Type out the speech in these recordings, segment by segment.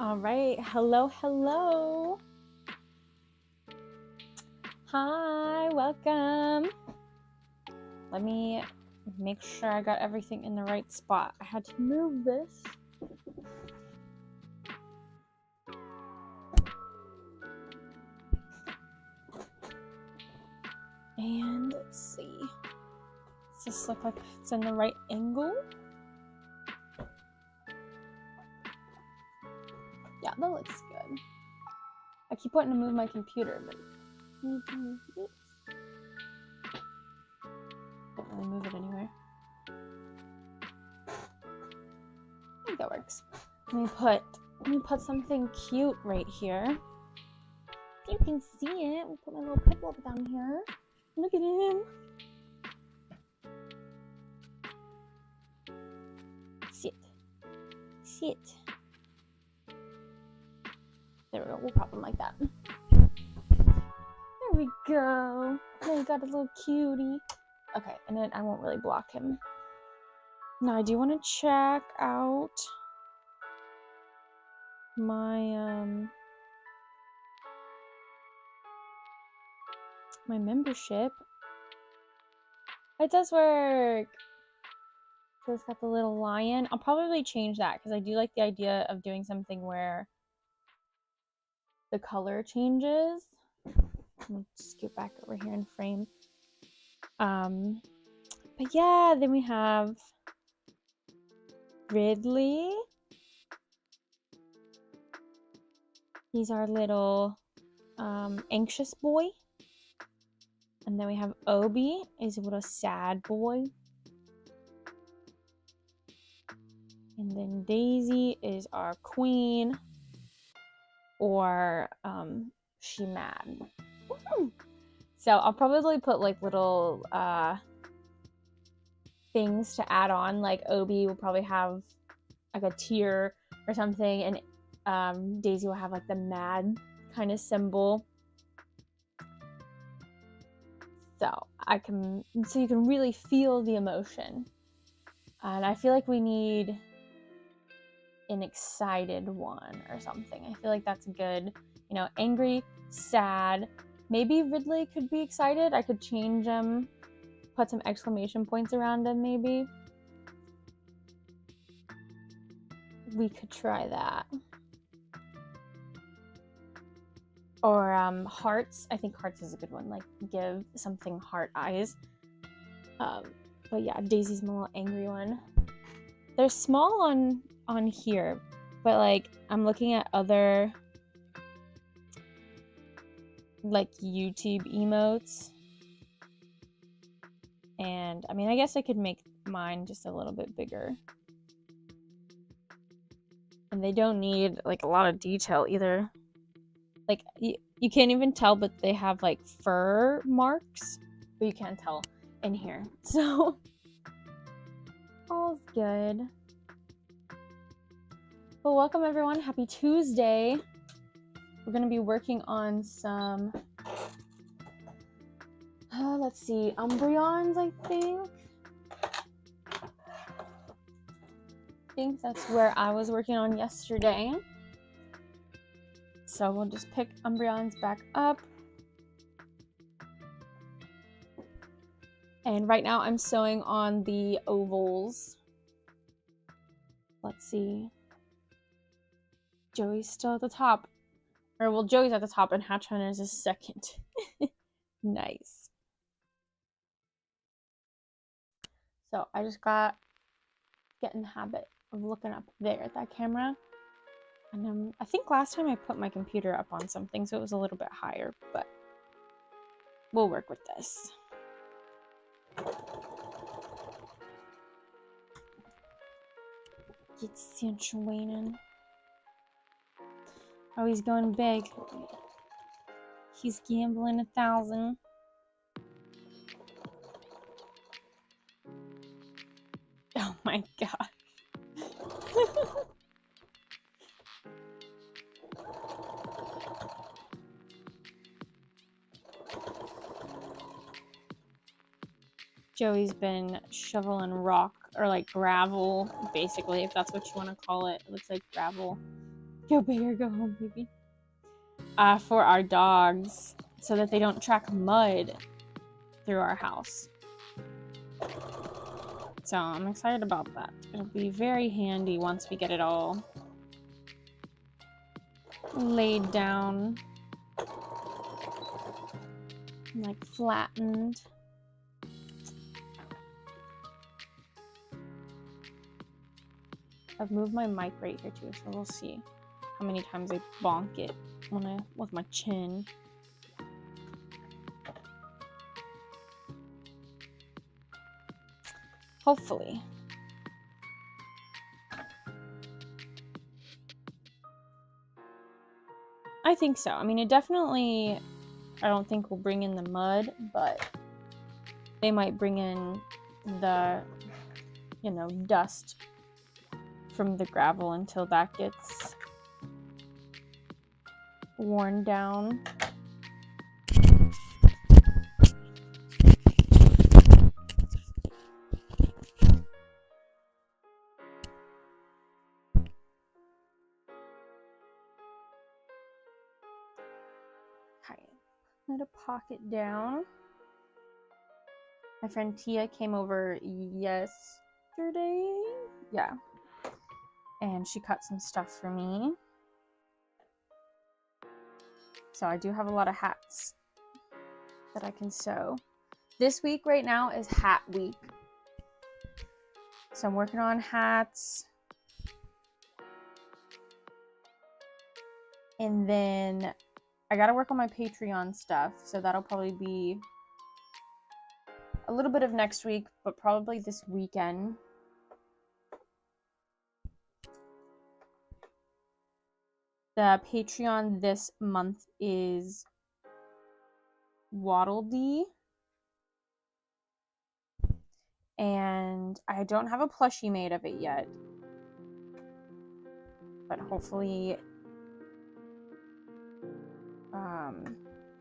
All right. Hello, hello. Hi, welcome. Let me make sure I got everything in the right spot. I had to move this. And let's see. Does this look like it's in the right angle? Yeah, that looks good. I keep wanting to move my computer, but I need to move this. Don't really move it anywhere. I think that works. Let me put something cute right here. You can see it. We'll put my little pit bull down here. Look at him. Sit. Sit. There we go. We'll pop him like that. There we go. Now you got a little cutie. Okay, and then I won't really block him. Now I do want to check out my my membership. It does work. So it's got the little lion. I'll probably change that because I do like the idea of doing something where the color changes. Let me scoot back over here and frame. But yeah, then we have Ridley. He's our little anxious boy. And then we have Obi. He's a little sad boy. And then Daisy is our queen. Or she mad. Woo-hoo! So I'll probably put like little things to add on. Like Obi will probably have like a tear or something, and Daisy will have like the mad kind of symbol. So you can really feel the emotion. And I feel like we need an excited one or something. I feel like that's good. You know, angry, sad. Maybe Ridley could be excited. I could change him, put some exclamation points around him maybe. We could try that. Or hearts. I think hearts is a good one. Like give something heart eyes. But yeah, Daisy's my little angry one. They're small on here, but like I'm looking at other like YouTube emotes, and I mean I guess I could make mine just a little bit bigger. And they don't need like a lot of detail either. Like you can't even tell, but they have like fur marks, but you can't tell in here. So all's good. Well, welcome everyone. Happy Tuesday. We're going to be working on some, let's see, Umbreons, I think. I think that's where I was working on yesterday. So we'll just pick Umbreons back up. And right now I'm sewing on the ovals. Let's see. Joey's still at the top. Or, well, Joey's at the top and Hatch Hunter's is second. Nice. So I just get in the habit of looking up there at that camera. And I think last time I put my computer up on something, so it was a little bit higher, but we'll work with this. Get situated. Oh, he's going big. He's gambling 1,000. Oh my god. Joey's been shoveling rock, or like gravel, basically, if that's what you want to call it. It looks like gravel. Go big or go home, baby. For our dogs, so that they don't track mud through our house. So I'm excited about that. It'll be very handy once we get it all laid down, like flattened. I've moved my mic right here too, so we'll see how many times I bonk it with my chin. Hopefully. I think so. I mean, it definitely, I don't think will bring in the mud, but they might bring in the, dust from the gravel until that gets worn down. Let a pocket down. My friend Tia came over yesterday. Yeah. And she cut some stuff for me. So I do have a lot of hats that I can sew. This week right now is hat week. So I'm working on hats. And then I gotta work on my Patreon stuff. So that'll probably be a little bit of next week, but probably this weekend. The Patreon this month is Whatup. And I don't have a plushie made of it yet. But hopefully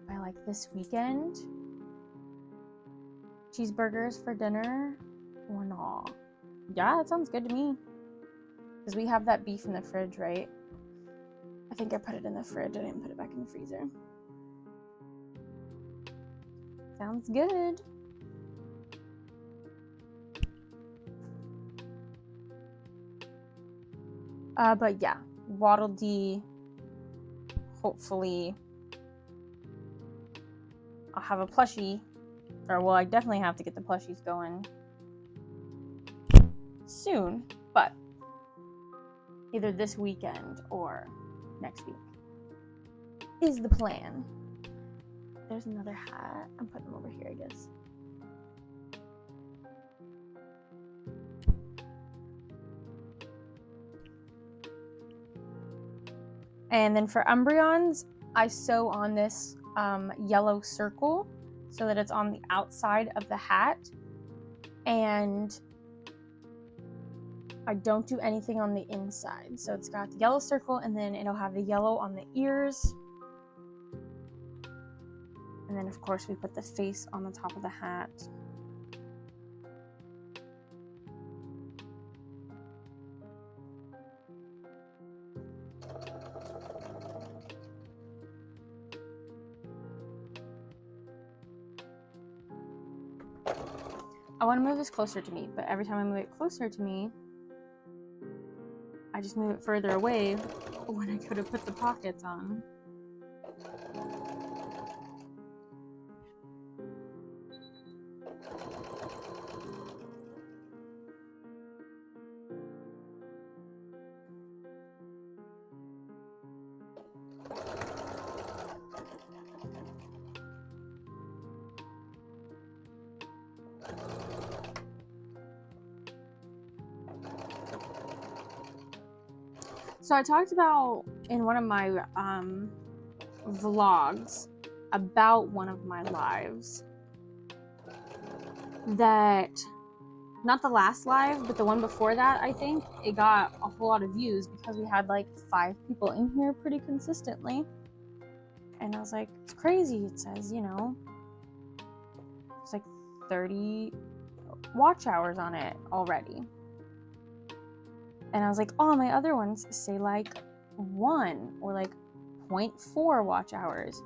by like this weekend. Cheeseburgers for dinner or not? Yeah, that sounds good to me. Because we have that beef in the fridge, right? I think I put it in the fridge. I didn't put it back in the freezer. Sounds good. But yeah, Whatup. Hopefully I'll have a plushie. Or, well, I definitely have to get the plushies going soon. But either this weekend or next week is the plan. There's another hat. I'm putting them over here, I guess. And then for Umbreons, I sew on this yellow circle so that it's on the outside of the hat. And I don't do anything on the inside. So it's got the yellow circle, and then it'll have the yellow on the ears. And then, of course, we put the face on the top of the hat. I want to move this closer to me, but every time I move it closer to me, I just move it further away when I go to put the pockets on. So I talked about in one of my vlogs about one of my lives that, not the last live, but the one before that, I think, it got a whole lot of views because we had like 5 people in here pretty consistently. And I was like, it's crazy. It says, it's like 30 watch hours on it already. And I was like, oh, my other ones say like 1 or like 0.4 watch hours.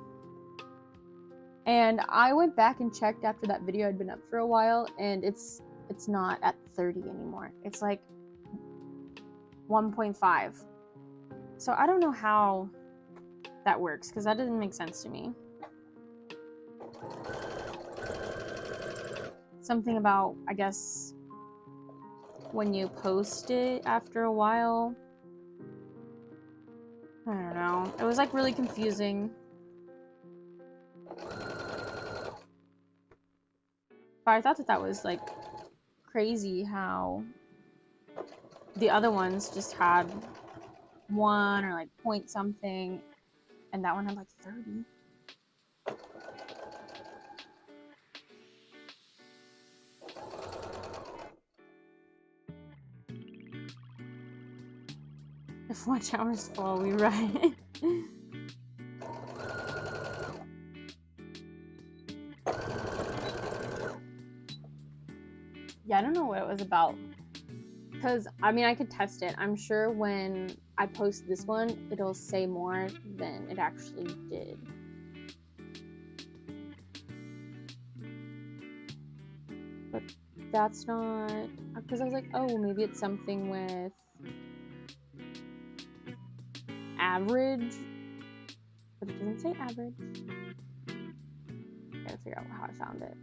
And I went back and checked after that video had been up for a while, and it's not at 30 anymore. It's like 1.5. So I don't know how that works, because that doesn't make sense to me. Something about, I guess, when you post it after a while. I don't know. It was like really confusing. But I thought that was like crazy how the other ones just had 1 or like point something, and that one had like 30. If watch hours fall, we ride. Yeah, I don't know what it was about. Because, I mean, I could test it. I'm sure when I post this one, it'll say more than it actually did. But that's not... Because I was like, oh, maybe it's something with average. But it doesn't say average. I gotta figure out how I found it.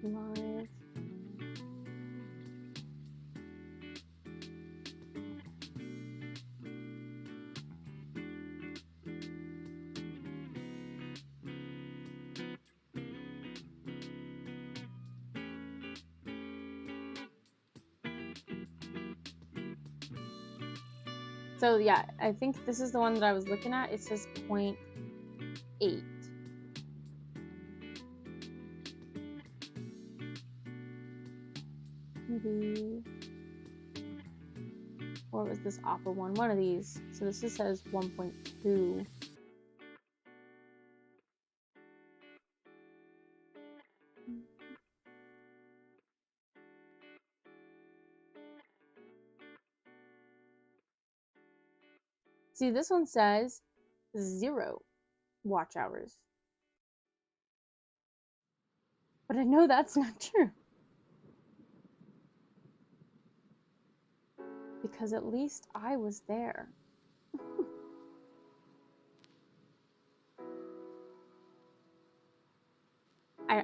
Live. So yeah, I think this is the one that I was looking at. It says 0.8. Maybe, or was this Oppa one? One of these. So this just says 1.2. See, this one says 0 watch hours. But I know that's not true. Because at least I was there.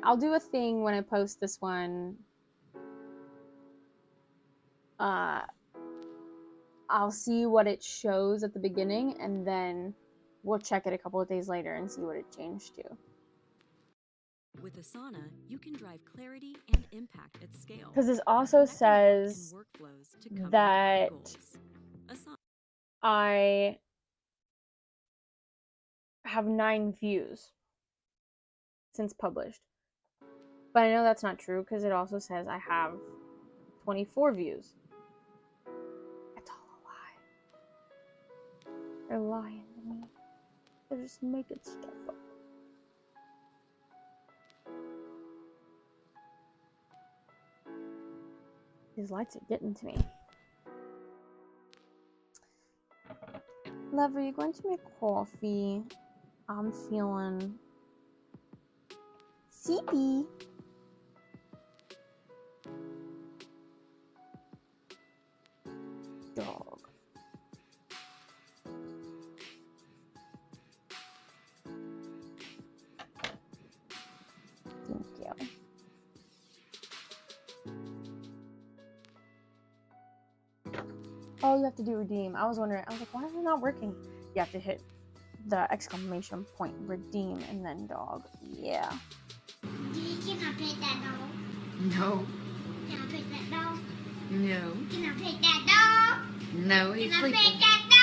I'll do a thing when I post this one. I'll see what it shows at the beginning, and then we'll check it a couple of days later and see what it changed to. With Asana, you can drive clarity and impact at scale. Because this also says that I have 9 views since published. But I know that's not true, because it also says I have 24 views. It's all a lie. They're lying to me. They're just making stuff up. These lights are getting to me. Love, are you going to make coffee? I'm feeling sleepy. Dog. Thank you. Oh, you have to do redeem. I was wondering. I was like, why is it not working? You have to hit the exclamation point, redeem, and then dog. Yeah. Can I pet that dog? No. Can I pet that dog? No. Can I pet that dog? No, he's Can I sleeping. pet that dog?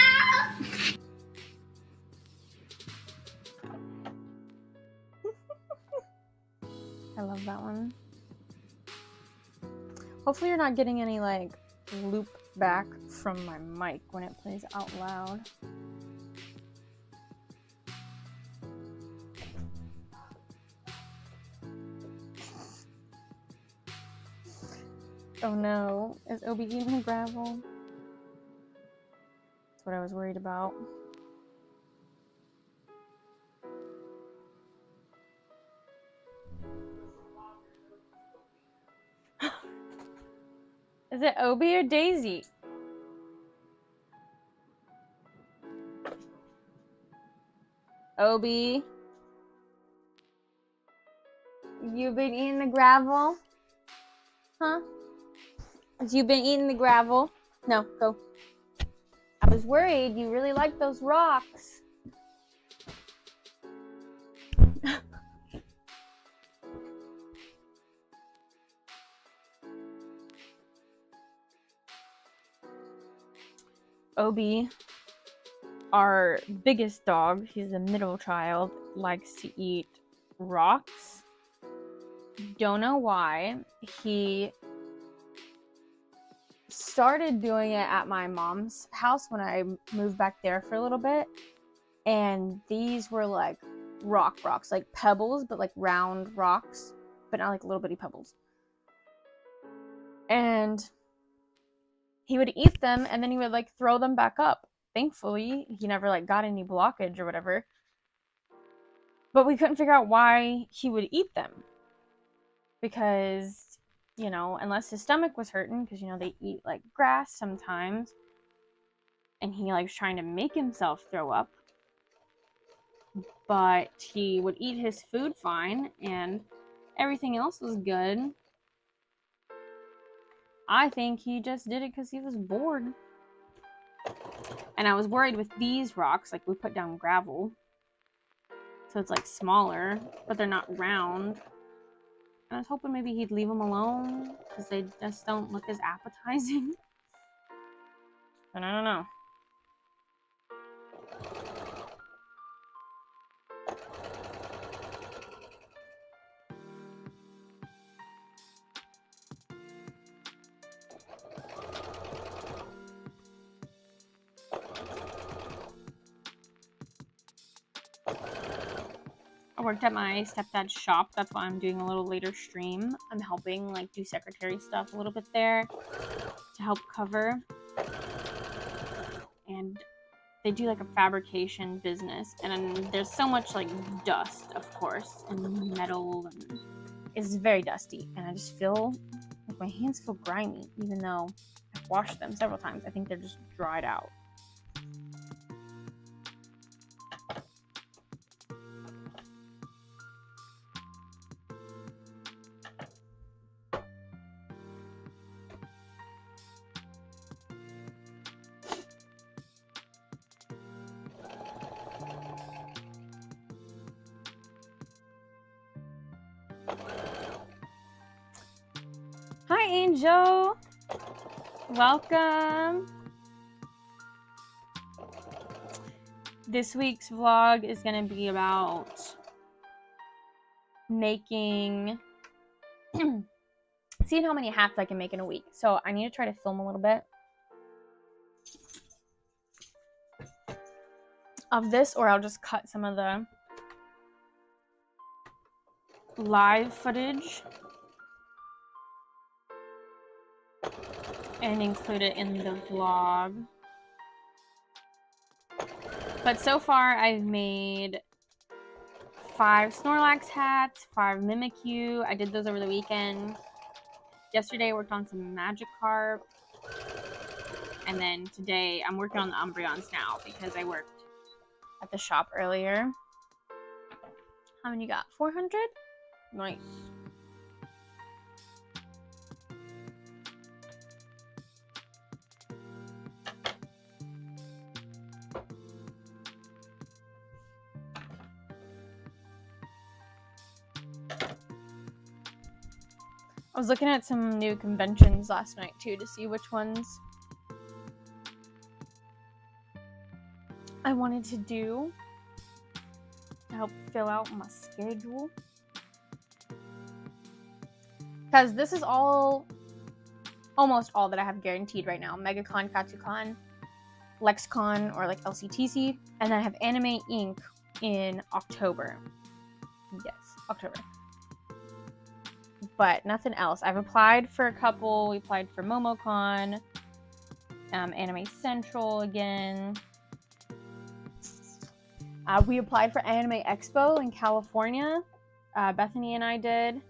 I love that one. Hopefully you're not getting any like loop back from my mic when it plays out loud. Oh no. Is Obi eating the gravel? That's what I was worried about. Is it Obi or Daisy? Obi? You've been eating the gravel? Huh? You've been eating the gravel? No, go. I was worried. You really like those rocks. Obi, our biggest dog, he's the middle child, likes to eat rocks. Don't know why. He started doing it at my mom's house when I moved back there for a little bit. And these were like rocks, like pebbles, but like round rocks, but not like little bitty pebbles. And he would eat them and then he would like throw them back up. Thankfully, he never like got any blockage or whatever. But we couldn't figure out why he would eat them. Because, you know, unless his stomach was hurting, because, you know, they eat like grass sometimes. And he likes trying to make himself throw up. But he would eat his food fine and everything else was good. I think he just did it because he was bored. And I was worried with these rocks, like we put down gravel. So it's like smaller, but they're not round. And I was hoping maybe he'd leave them alone because they just don't look as appetizing. But I don't know. I worked at my stepdad's shop. That's why I'm doing a little later stream. I'm helping like do secretary stuff a little bit there to help cover. And they do like a fabrication business. And there's so much like dust, of course, and metal. And it's very dusty. And I just feel like my hands feel grimy, even though I've washed them several times. I think they're just dried out. Hi, Angel. Welcome. This week's vlog is going to be about making, seeing how many hats I can make in a week. So I need to try to film a little bit of this, or I'll just cut some of the live footage and include it in the vlog. But so far I've made 5 Snorlax hats, 5 Mimikyu. I did those over the weekend. Yesterday I worked on some Magikarp. And then today I'm working on the Umbreons now because I worked at the shop earlier. How many you got? 400? Nice. I was looking at some new conventions last night too to see which ones I wanted to do to help fill out my schedule. Because this is all, almost all that I have guaranteed right now. MegaCon, KatsuCon, LexCon, or like LCTC. And then I have Anime Inc. in October. Yes, October. but nothing else. I've applied for a couple. We applied for MomoCon, Anime Central again. We applied for Anime Expo in California. Bethany and I did.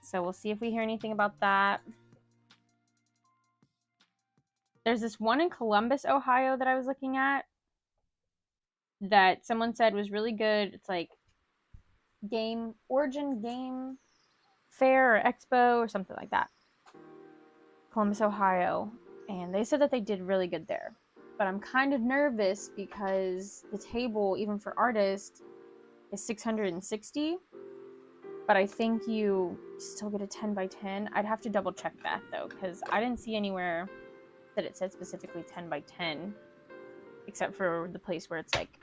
So we'll see if we hear anything about that. There's this one in Columbus, Ohio that I was looking at that someone said was really good. It's like Origin Game Fair or Expo or something like that. Columbus, Ohio. And they said that they did really good there. But I'm kind of nervous because the table, even for artists, is $660. But I think you still get a 10 by 10. I'd have to double check that though, because I didn't see anywhere that it said specifically 10 by 10, except for the place where it's like,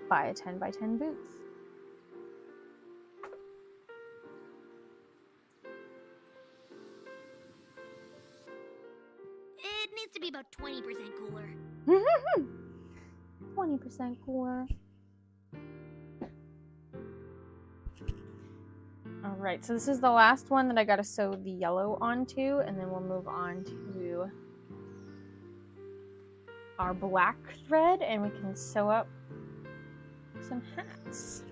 buy a 10 by 10 booth. It needs to be about 20% cooler. 20% cooler. All right, so this is the last one that I gotta sew the yellow onto, and then we'll move on to our black thread, and we can sew up some hats.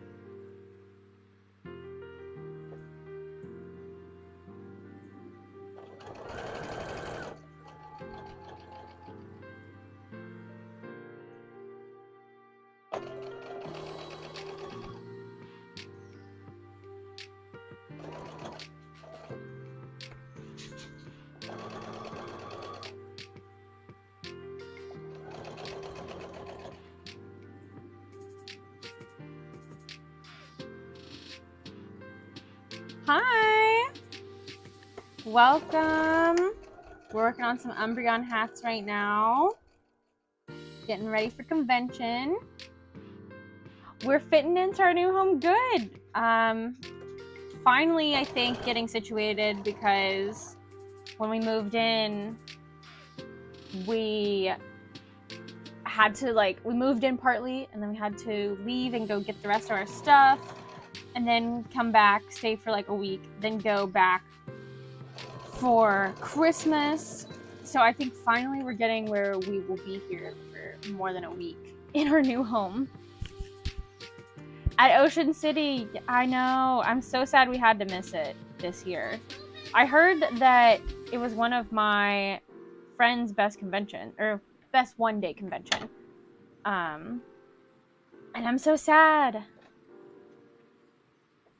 Hi! Welcome! We're working on some Umbreon hats right now. Getting ready for convention. We're fitting into our new home good. Finally, I think, getting situated because when we moved in, we had to, we moved in partly, and then we had to leave and go get the rest of our stuff, and then come back, stay for like a week, then go back for Christmas. So I think finally we're getting where we will be here for more than a week in our new home. At Ocean City, I know. I'm so sad we had to miss it this year. I heard that it was one of my friend's best convention, or best one-day convention. And I'm so sad.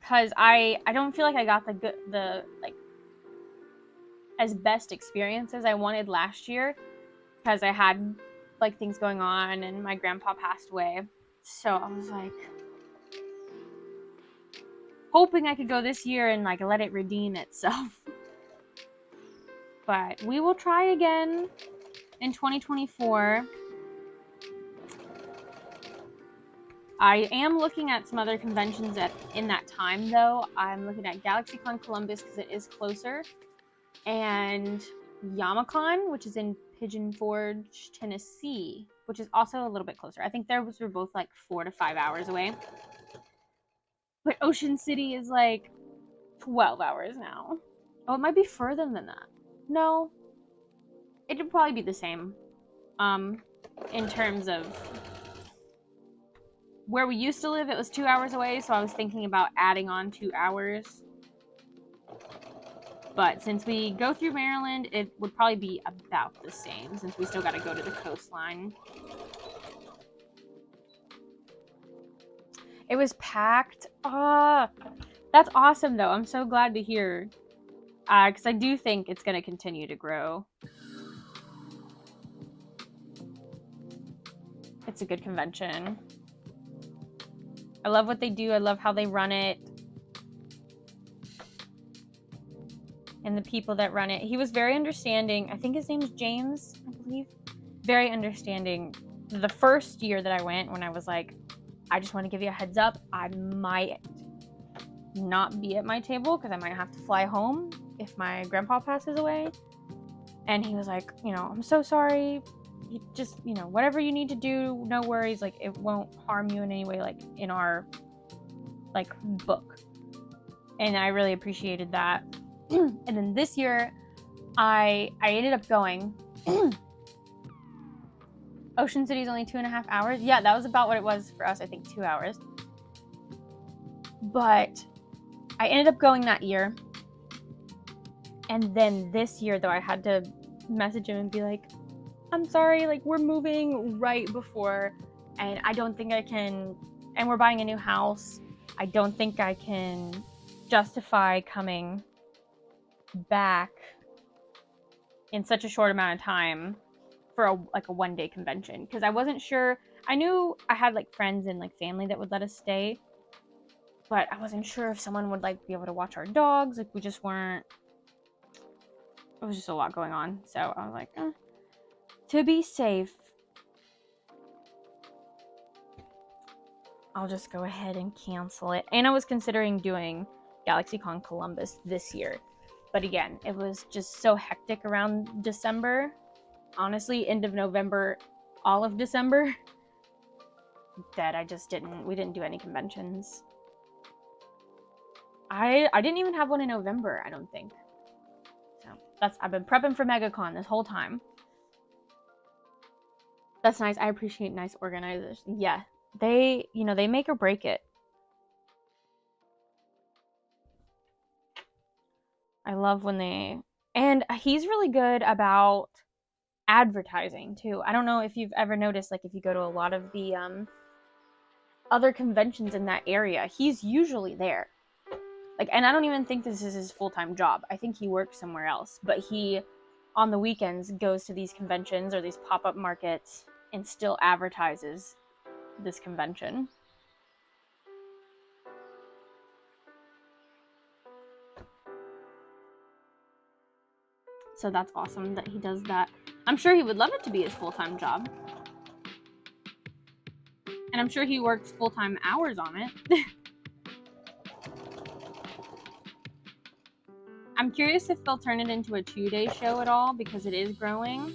Because I don't feel like I got the as best experience as I wanted last year. Because I had, things going on, and my grandpa passed away. So I was hoping I could go this year and let it redeem itself. But we will try again in 2024. I am looking at some other conventions in that time though. I'm looking at GalaxyCon Columbus because it is closer, and YamaCon, which is in Pigeon Forge, Tennessee, which is also a little bit closer. I think those were both 4 to 5 hours away. But Ocean City is 12 hours now. Oh, it might be further than that. No. It'd probably be the same. In terms of where we used to live, it was 2 hours away, so I was thinking about adding on 2 hours. But since we go through Maryland, it would probably be about the same, since we still gotta go to the coastline. It was packed. That's awesome, though. I'm so glad to hear. Because I do think it's going to continue to grow. It's a good convention. I love what they do. I love how they run it. And the people that run it. He was very understanding. I think his name is James, I believe. Very understanding. The first year that I went, when I was I just want to give you a heads up, I might not be at my table because I might have to fly home if my grandpa passes away. And he was I'm so sorry. You just, whatever you need to do, no worries. It won't harm you in any way, in our, book. and I really appreciated that. And then this year, I ended up going. Ocean City is only 2.5 hours. Yeah, that was about what it was for us. I think 2 hours. But I ended up going that year. And then this year, though, I had to message him and be like, I'm sorry, like, we're moving right before, and I don't think I can, and we're buying a new house. I don't think I can justify coming back in such a short amount of time for a 1-day convention, because I wasn't sure. I knew I had like friends and like family that would let us stay, but I wasn't sure if someone would like be able to watch our dogs. Like, we just weren't. It was just a lot going on, so I was like, to be safe, I'll just go ahead and cancel it. And I was considering doing GalaxyCon Columbus this year, but again, it was just so hectic around December. Honestly, end of November, all of December, that we didn't do any conventions. I didn't even have one in November, I don't think. So I've been prepping for MegaCon this whole time. That's nice. I appreciate nice organizers. Yeah, they make or break it. I love when and he's really good about advertising too. I don't know if you've ever noticed, like, if you go to a lot of the other conventions in that area, he's usually there. Like, and I don't even think this is his full-time job. I think he works somewhere else, but he, on the weekends, goes to these conventions or these pop-up markets and still advertises this convention. So that's awesome that he does that. I'm sure he would love it to be his full-time job. And I'm sure he works full-time hours on it. I'm curious if they'll turn it into a 2-day show at all, because it is growing.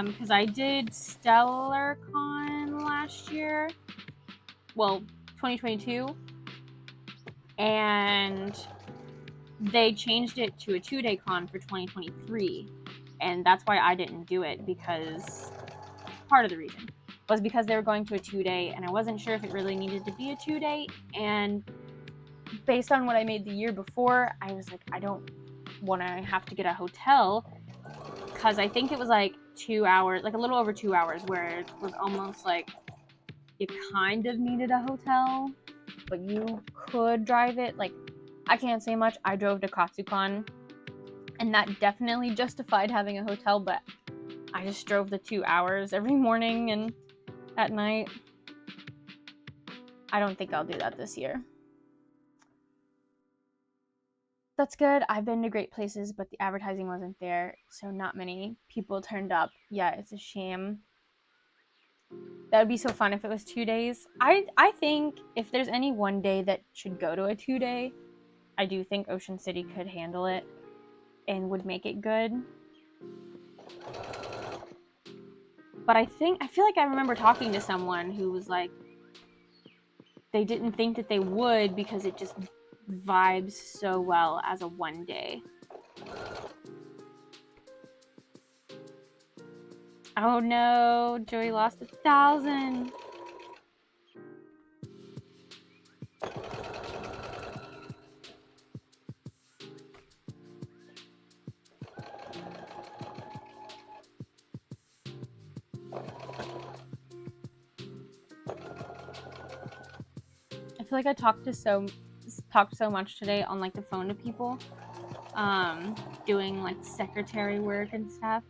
Because I did StellarCon last year. Well, 2022. And they changed it to a 2-day con for 2023. And that's why I didn't do it, because part of the reason was because they were going to a 2-day, and I wasn't sure if it really needed to be a 2-day. And based on what I made the year before, I was like, I don't want to have to get a hotel, because I think it was like 2 hours, like a little over 2 hours, where it was almost like you kind of needed a hotel, but you could drive it. Like, I can't say much. I drove to Katsucon, and that definitely justified having a hotel, but I just drove the 2 hours every morning and at night. I don't think I'll do that this year. That's good. I've been to great places, but the advertising wasn't there, so not many people turned up. Yeah, it's a shame. That would be so fun if it was 2 days. I think if there's any 1 day that should go to a 2-day, I do think Ocean City could handle it and would make it good. But I feel like I remember talking to someone who was like, they didn't think that they would, because it just vibes so well as a 1-day. Oh no, Joey lost 1,000. I feel like I talked so much today on like the phone to people, doing like secretary work and stuff.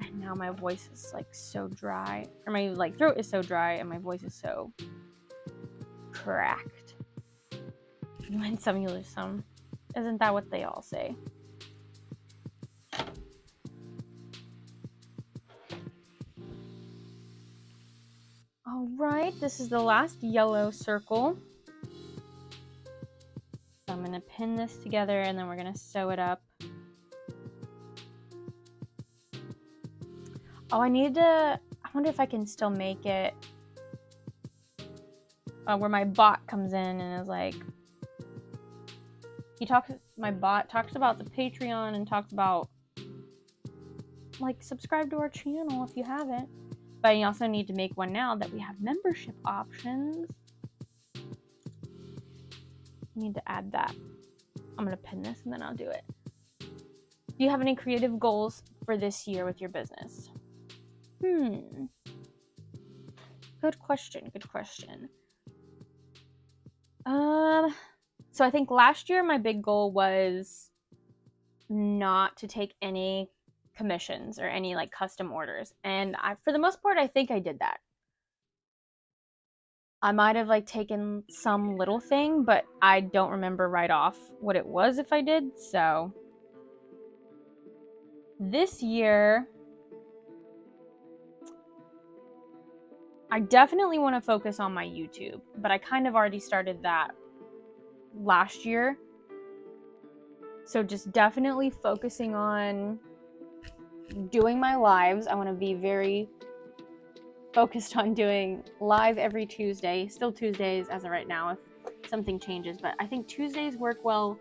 And now my voice is like so dry, or my like throat is so dry, and my voice is so cracked. You win some, you lose some. Isn't that what they all say? All right, this is the last yellow circle. So I'm gonna pin this together, and then we're gonna sew it up. Oh, I need to I wonder if I can still make it where my bot comes in and is like, my bot talks about the Patreon and talks about, like, subscribe to our channel if you haven't. But you also need to make one now that we have membership options. I need to add that. I'm going to pin this and then I'll do it. Do you have any creative goals for this year with your business? Good question. So I think last year my big goal was not to take any commissions or any like custom orders. And for the most part, I think I did that. I might have like taken some little thing, but I don't remember right off what it was if I did. So this year, I definitely want to focus on my YouTube, but I kind of already started that last year. So just definitely focusing on doing my lives. I want to be very focused on doing live every Tuesday. Still Tuesdays as of right now if something changes, but I think Tuesdays work well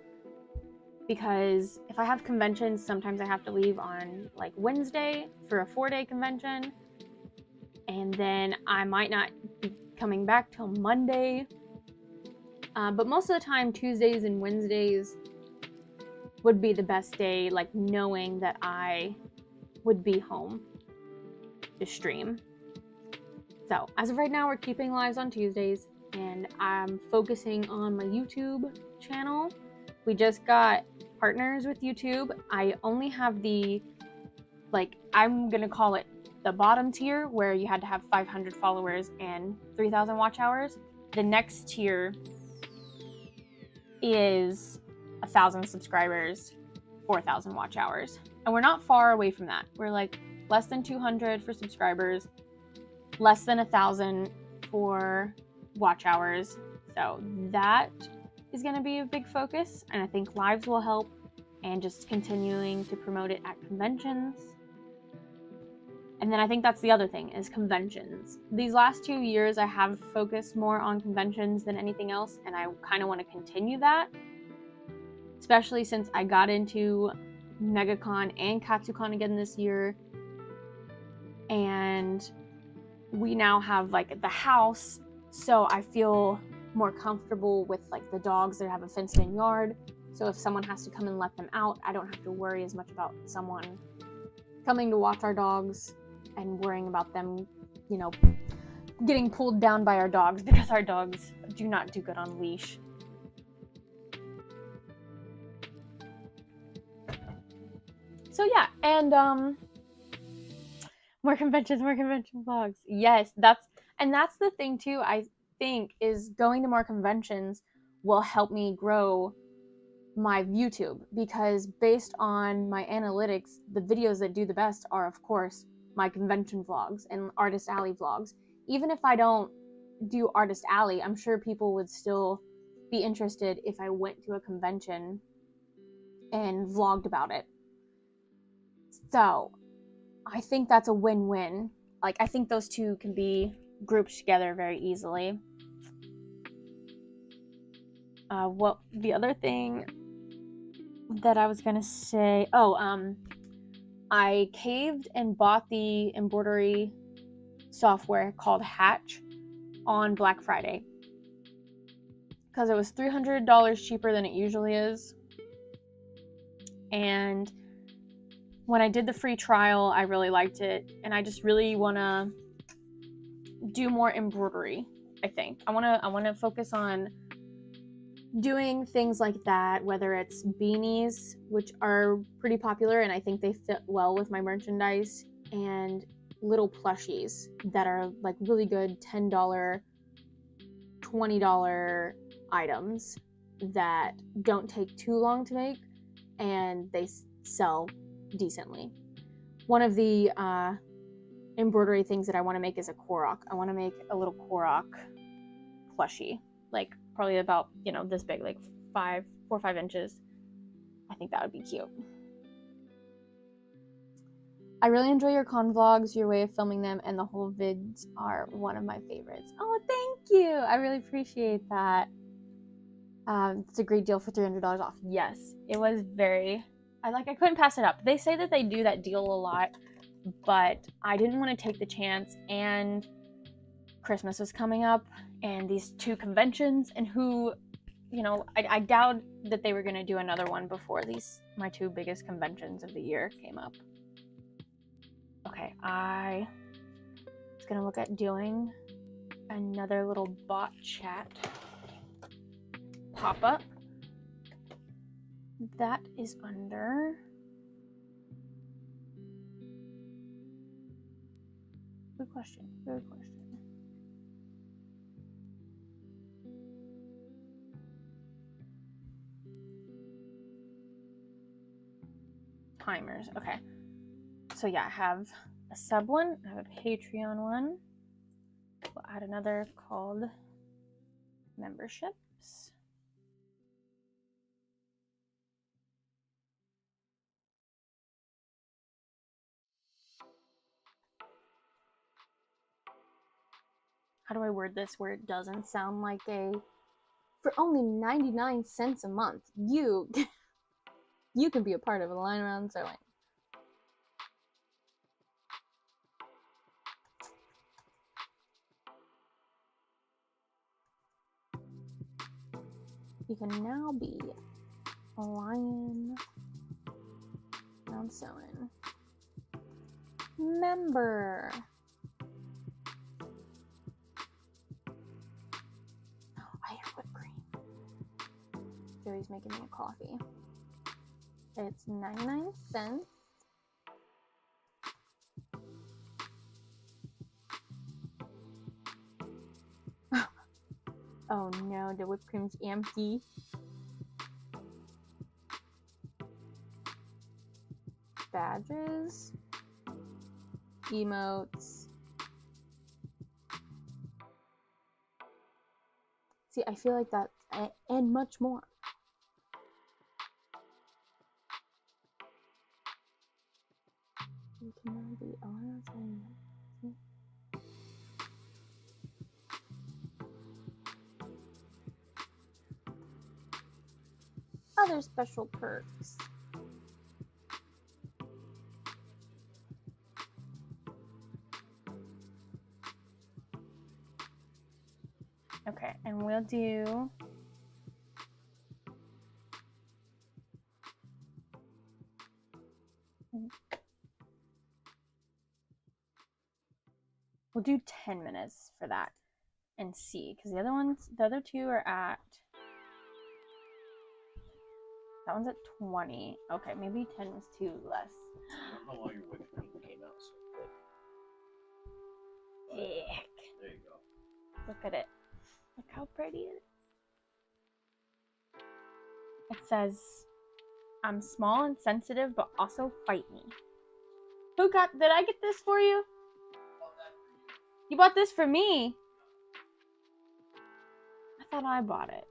because if I have conventions, sometimes I have to leave on like Wednesday for a 4-day convention, and then I might not be coming back till Monday. But most of the time, Tuesdays and Wednesdays would be the best day, like knowing that I would be home to stream. So as of right now, we're keeping lives on Tuesdays, and I'm focusing on my YouTube channel. We just got partners with YouTube. I only have the, like, I'm gonna call it the bottom tier, where you had to have 500 followers and 3,000 watch hours. The next tier is 1,000 subscribers, 4,000 watch hours. And we're not far away from that. We're like less than 200 for subscribers, less than 1,000 for watch hours. So that is going to be a big focus, and I think lives will help, and just continuing to promote it at conventions. And then I think that's the other thing, is conventions. These last 2 years I have focused more on conventions than anything else, and I kind of want to continue that, especially since I got into MegaCon and KatsuCon again this year, and we now have like the house, so I feel more comfortable with like the dogs that have a fenced in yard. So if someone has to come and let them out, I don't have to worry as much about someone coming to watch our dogs and worrying about them, you know, getting pulled down by our dogs, because our dogs do not do good on leash. So yeah, and more convention vlogs. Yes, that's the thing too. I think is going to more conventions will help me grow my YouTube, because based on my analytics, the videos that do the best are, of course, my convention vlogs and Artist Alley vlogs. Even if I don't do Artist Alley, I'm sure people would still be interested if I went to a convention and vlogged about it. So I think that's a win-win. Like, I think those two can be grouped together very easily. What the other thing that I was gonna say? I caved and bought the embroidery software called Hatch on Black Friday because it was $300 cheaper than it usually is. And when I did the free trial, I really liked it, and I just really want to do more embroidery. I think I want to focus on doing things like that, whether it's beanies, which are pretty popular and I think they fit well with my merchandise, and little plushies that are like really good $10, $20 items that don't take too long to make and they sell decently. One of the embroidery things that I want to make is a Korok. I want to make a little Korok plushie, like probably about, this big, like 4 or 5 inches. I think that would be cute. I really enjoy your con vlogs, your way of filming them, and the whole vids are one of my favorites. Oh, thank you. I really appreciate that. It's a great deal for $300 off. Yes, it was very... I couldn't pass it up. They say that they do that deal a lot, but I didn't want to take the chance, and Christmas was coming up, and these 2 conventions, and who... You know, I doubt that they were going to do another one before my 2 biggest conventions of the year came up. Okay, I was going to look at doing another little bot chat pop-up. That is under... Good question, good question. Timers, okay. So yeah, I have a sub one, I have a Patreon one. We'll add another called memberships. How do I word this where it doesn't sound like a... For only 99 cents a month, you can be a part of a line around sewing. You can now be a lion around sewing member. Oh, I have whipped cream. Joey's making me a coffee. It's 99 cents. Oh no, the whipped cream's empty. Badges, emotes. See, I feel like that, and much more. You can now be other special perks. Okay, and we'll do we'll do 10 minutes for that and see, because the other 2 are at, that one's at 20. Okay, maybe 10 was too less. I don't know why your whipped cream came out so quick. Ick. There you go. Look at it. Look how pretty it is. It says, I'm small and sensitive, but also fight me. Did I get this for you? You bought this for me? I thought I bought it.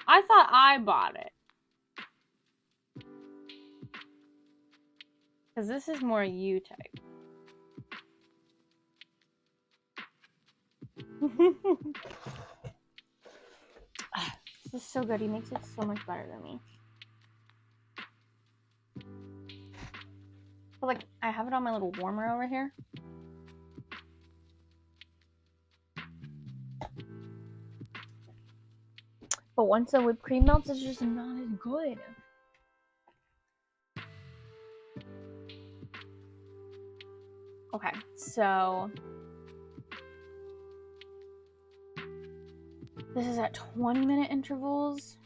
I thought I bought it. Because this is more you type. This is so good. He makes it so much better than me. But like, I have it on my little warmer over here. But once the whipped cream melts, it's just not as good. Okay, so this is at 20-minute intervals.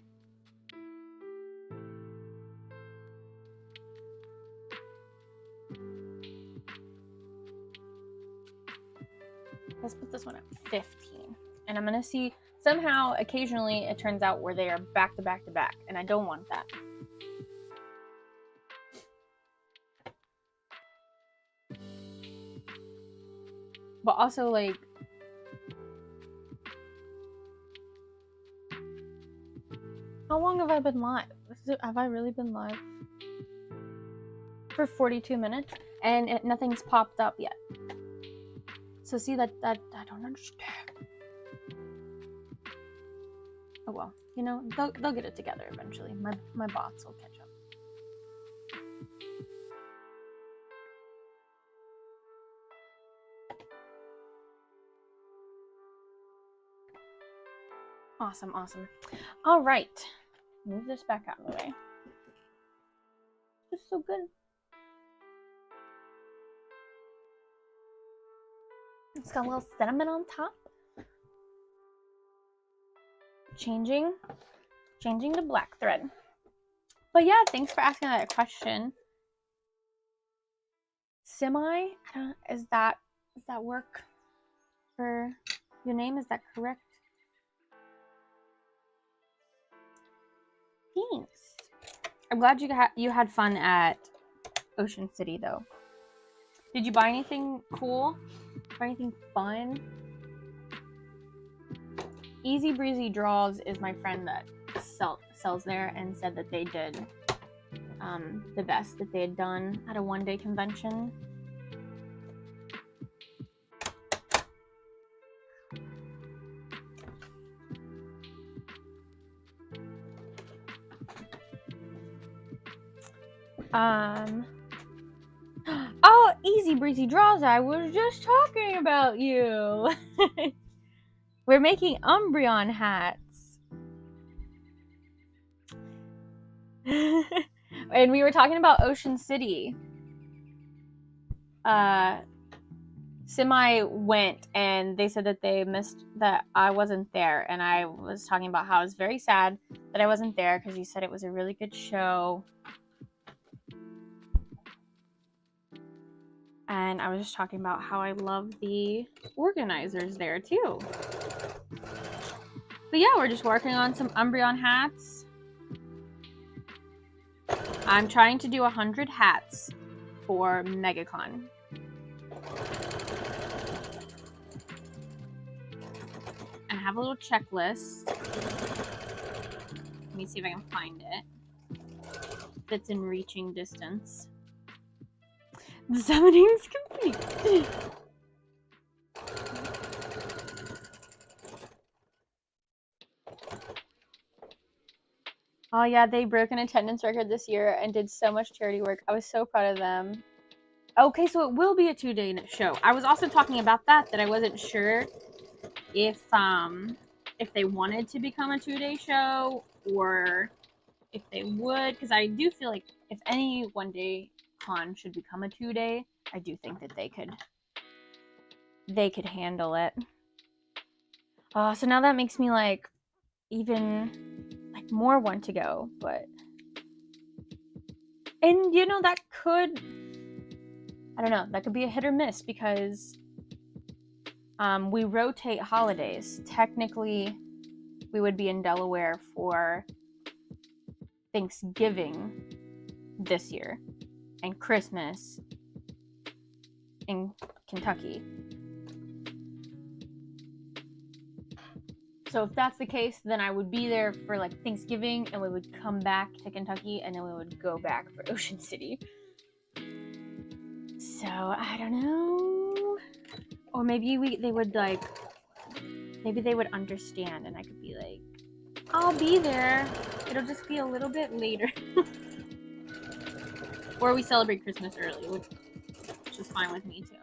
Let's put this one at 15. And I'm gonna see, somehow, occasionally, it turns out where they are back to back to back, and I don't want that. But also, like, how long have I been live? Have I really been live? for 42 minutes and nothing's popped up yet. So see that I don't understand. Oh well, you know, they'll get it together eventually. My bots will catch up. Awesome. All right, move this back out of the way. Just so good. It's got a little cinnamon on top. Changing to black thread. But yeah, thanks for asking that question. Semi, does that work for your name? Is that correct? Thanks. I'm glad you had fun at Ocean City though. Did you buy anything cool? Or anything fun? Easy Breezy Draws is my friend that sells there and said that they did the best that they had done at a one-day convention. Oh, Easy Breezy Draws, I was just talking about you. We're making Umbreon hats. And we were talking about Ocean City. Semi went and they said that they missed that I wasn't there, and I was talking about how I was very sad that I wasn't there because you said it was a really good show. And I was just talking about how I love the organizers there too. But yeah, we're just working on some Umbreon hats. I'm trying to do 100 hats for MegaCon. And I have a little checklist. Let me see if I can find it. That's in reaching distance. The summoning's complete. Oh yeah, they broke an attendance record this year and did so much charity work. I was so proud of them. Okay, so it will be a 2-day show. I was also talking about that I wasn't sure if they wanted to become a 2-day show or if they would, because I do feel like if any one-day con should become a 2-day, I do think that they could handle it. So now that makes me like even like more want to go, but and you know that could, I don't know, that could be a hit or miss because we rotate holidays. Technically, we would be in Delaware for Thanksgiving this year and Christmas in Kentucky. So if that's the case, then I would be there for like Thanksgiving and we would come back to Kentucky and then we would go back for Ocean City. So I don't know. Or maybe they would understand and I could be like, I'll be there. It'll just be a little bit later. Or we celebrate Christmas early, which is fine with me too.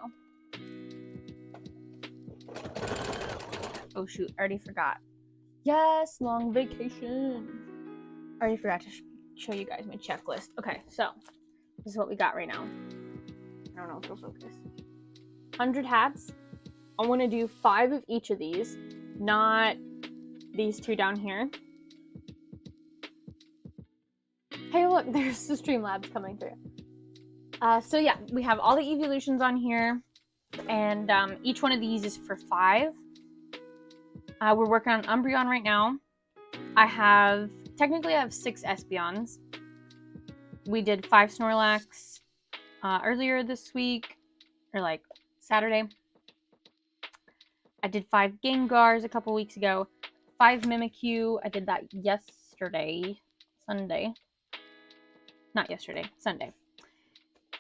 Oh shoot, I already forgot. Yes, long vacation. I already forgot to show you guys my checklist. Okay, so this is what we got right now. I don't know if it'll focus. 100 hats. I want to do 5 of each of these, not these 2 down here. Hey, look, there's the Streamlabs coming through. So yeah, we have all the evolutions on here, and each one of these is for 5. We're working on Umbreon right now. I have 6 Espeons. We did 5 Snorlax earlier this week, or like Saturday. I did 5 Gengars a couple weeks ago. 5 Mimikyu. I did that yesterday, Sunday. Not yesterday, Sunday.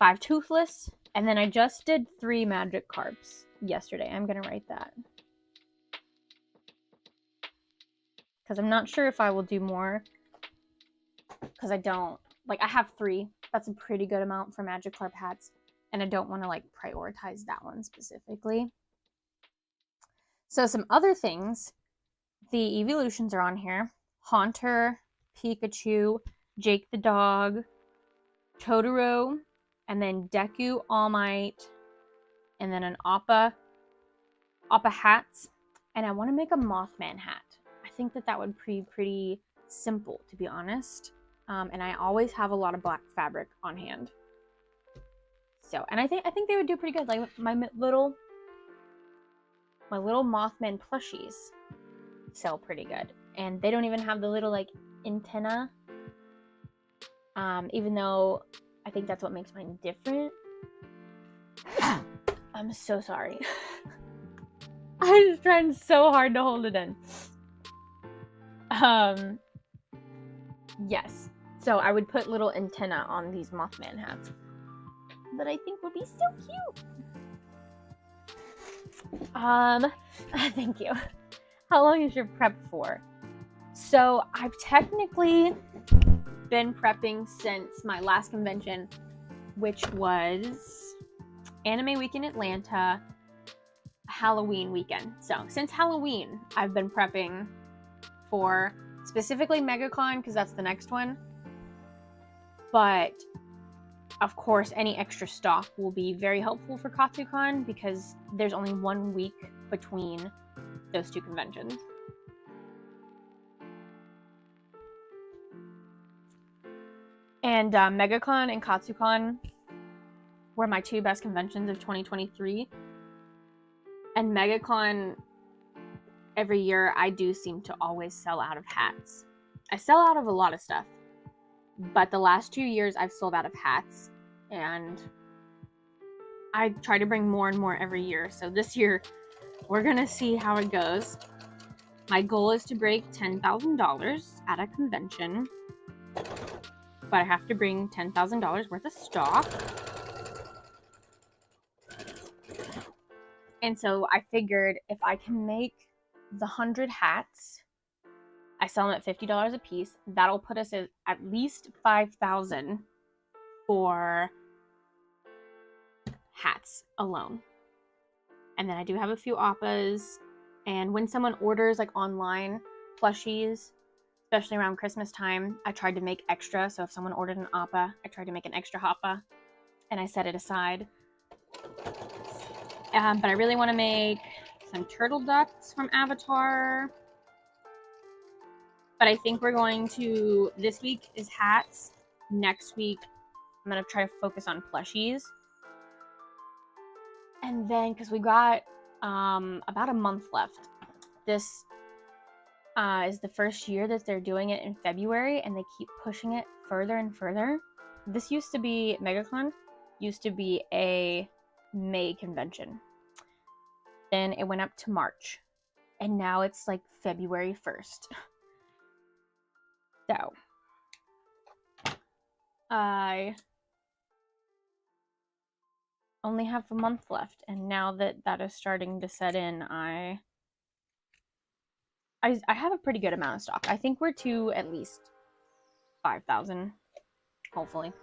5 toothless, and then I just did 3 magic carps yesterday. I'm gonna write that. Because I'm not sure if I will do more. Because I don't, like, I have 3. That's a pretty good amount for magic carp hats. And I don't want to, like, prioritize that one specifically. So some other things. The evolutions are on here. Haunter, Pikachu, Jake the dog, Totoro, and then Deku, All Might, and then an Appa hats. And I want to make a Mothman hat. I think that would be pretty simple, to be honest. And I always have a lot of black fabric on hand. So, and I think they would do pretty good. Like my little Mothman plushies sell pretty good. And they don't even have the little like antenna. Even though I think that's what makes mine different. I'm so sorry. I'm just trying so hard to hold it in. Yes. So I would put little antenna on these Mothman hats that I think would be so cute. Thank you. How long is your prep for? So I've technically been prepping since my last convention, which was Anime Week in Atlanta, Halloween weekend. So since Halloween, I've been prepping for specifically MegaCon because that's the next one. But of course, any extra stock will be very helpful for KatsuCon because there's only 1 week between those 2 conventions. And MegaCon and KatsuCon were my 2 best conventions of 2023. And MegaCon, every year, I do seem to always sell out of hats. I sell out of a lot of stuff. But the last 2 years, I've sold out of hats. And I try to bring more and more every year. So this year, we're going to see how it goes. My goal is to break $10,000 at a convention. But I have to bring $10,000 worth of stock. And so I figured if I can make the 100 hats, I sell them at $50 a piece, that'll put us at least $5,000 for hats alone. And then I do have a few Appas. And when someone orders like online plushies, especially around Christmas time, I tried to make extra. So if someone ordered an Appa, I tried to make an extra Appa and I set it aside. But I really want to make some turtle ducks from Avatar. But I think we're going to, this week is hats. Next week, I'm going to try to focus on plushies. And then, because we got about a month left. This is the first year that they're doing it in February, and they keep pushing it further and further. This used to be, MegaCon used to be a May convention. Then it went up to March. And now it's like February 1st. So, I only have a month left, and now that is starting to set in, I have a pretty good amount of stock. I think we're to at least 5,000, hopefully.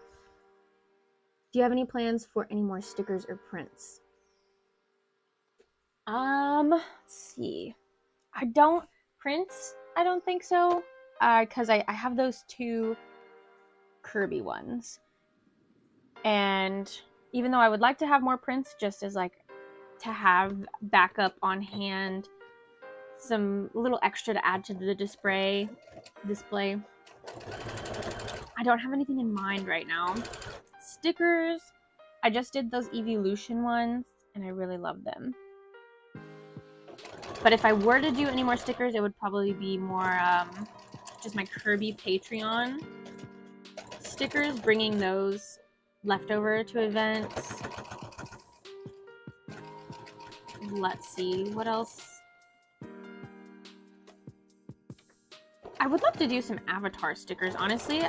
Do you have any plans for any more stickers or prints? Let's see. I don't think so. Because I have those 2 Kirby ones. And even though I would like to have more prints, just as like to have backup on hand, some little extra to add to the display. I don't have anything in mind right now. Stickers, I just did those Evolution ones, and I really love them. But if I were to do any more stickers, it would probably be more just my Kirby Patreon stickers, bringing those leftover to events. Let's see, what else? I would love to do some Avatar stickers, honestly.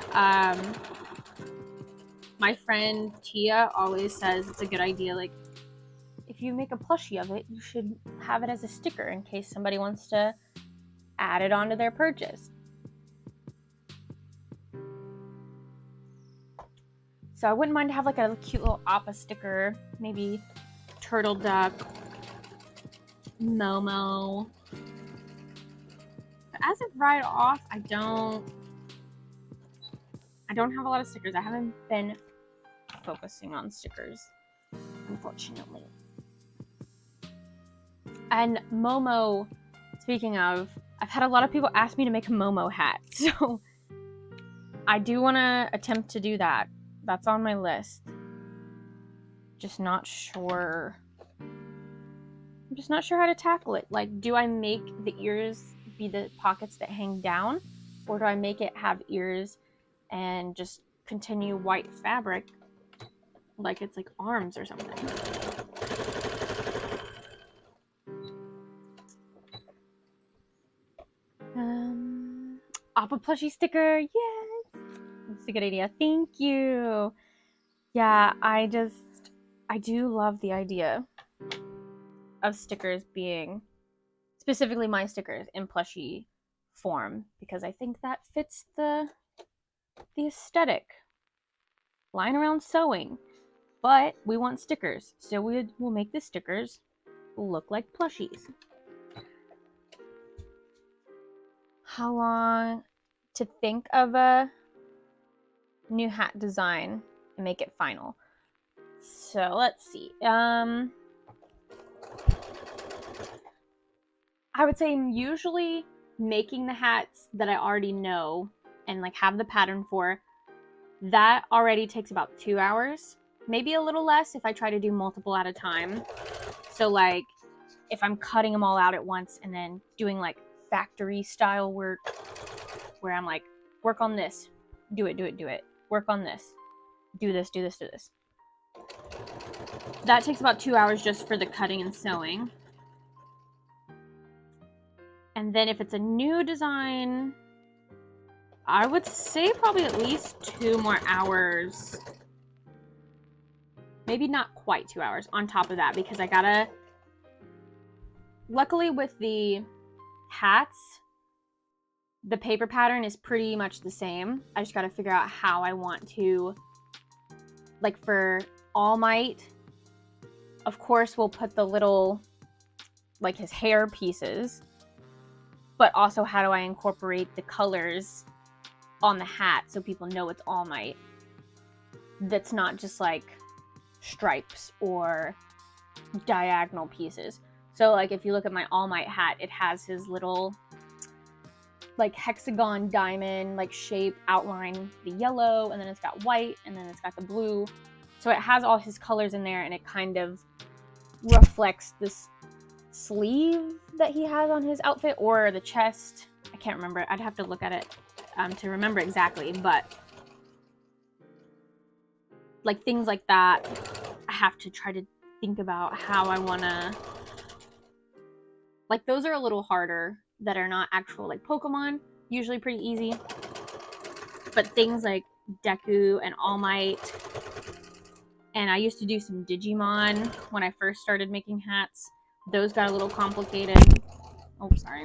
My friend Tia always says it's a good idea, like, if you make a plushie of it, you should have it as a sticker in case somebody wants to add it onto their purchase. So I wouldn't mind to have like a cute little Appa sticker, maybe turtle duck, Momo. But as of right off, I don't have a lot of stickers. I haven't been focusing on stickers, unfortunately. And Momo, speaking of, I've had a lot of people ask me to make a Momo hat, so I do want to attempt to do that. That's on my list. Just not sure. I'm just not sure how to tackle it. Like, do I make the ears be the pockets that hang down? Or do I make it have ears and just continue white fabric like it's like arms or something? Appa plushie sticker, yes! That's a good idea. Thank you. Yeah, I do love the idea of stickers being, specifically my stickers, in plushie form, because I think that fits the aesthetic. Lying around sewing, but we want stickers, so we'll make the stickers look like plushies. How long to think of a new hat design and make it final? So let's see. I would say I'm usually making the hats that I already know and like have the pattern for. That already takes about 2 hours, maybe a little less if I try to do multiple at a time. So like if I'm cutting them all out at once and then doing like factory style work where I'm like, work on this, do it, work on this, do this. That takes about 2 hours just for the cutting and sewing. And then if it's a new design, I would say probably at least 2 more hours. Maybe not quite 2 hours on top of that, because I gotta, luckily with the hats, the paper pattern is pretty much the same. I just gotta figure out how I want to, like for All Might, of course we'll put the little, like his hair pieces, but also how do I incorporate the colors on the hat so people know it's All Might? That's not just like stripes or diagonal pieces. So like if you look at my All Might hat, it has his little like hexagon diamond like shape outline, the yellow, and then it's got white, and then it's got the blue. So it has all his colors in there, and it kind of reflects this sleeve that he has on his outfit, or the chest. I can't remember. I'd have to look at it to remember exactly, but like things like that, I have to try to think about how I want to, like those are a little harder that are not actual like Pokemon, usually pretty easy, but things like Deku and All Might, and I used to do some Digimon when I first started making hats. Those got a little complicated. Oh, sorry.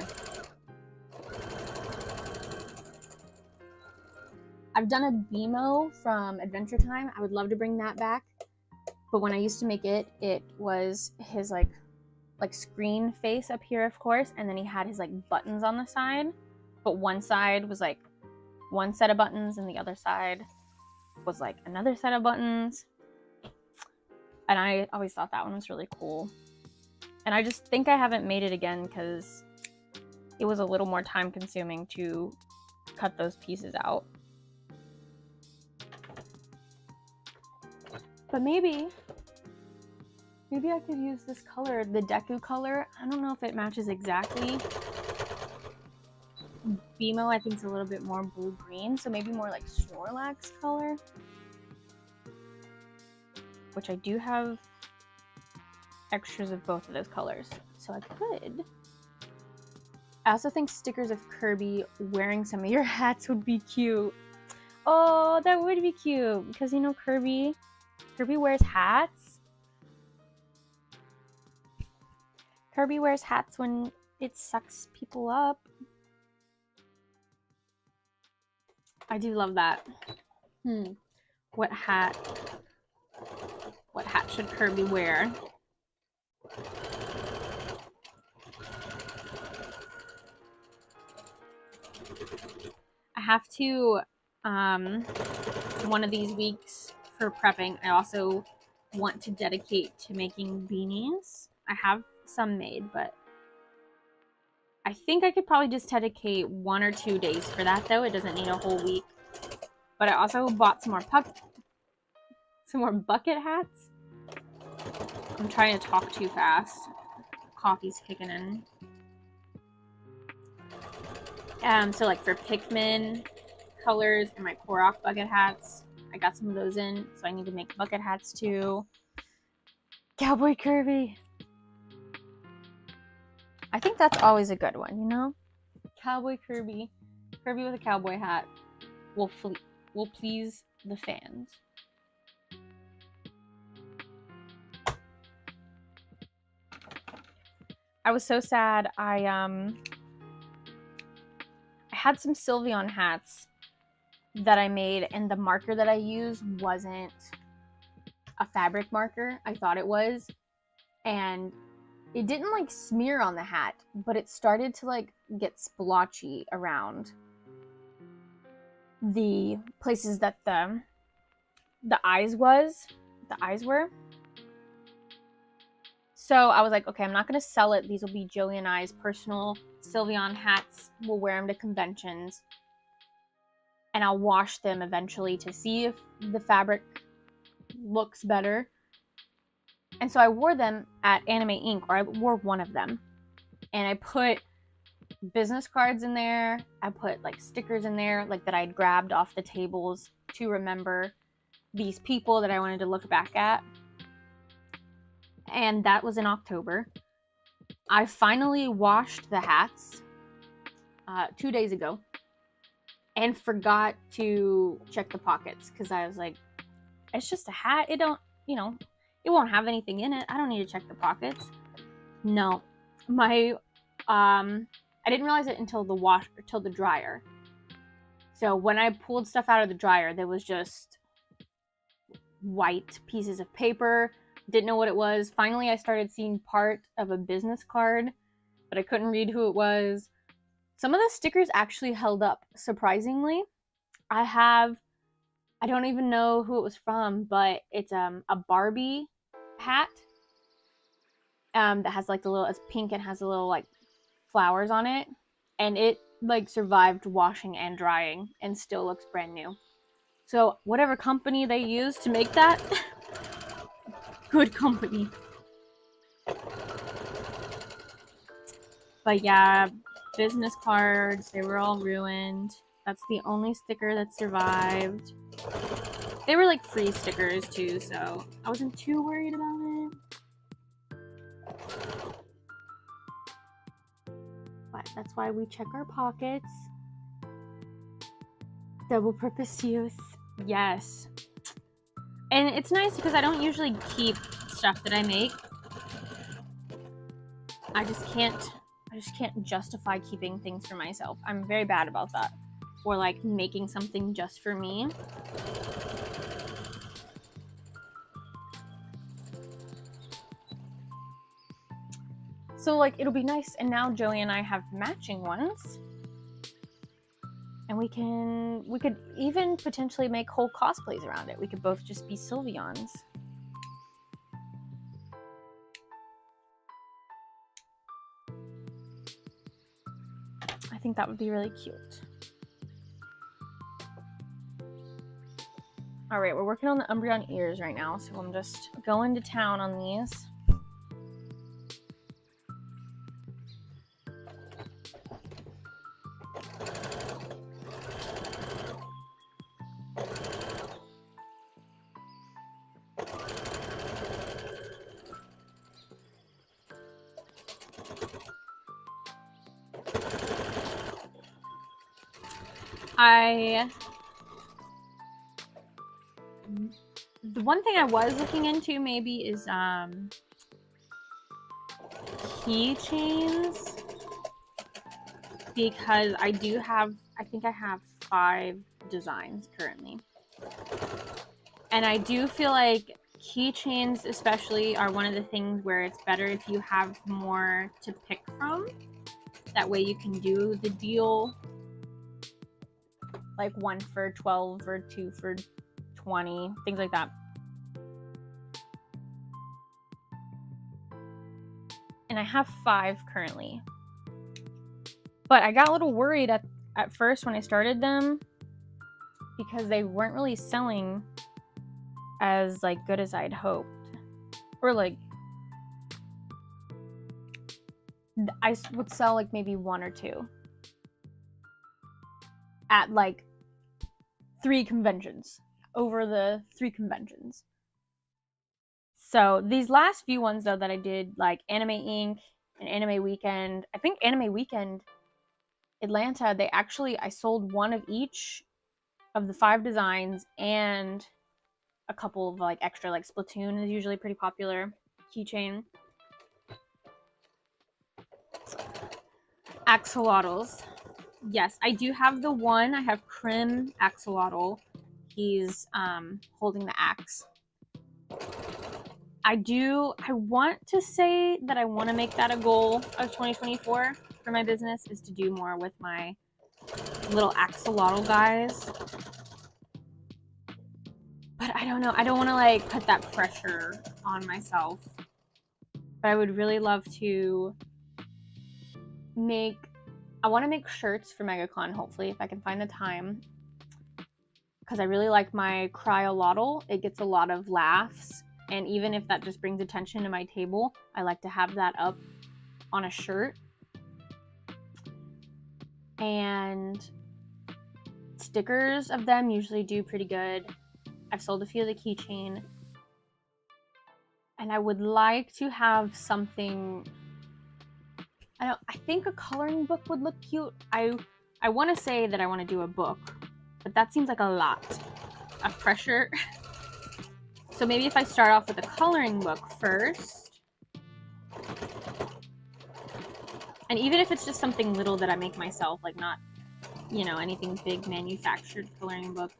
I've done a BMO from Adventure Time. I would love to bring that back. But when I used to make it, it was his like screen face up here, of course, and then he had his like buttons on the side. But one side was like one set of buttons and the other side was like another set of buttons. And I always thought that one was really cool. And I just think I haven't made it again because it was a little more time consuming to cut those pieces out. But maybe I could use this color, the Deku color. I don't know if it matches exactly. BMO I think is a little bit more blue-green, so maybe more like Snorlax color. Which I do have extras of both of those colors, so I could. I also think stickers of Kirby wearing some of your hats would be cute. Oh, that would be cute because you know Kirby wears hats. Kirby wears hats when it sucks people up. I do love that. What hat should Kirby wear? I have to, one of these weeks for prepping, I also want to dedicate to making beanies. I have some made, but I think I could probably just dedicate 1 or 2 days for that, though. It doesn't need a whole week. But I also bought some more bucket hats. I'm trying to talk too fast. Coffee's kicking in. So like for Pikmin colors and my Korok bucket hats, I got some of those in, so I need to make bucket hats too. Cowboy Kirby. I think that's always a good one, you know? Cowboy Kirby. Kirby with a cowboy hat will please the fans. I was so sad. I had some Sylveon hats that I made, and the marker that I used wasn't a fabric marker. I thought it was, and it didn't like smear on the hat, but it started to like get splotchy around the places that the eyes were. So I was like, okay, I'm not going to sell it. These will be Joey and I's personal Sylveon hats. We'll wear them to conventions. And I'll wash them eventually to see if the fabric looks better. And so I wore them at Anime Inc., or I wore one of them. And I put business cards in there. I put like stickers in there, like that I'd grabbed off the tables to remember these people that I wanted to look back at. And that was in October. I finally washed the hats 2 days ago and forgot to check the pockets because I was like, it's just a hat. It won't have anything in it. I don't need to check the pockets. No, I didn't realize it until the dryer. So when I pulled stuff out of the dryer, there was just white pieces of paper. Didn't know what it was. Finally, I started seeing part of a business card, but I couldn't read who it was. Some of the stickers actually held up, surprisingly. I don't even know who it was from, but it's a Barbie hat that has like it's pink and has a little like flowers on it, and it like survived washing and drying and still looks brand new. So whatever company they used to make that, good company. But yeah, business cards, they were all ruined. That's the only sticker that survived. They were like free stickers too, so I wasn't too worried about it. But that's why we check our pockets. Double purpose use. Yes. And it's nice because I don't usually keep stuff that I make. I just can't justify keeping things for myself. I'm very bad about that. Or like making something just for me. So like it'll be nice, and now Joey and I have matching ones. And we could even potentially make whole cosplays around it. We could both just be Sylveons. I think that would be really cute. All right, we're working on the Umbreon ears right now, so I'm just going to town on these. I one thing I was looking into maybe is keychains, because I think I have 5 designs currently. And I do feel like keychains especially are one of the things where it's better if you have more to pick from. That way you can do the deal, like 1 for 12 or 2 for 20, things like that. And I have 5 currently. But I got a little worried at first when I started them, because they weren't really selling as like good as I'd hoped. Or like, I would sell like maybe 1 or 2 at like 3 conventions, over the 3 conventions. So these last few ones though that I did, like Anime Inc. and Anime Weekend, I think Anime Weekend Atlanta, I sold 1 of each of the 5 designs, and a couple of like extra, like Splatoon is usually pretty popular keychain. Axolotls. Yes, I do have the one. I have Crim Axolotl. He's holding the axe. I want to say that I want to make that a goal of 2024 for my business, is to do more with my little axolotl guys. But I don't know. I don't want to like put that pressure on myself. But I would really love to I want to make shirts for MegaCon, hopefully, if I can find the time. Because I really like my Cryolotl. It gets a lot of laughs. And even if that just brings attention to my table, I like to have that up on a shirt. And stickers of them usually do pretty good. I've sold a few of the keychain. And I would like to have something... I think a coloring book would look cute. I want to say that I want to do a book, but that seems like a lot of pressure. So maybe if I start off with a coloring book first, and even if it's just something little that I make myself, like not, anything big manufactured coloring book,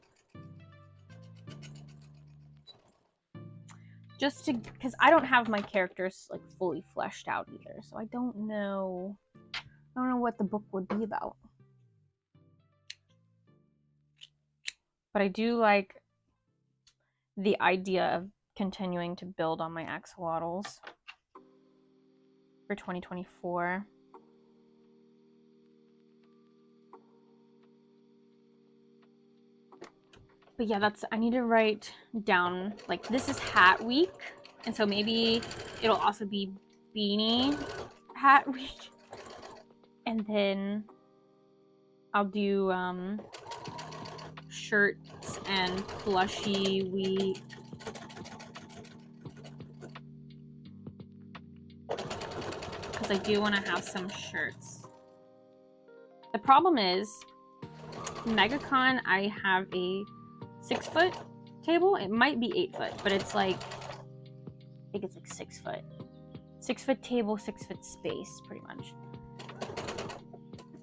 just because I don't have my characters like fully fleshed out either, so I don't know what the book would be about. But I do like the idea of continuing to build on my axolotls for 2024. But yeah, I need to write down, like, this is hat week, and so maybe it'll also be beanie hat week, and then I'll do shirts and plushie week. Because I do want to have some shirts. The problem is, MegaCon, I have a 6-foot table. It might be 8-foot, but it's like, I think it's like 6 foot. 6-foot table, 6-foot space, pretty much.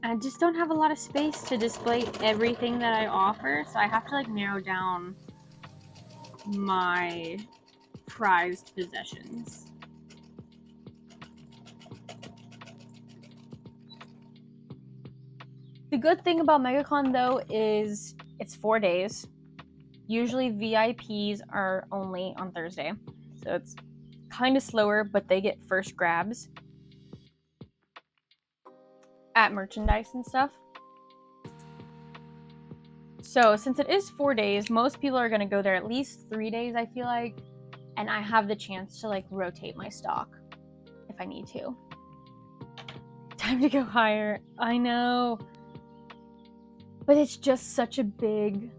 I just don't have a lot of space to display everything that I offer, so I have to like narrow down my prized possessions. The good thing about MegaCon though is it's 4 days. Usually VIPs are only on Thursday, so it's kind of slower, but they get first grabs at merchandise and stuff. So since it is 4 days, most people are going to go there at least 3 days, I feel like, and I have the chance to like rotate my stock if I need to. Time to go higher. I know, but it's just such a big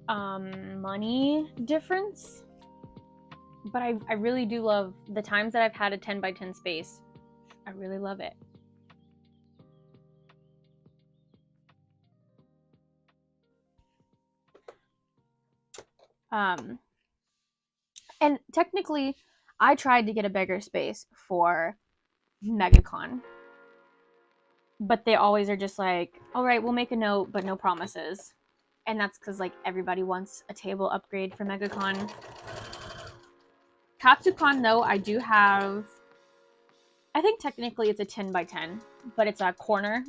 money difference. But I really do love the times that I've had a 10 by 10 space. I really love it. And technically, I tried to get a bigger space for MegaCon, but they always are just like, all right, we'll make a note, but no promises. And that's because like everybody wants a table upgrade for MegaCon. KatsuCon though, I do have, I think technically it's a 10 by 10, but it's a corner.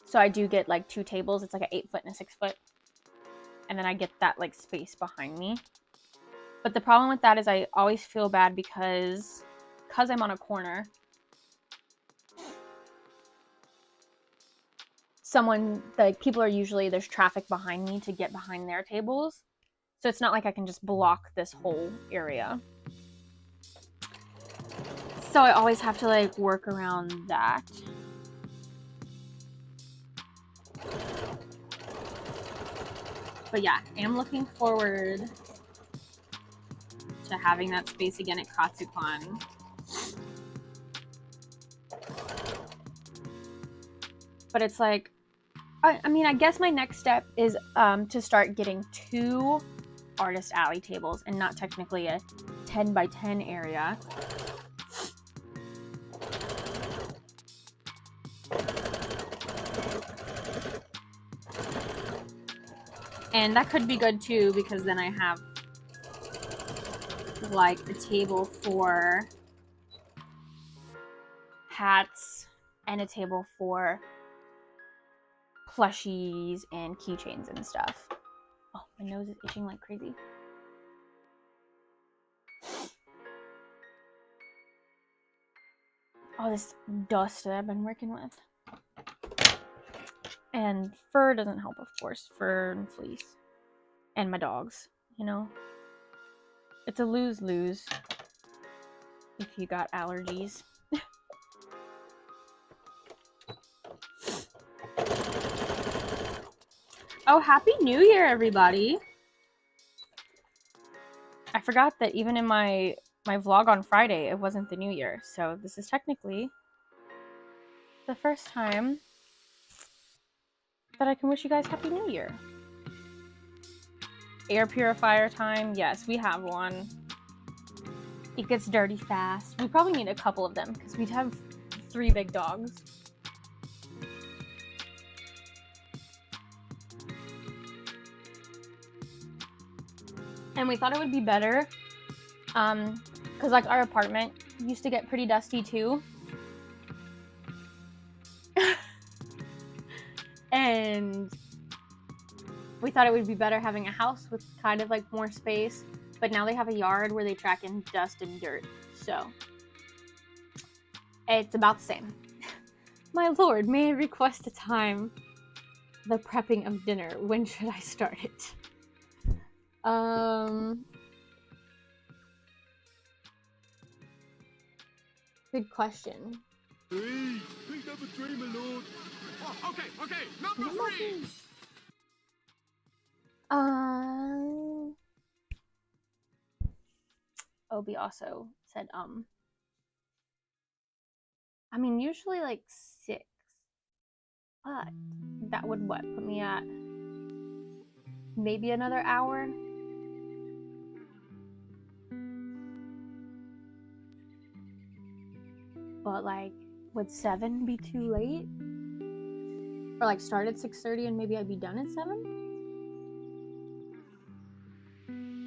So I do get like 2 tables. It's like an 8 foot and a 6 foot. And then I get that like space behind me. But the problem with that is I always feel bad because I'm on a corner, people are usually, there's traffic behind me to get behind their tables. So it's not like I can just block this whole area. So I always have to like work around that. But yeah, I am looking forward to having that space again at KatsuCon. But it's like, I mean, I guess my next step is to start getting 2 artist alley tables and not technically a 10 by 10 area. And that could be good too, because then I have like a table for hats and a table for plushies and keychains and stuff. Oh, my nose is itching like crazy. All this dust that I've been working with. And fur doesn't help, of course. Fur and fleece. And my dogs, you know? It's a lose-lose if you got allergies. Oh, Happy New Year, everybody! I forgot that even in my vlog on Friday, it wasn't the New Year. So this is technically the first time that I can wish you guys Happy New Year. Air purifier time. Yes, we have one. It gets dirty fast. We probably need a couple of them because we'd have 3 big dogs. And we thought it would be better because like our apartment used to get pretty dusty too. And we thought it would be better having a house with kind of like more space, but now they have a yard where they track in dust and dirt, so it's about the same. My lord, may I request a time? The prepping of dinner. When should I start it? Good question. Hey, pick up a tray, my lord. Oh, okay, number 3. Obi also said, I mean, usually like 6, but that would what, put me at maybe another hour? But like, would 7 be too late? Or like start at 6:30 and maybe I'd be done at 7?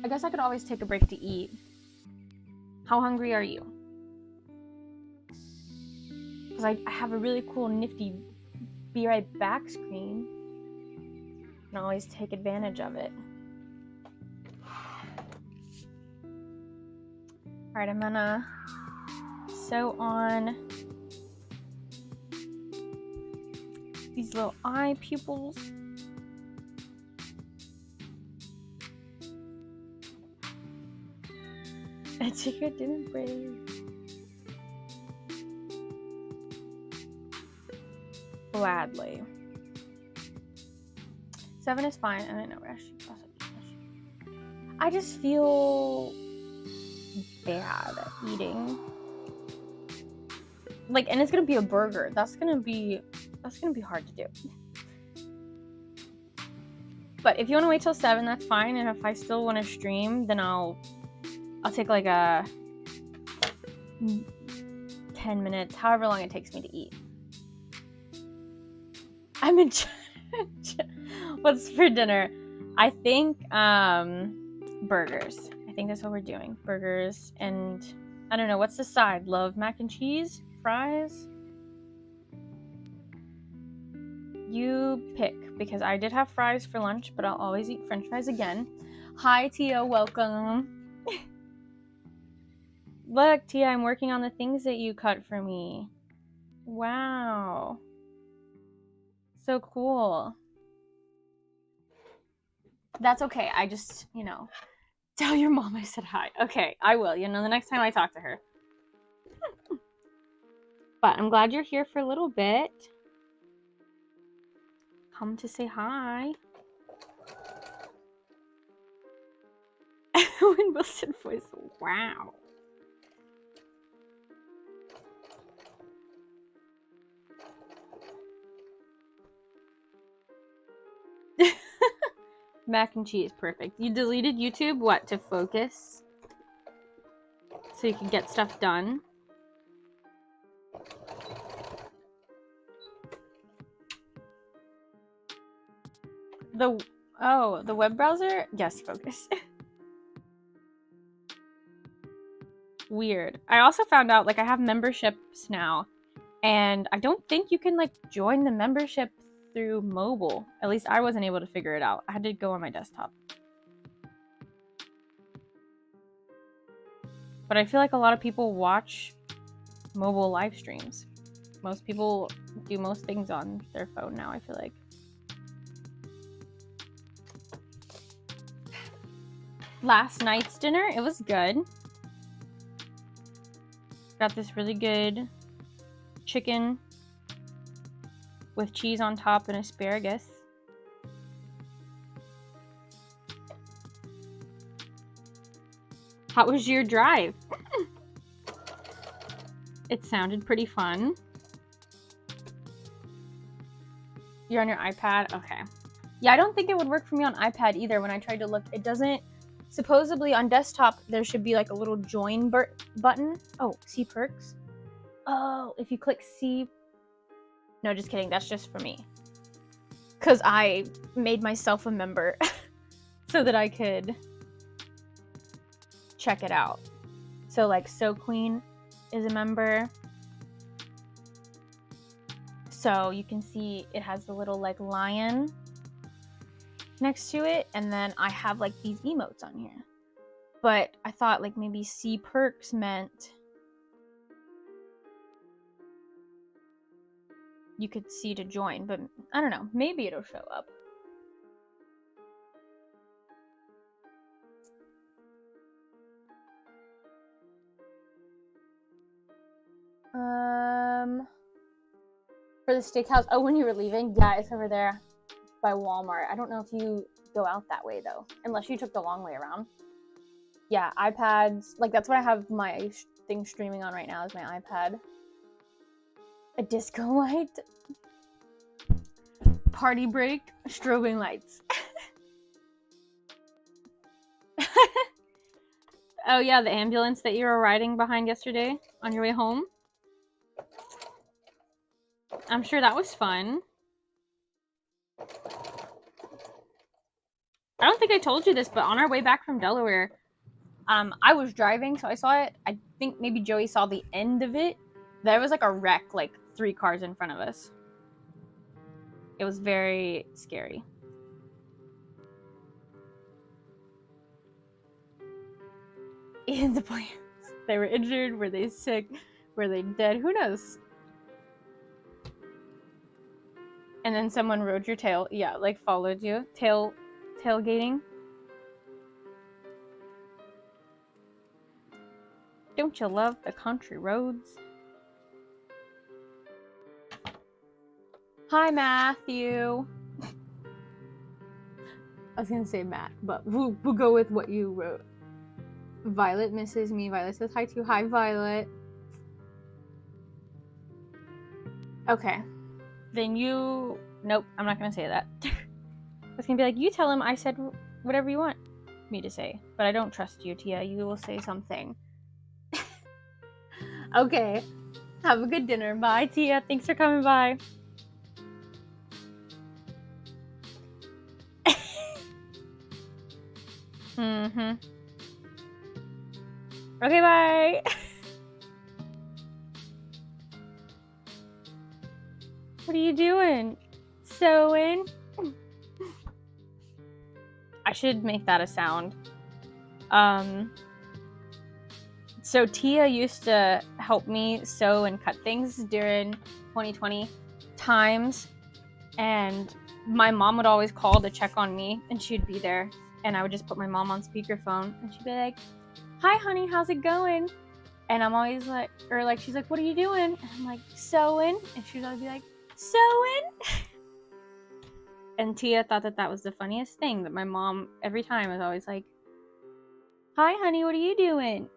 I guess I could always take a break to eat. How hungry are you? Because I have a really cool nifty be right back screen. I can always take advantage of it. Alright, I'm gonna sew on these little eye pupils. A chicken didn't break. Gladly. 7 is fine, and I know Rash. I just feel bad eating. Like, and it's gonna be a burger. That's gonna be hard to do. But if you want to wait till 7, that's fine. And if I still want to stream, then I'll I'll take like a 10 minutes, however long it takes me to eat. I'm in what's for dinner? I think burgers. I think that's what we're doing. Burgers and I don't know, what's the side? Love mac and cheese? Fries? You pick, because I did have fries for lunch, but I'll always eat french fries again. Hi, Tia, welcome. Look, Tia, I'm working on the things that you cut for me. Wow. So cool. That's okay. I just, tell your mom I said hi. Okay, I will, the next time I talk to her. But I'm glad you're here for a little bit. Come to say hi. Owen Wilson voice. Wow. Mac and cheese, perfect. You deleted YouTube, what, to focus? So you can get stuff done? The web browser? Yes, focus. Weird. I also found out, I have memberships now, and I don't think you can, join the membership through mobile. At least I wasn't able to figure it out. I had to go on my desktop. But I feel like a lot of people watch mobile live streams. Most people do most things on their phone now, I feel like. Last night's dinner, it was good. Got this really good chicken with cheese on top and asparagus. How was your drive? It sounded pretty fun. You're on your iPad? Okay. Yeah, I don't think it would work for me on iPad either. When I tried to look, it doesn't. Supposedly on desktop, there should be a little join button. Oh, see perks? Oh, if you click see. No, just kidding. That's just for me. Because I made myself a member so that I could check it out. So, So Queen is a member. So you can see it has the little lion next to it, and then I have these emotes on here. But I thought maybe see perks meant you could see to join, but I don't know, maybe it'll show up. For the steakhouse, oh, when you were leaving, yeah, it's over there by Walmart. I don't know if you go out that way though, unless you took the long way around. Yeah, iPads, that's what I have my thing streaming on right now, is my iPad. A disco light. Party break. Strobing lights. Oh yeah, the ambulance that you were riding behind yesterday on your way home. I'm sure that was fun. I don't think I told you this, but on our way back from Delaware, I was driving, so I saw it. I think maybe Joey saw the end of it. There was a wreck, 3 cars in front of us. It was very scary. And the plans. They were injured. Were they sick? Were they dead? Who knows? And then someone rode your tail. Yeah, followed you. Tailgating. Don't you love the country roads? Hi, Matthew. I was gonna say Matt, but we'll go with what you wrote. Violet misses me. Violet says hi too. Hi, Violet. Okay. Then you... Nope, I'm not gonna say that. I was gonna be you tell him I said whatever you want. me to say. But I don't trust you, Tia. You will say something. Okay. Have a good dinner. Bye, Tia. Thanks for coming by. Mm-hmm. Okay, bye. What are you doing? Sewing? I should make that a sound. So Tia used to help me sew and cut things during 2020 times, and my mom would always call to check on me, and she'd be there, and I would just put my mom on speakerphone, and she'd be like, "Hi, honey, how's it going?" And I'm always like, or like, she's like, "What are you doing?" And I'm like, "Sewing," and she'd always be like, "Sewing." And Tia thought that that was the funniest thing, that my mom every time was always like, "Hi, honey, what are you doing?"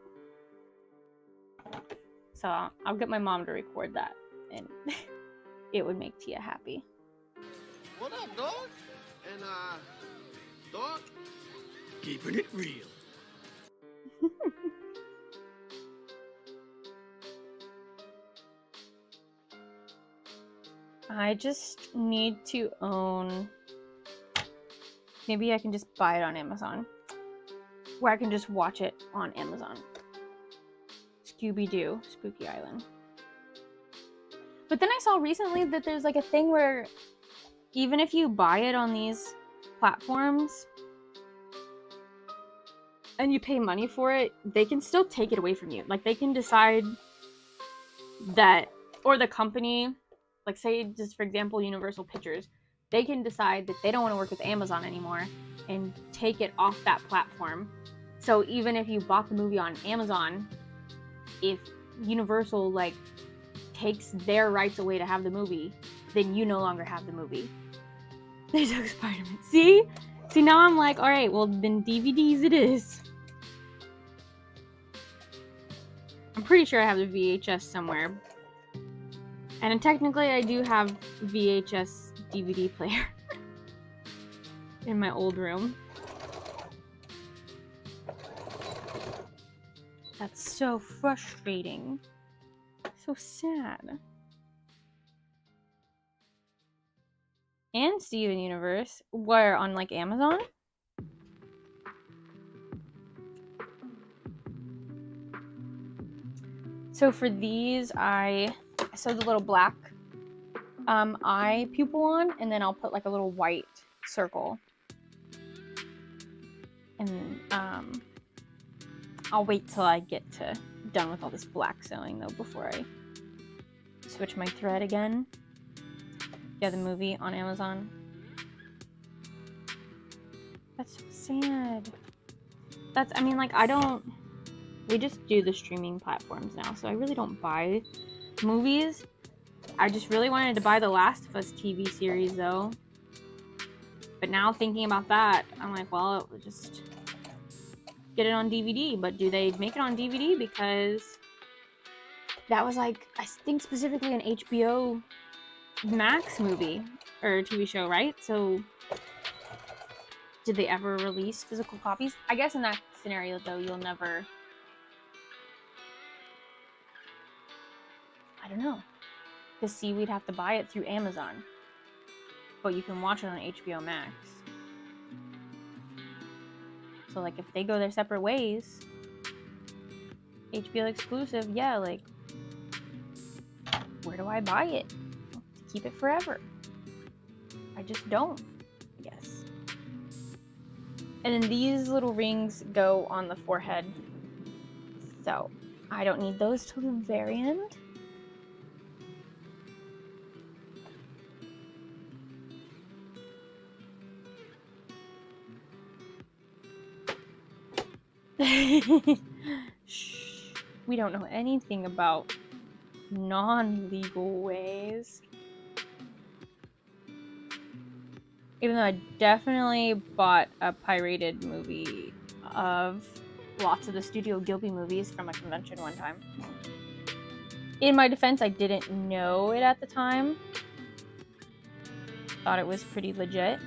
So I'll get my mom to record that, and it would make Tia happy. What up, dog? And, dog? Keeping it real. I just need to own... Maybe I can just buy it on Amazon, where I can just watch it on Amazon. Scooby-Doo, Spooky Island. But then I saw recently that there's like a thing where even if you buy it on these platforms and you pay money for it, they can still take it away from you. Like, they can decide that, or the company, like say just for example Universal Pictures, they can decide that they don't want to work with Amazon anymore and take it off that platform. So even if you bought the movie on Amazon, if Universal like takes their rights away to have the movie, then you no longer have the movie. They took Spider-Man. See now I'm like, all right, well then DVDs it is. I'm pretty sure I have the VHS somewhere, and technically I do have VHS DVD player in my old room. That's so frustrating. So sad. And Steven Universe, where on like Amazon? So for these, I sewed the little black eye pupil on, and then I'll put like a little white circle. And I'll wait till I get done with all this black sewing though before I switch my thread again. Yeah, the movie on Amazon. That's so sad. I mean, like, we just do the streaming platforms now, so I really don't buy movies. I just really wanted to buy the Last of Us TV series though. But now thinking about that, I'm like, well, just get it on DVD. But do they make it on DVD? Because that was like, I think specifically an HBO Max movie or TV show, right? So did they ever release physical copies? I guess in that scenario though, you'll never, I don't know. Because see, we'd have to buy it through Amazon, but you can watch it on HBO Max. So like if they go their separate ways, HBO exclusive, yeah, like where do I buy it to keep it forever? I just don't, I guess. And then these little rings go on the forehead, so I don't need those till the very end. Shh. We don't know anything about non-legal ways. Even though I definitely bought a pirated movie of lots of the Studio Ghibli movies from a convention one time. In my defense, I didn't know it at the time. Thought it was pretty legit.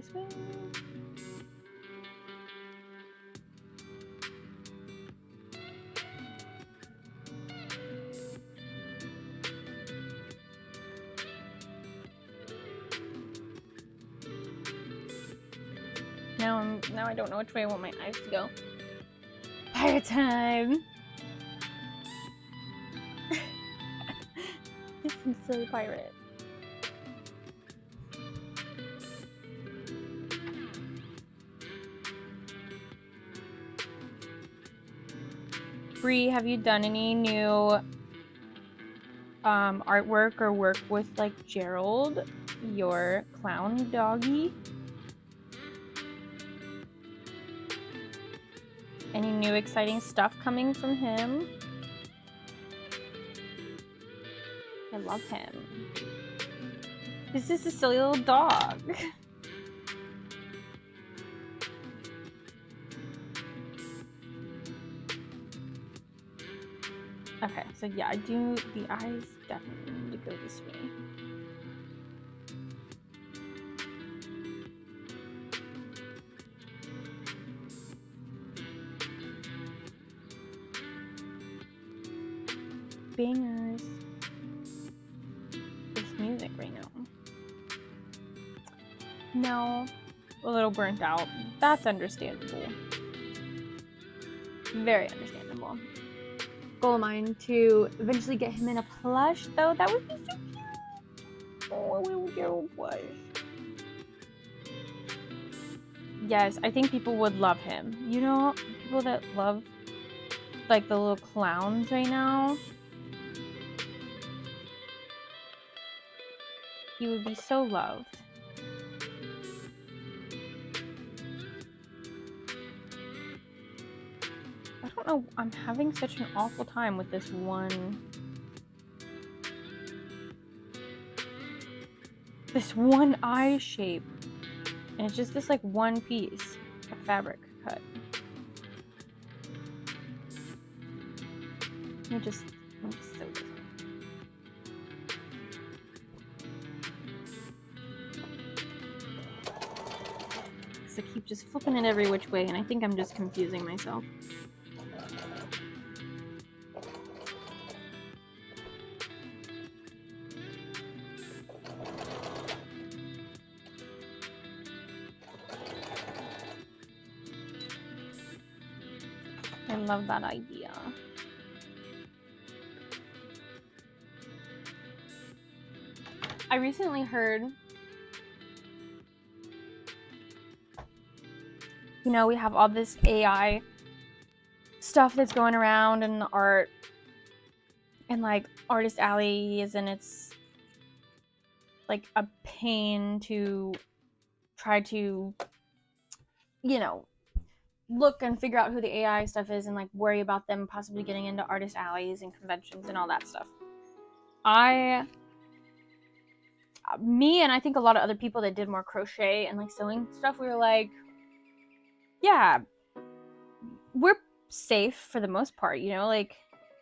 this way. Now I don't know which way I want my eyes to go. Pirate time! This is a silly pirate. Bree, have you done any new artwork or work with like Gerald, your clown doggy? Any new exciting stuff coming from him? I love him. This is a silly little dog. Okay, so yeah, I do. The eyes definitely need to go this way. Bangers. This music right now. No, a little burnt out. That's understandable. Very understandable. Goal of mine to eventually get him in a plush, though. That would be so cute. Oh, a little Gerald plush. Yes, I think people would love him. You know, people that love like the little clowns right now. He would be so loved. I don't know, I'm having such an awful time with this one eye shape. And it's just this like one piece of fabric cut. It just so different. Because I keep just flipping it every which way, and I think I'm just confusing myself. I love that idea. I recently heard, you know, we have all this AI stuff that's going around in the art and like artist alleys, and it's like a pain to try to, you know, look and figure out who the AI stuff is and like worry about them possibly getting into artist alleys and conventions and all that stuff. Me and I think a lot of other people that did more crochet and like sewing stuff, we were like, yeah, we're safe for the most part, you know, like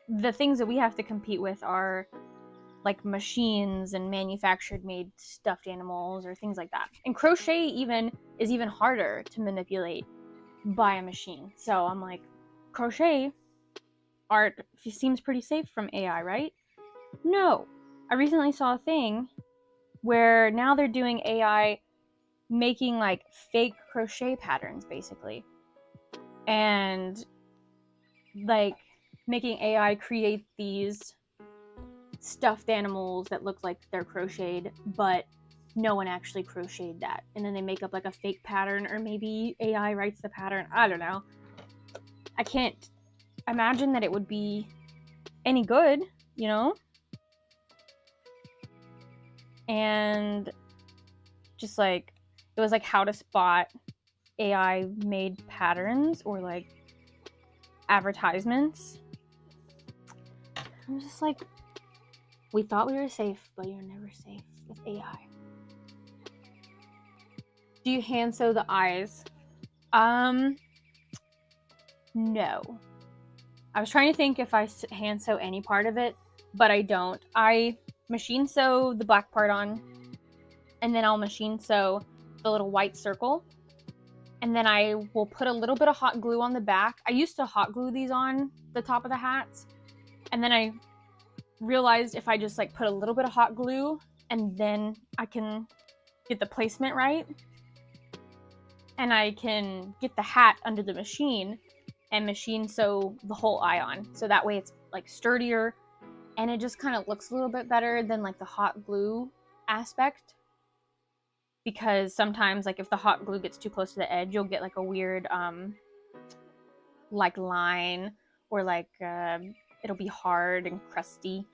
the things that we have to compete with are like machines and manufactured made stuffed animals or things like that. And crochet is even harder to manipulate by a machine. So I'm like, crochet art seems pretty safe from AI, right? No. I recently saw a thing where now they're doing AI making like fake crochet patterns basically. And like making AI create these stuffed animals that look like they're crocheted, but no one actually crocheted that. And then they make up like a fake pattern, or maybe AI writes the pattern. I don't know. I can't imagine that it would be any good, you know? And just like, it was like how to spot AI made patterns or like advertisements. I'm just like, we thought we were safe, but you're never safe with AI. Do you hand sew the eyes? No. I was trying to think if I hand sew any part of it, but I don't. I machine sew the black part on, and then I'll machine sew the little white circle. And then I will put a little bit of hot glue on the back. I used to hot glue these on the top of the hats. And then I realized if I just like put a little bit of hot glue and then I can get the placement right. And I can get the hat under the machine and machine sew the whole eye on. So that way it's like sturdier and it just kind of looks a little bit better than like the hot glue aspect. Because sometimes like if the hot glue gets too close to the edge, you'll get like a weird like line, or like it'll be hard and crusty.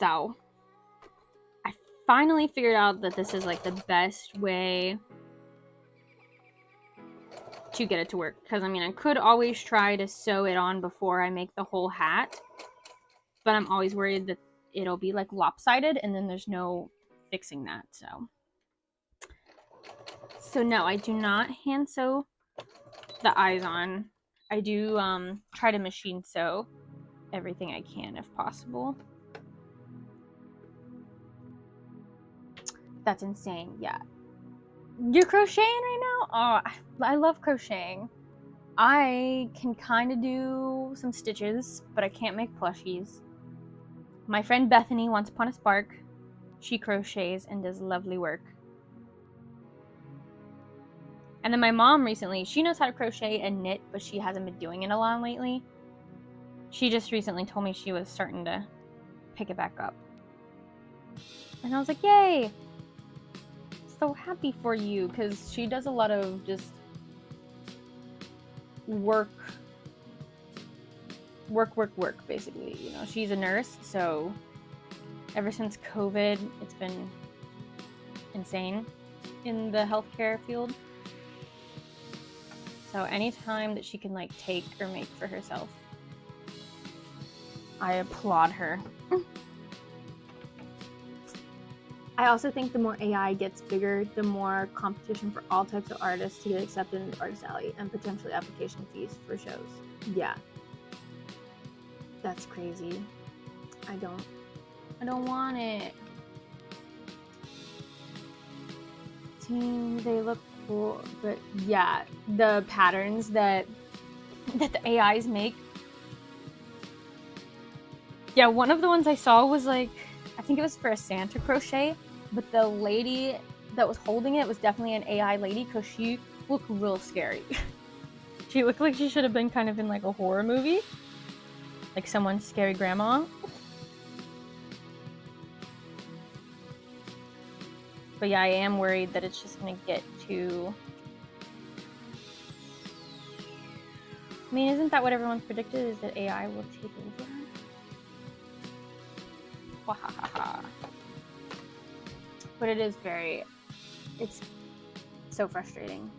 So I finally figured out that this is like the best way to get it to work. Because I mean, I could always try to sew it on before I make the whole hat, but I'm always worried that it'll be like lopsided and then there's no fixing that. So no, I do not hand sew the eyes on. I do try to machine sew everything I can if possible. That's insane. Yeah. You're crocheting right now? Oh, I love crocheting. I can kind of do some stitches, but I can't make plushies. My friend Bethany, Once Upon a Spark, she crochets and does lovely work. And then my mom recently, she knows how to crochet and knit, but she hasn't been doing it a lot lately. She just recently told me she was starting to pick it back up. And I was like, yay! So happy for you, because she does a lot of just work, basically. You know, she's a nurse, so ever since COVID, it's been insane in the healthcare field. So anytime that she can like take or make for herself, I applaud her. I also think the more AI gets bigger, the more competition for all types of artists to get accepted into Artist Alley and potentially application fees for shows. Yeah. That's crazy. I don't want it. Team, they look cool, but yeah, the patterns that the AIs make. Yeah, one of the ones I saw was like, I think it was for a Santa crochet, but the lady that was holding it was definitely an AI lady because she looked real scary. She looked like she should have been kind of in like a horror movie, like someone's scary grandma. But yeah, I am worried that it's just gonna get too... I mean, isn't that what everyone's predicted, is that AI will take over? Wahahaha. But it is it's so frustrating.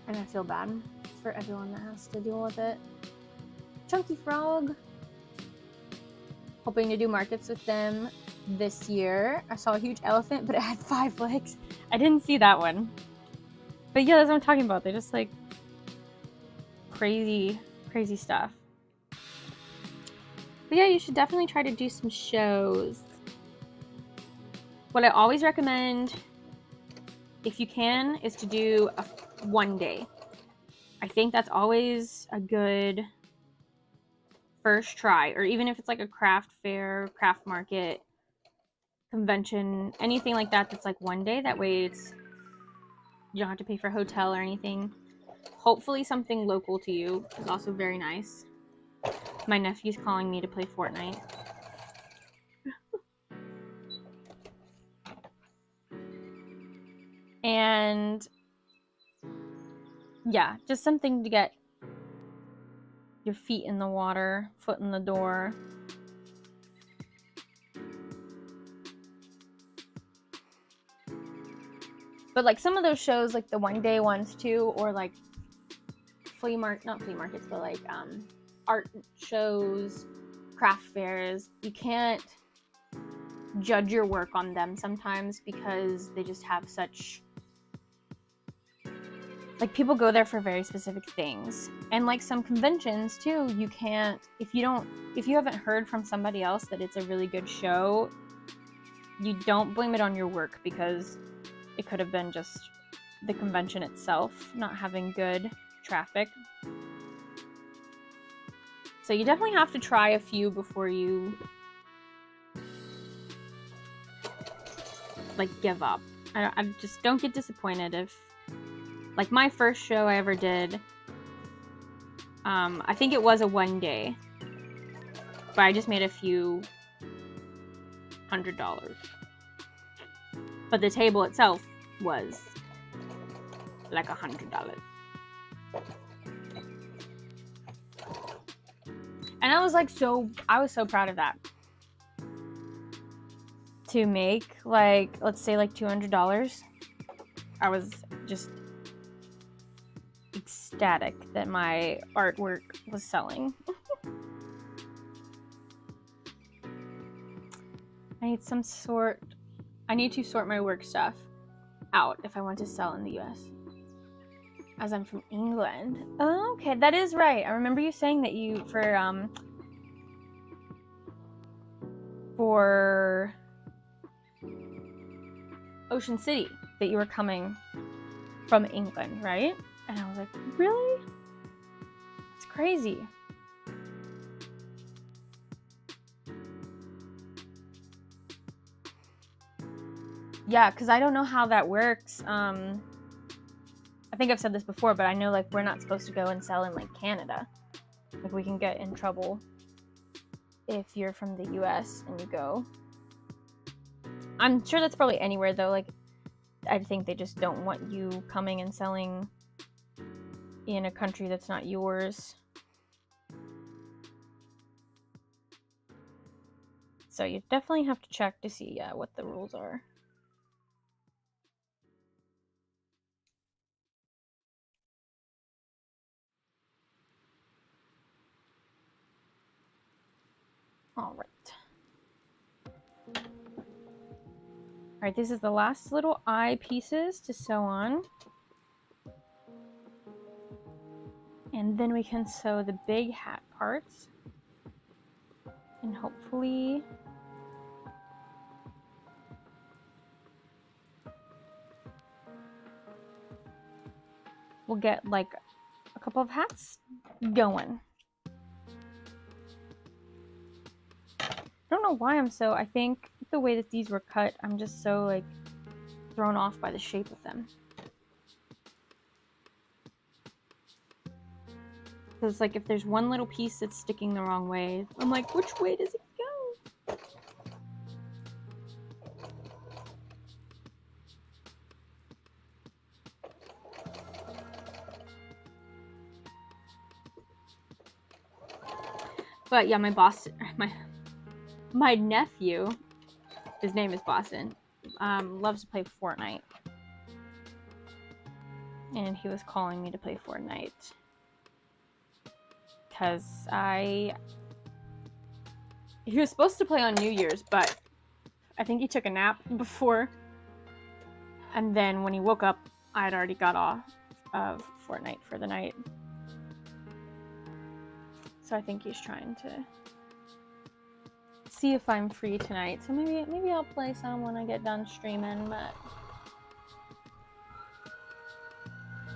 And I feel bad for everyone that has to deal with it. Chunky Frog. Hoping to do markets with them this year. I saw a huge elephant, but it had 5 legs. I didn't see that one. But yeah, that's what I'm talking about. They're just like crazy stuff. But yeah, you should definitely try to do some shows. What I always recommend, if you can, is to do a one day. I think that's always a good first try, or even if it's like a craft fair, craft market, convention, anything like that that's like one day. That way it's, you don't have to pay for a hotel or anything. Hopefully something local to you is also very nice. My nephew's calling me to play Fortnite. And yeah, just something to get your feet in the water, foot in the door. But like some of those shows, like the one day ones too, or like not flea markets, but like art shows, craft fairs, you can't judge your work on them sometimes because they just have such, like, people go there for very specific things. And like some conventions too, you can't, if you haven't heard from somebody else that it's a really good show, you don't blame it on your work, because it could have been just the convention itself not having good traffic. So you definitely have to try a few before you like give up. I just don't get disappointed if, like, my first show I ever did, I think it was a 1 day, but I just made a few $100. But the table itself was like $100. And I was like, I was so proud of that. To make, like, let's say like $200. I was just ecstatic that my artwork was selling. I need to sort my work stuff out if I want to sell in the US. As I'm from England. Oh, okay, that is right. I remember you saying that you, for Ocean City, that you were coming from England, right? And I was like, really? It's crazy. Yeah, because I don't know how that works. I think I've said this before, but I know, like, we're not supposed to go and sell in, like, Canada. Like, we can get in trouble if you're from the US and you go. I'm sure that's probably anywhere, though. Like, I think they just don't want you coming and selling in a country that's not yours. So you definitely have to check to see what the rules are. All right. All right, this is the last little eye pieces to sew on. And then we can sew the big hat parts. And hopefully we'll get like a couple of hats going. I don't know why I think the way that these were cut, I'm just so like thrown off by the shape of them. Because like if there's one little piece that's sticking the wrong way, I'm like, which way does it go? But yeah, my nephew, his name is Boston, loves to play Fortnite. And he was calling me to play Fortnite. Because he was supposed to play on New Year's, but I think he took a nap before. And then when he woke up, I had already got off of Fortnite for the night. So I think he's trying to see if I'm free tonight. So maybe I'll play some when I get done streaming, but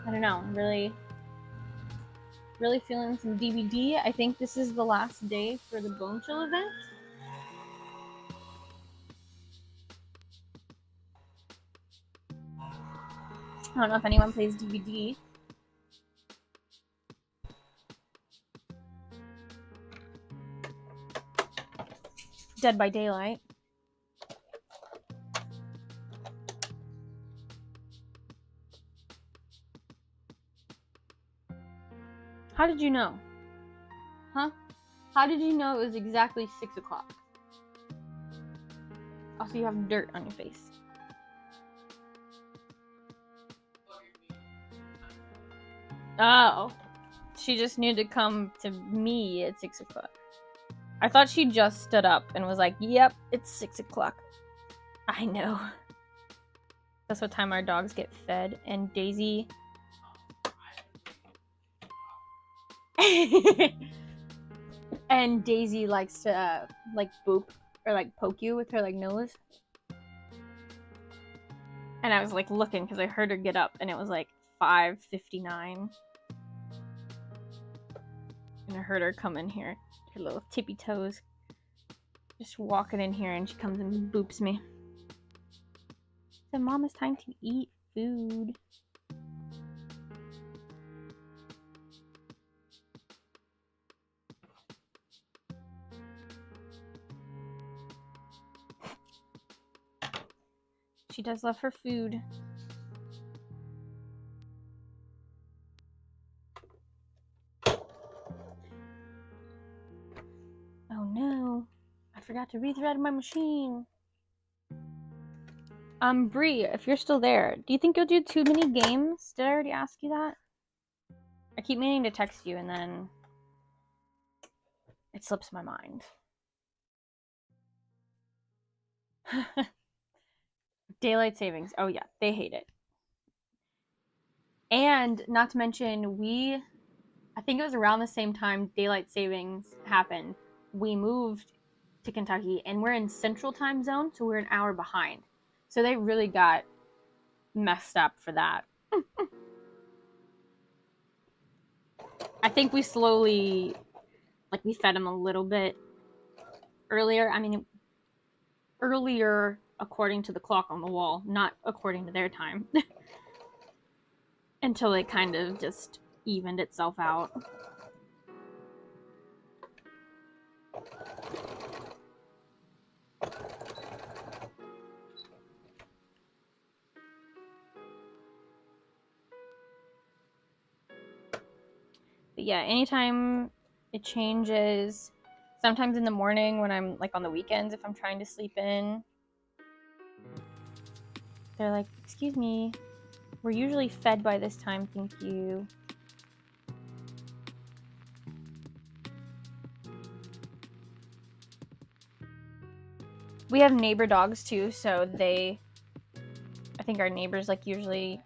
I don't know. I'm really feeling some DVD. I think this is the last day for the Bone Chill event. I don't know if anyone plays DVD. Dead by Daylight. How did you know? Huh? How did you know it was exactly 6 o'clock? Also, you have dirt on your face. Oh. She just knew to come to me at 6 o'clock. I thought she just stood up and was like, yep, it's 6 o'clock. I know. That's what time our dogs get fed. And Daisy... and Daisy likes to, like, boop or, like, poke you with her, like, nose. And I was like looking because I heard her get up and it was like 5:59. And I heard her come in here, her little tippy toes. Just walking in here and she comes and boops me. So Mom, it's time to eat food. She does love her food. Oh no, I forgot to rethread my machine. Bree, if you're still there, do you think you'll do too many games? Did I already ask you that? I keep meaning to text you and then it slips my mind. Daylight savings. Oh yeah, they hate it. And not to mention, I think it was around the same time daylight savings happened, we moved to Kentucky and we're in central time zone, so we're an hour behind. So they really got messed up for that. I think we slowly, like, we fed them a little bit earlier. I mean, earlier according to the clock on the wall, not according to their time. Until it kind of just evened itself out. But yeah, anytime it changes, sometimes in the morning when I'm like on the weekends, if I'm trying to sleep in, they're like, excuse me, we're usually fed by this time, thank you. We have neighbor dogs too, so I think our neighbors like usually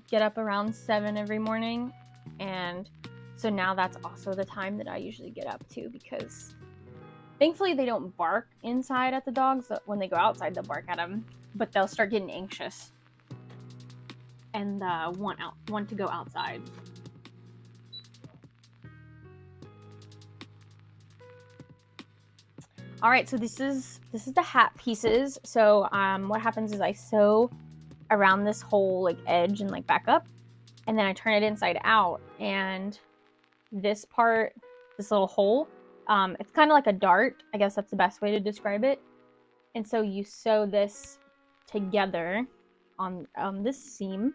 get up around 7 every morning, and so now that's also the time that I usually get up too, because thankfully they don't bark inside at the dogs. When they go outside, they'll bark at them, but they'll start getting anxious and want to go outside. All right, so this is the hat pieces. So what happens is I sew around this whole like edge and like back up, and then I turn it inside out, and this part, this little hole, it's kind of like a dart. I guess that's the best way to describe it. And so you sew this together on this seam,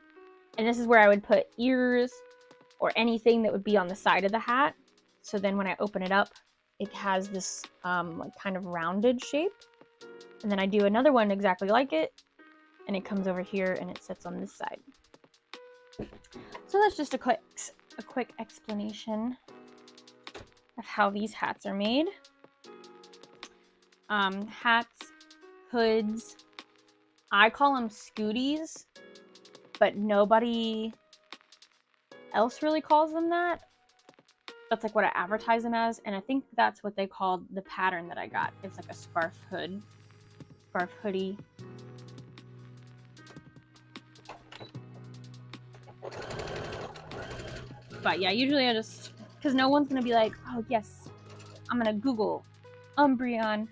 and this is where I would put ears or anything that would be on the side of the hat. So then when I open it up, it has this like kind of rounded shape. And then I do another one exactly like it, and it comes over here and it sits on this side. So that's just a quick explanation of how these hats are made. Hats, hoods, I call them scooties, but nobody else really calls them that. That's like what I advertise them as, and I think that's what they called the pattern that I got. It's like a scarf hoodie. But yeah, usually I just, because no one's gonna be like, oh yes, I'm gonna Google Umbreon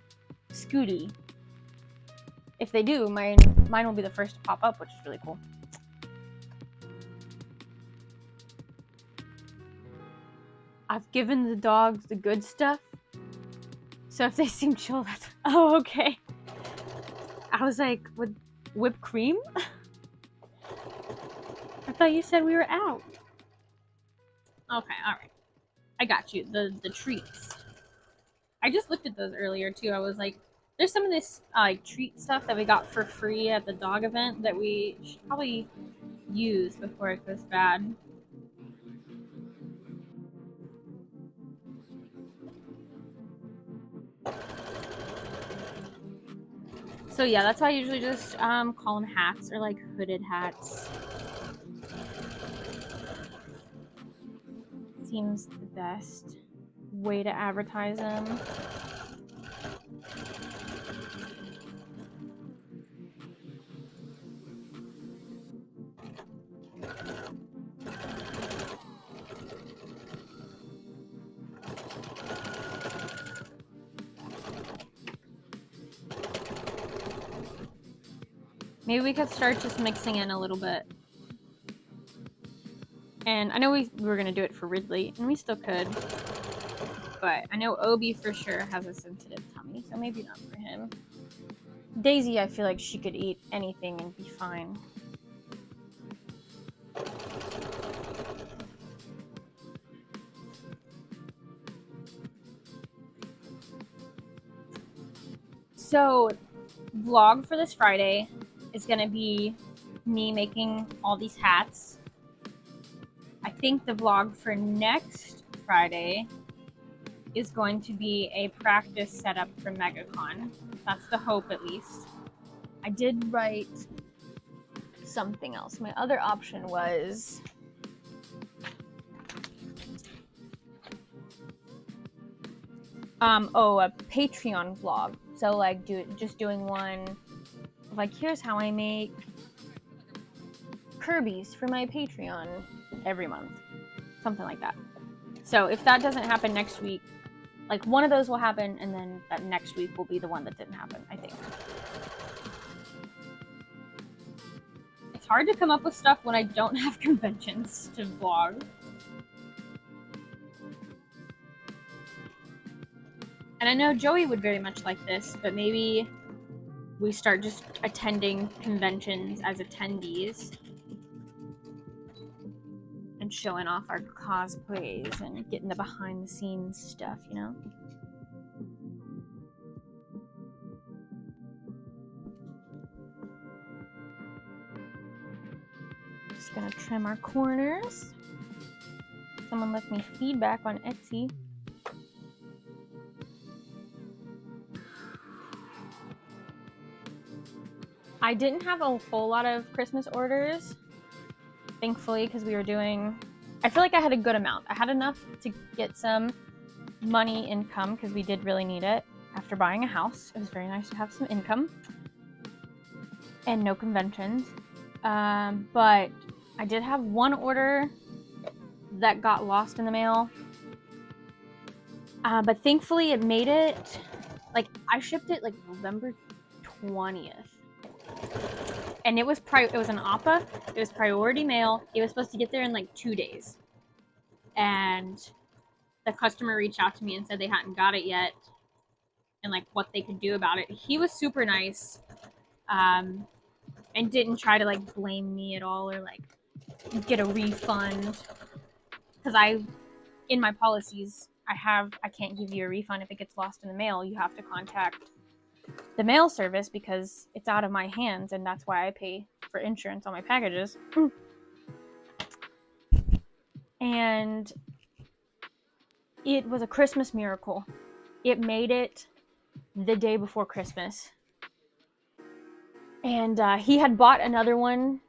Scooty. If they do, mine will be the first to pop up, which is really cool. I've given the dogs the good stuff, so if they seem chill, that's oh okay. I was like, with whipped cream? I thought you said we were out. Okay, all right. I got you. The treats. I just looked at those earlier too. I was like, there's some of this like treat stuff that we got for free at the dog event that we should probably use before it goes bad. So yeah, that's why I usually just call them hats, or like hooded hats. Seems the best way to advertise them. Maybe we could start just mixing in a little bit. And I know we were going to do it for Ridley, and we still could. But I know Obi for sure has a sensitive tummy, so maybe not for him. Daisy, I feel like she could eat anything and be fine. So, vlog for this Friday is going to be me making all these hats. I think the vlog for next Friday is going to be a practice setup for MegaCon. That's the hope, at least. I did write something else. My other option was a Patreon vlog. So like just doing one like here's how I make Kirby's for my Patreon every month. Something like that. So if that doesn't happen next week, like one of those will happen, and then that next week will be the one that didn't happen, I think. It's hard to come up with stuff when I don't have conventions to vlog. And I know Joey would very much like this, but maybe we start just attending conventions as attendees and showing off our cosplays and getting the behind the scenes stuff, you know? Just gonna trim our corners. Someone left me feedback on Etsy. I didn't have a whole lot of Christmas orders, thankfully, because we were doing... I feel like I had a good amount. I had enough to get some money income, because we did really need it after buying a house. It was very nice to have some income. And no conventions. But I did have one order that got lost in the mail. But thankfully it made it... Like, I shipped it like November 20th. And it was an APA. It was priority mail. It was supposed to get there in like 2 days. And the customer reached out to me and said they hadn't got it yet and like what they could do about it. He was super nice, and didn't try to like blame me at all or like get a refund. Because in my policies, I can't give you a refund if it gets lost in the mail. You have to contact the mail service because it's out of my hands, and that's why I pay for insurance on my packages. And it was a Christmas miracle. It made it the day before Christmas. And he had bought another one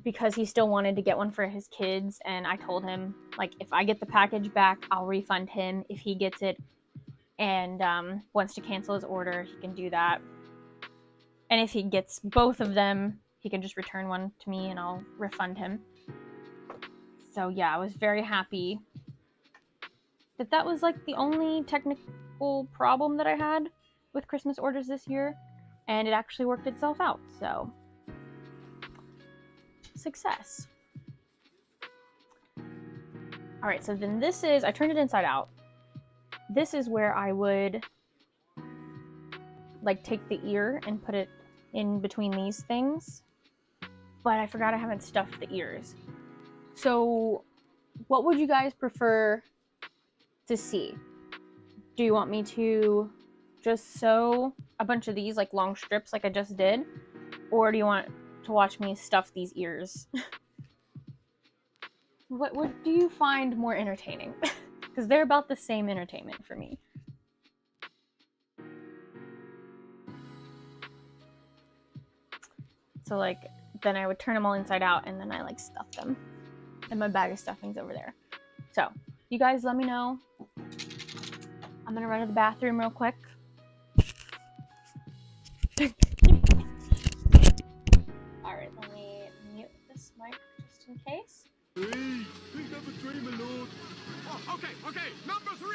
because he still wanted to get one for his kids, and I told him, like, if I get the package back, I'll refund him. If he gets it and wants to cancel his order, he can do that. And if he gets both of them, he can just return one to me and I'll refund him. So yeah, I was very happy that was like the only technical problem that I had with Christmas orders this year, and it actually worked itself out. So success. All right, so then I turned it inside out. This is where I would like take the ear and put it in between these things, but I forgot I haven't stuffed the ears. So what would you guys prefer to see? Do you want me to just sew a bunch of these like long strips like I just did, or do you want to watch me stuff these ears? What do you find more entertaining? Because they're about the same entertainment for me. So like, then I would turn them all inside out and then I like stuff them. And my bag of stuffing's over there. So, you guys let me know. I'm gonna run to the bathroom real quick. Alright, let me mute this mic just in case. Please never dream, my lord. Oh, okay, number 3.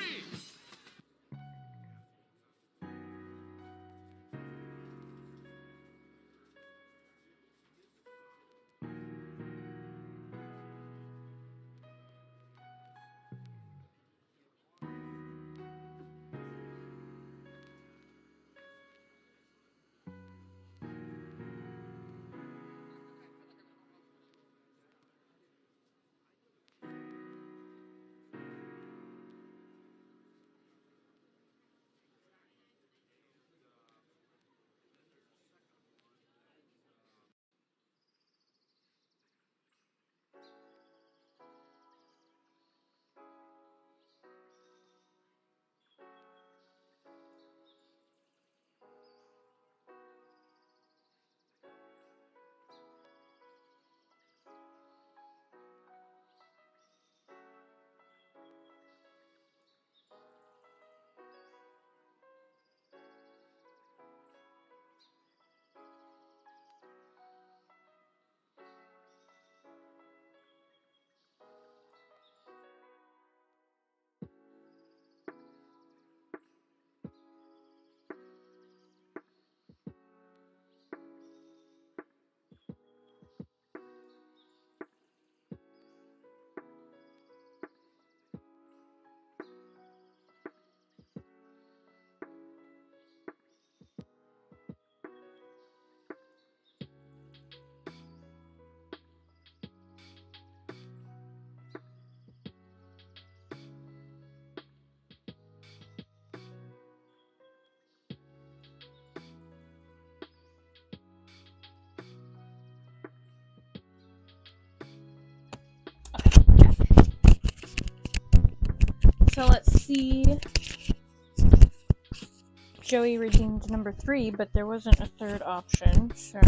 Joey redeemed number 3, but there wasn't a third option, so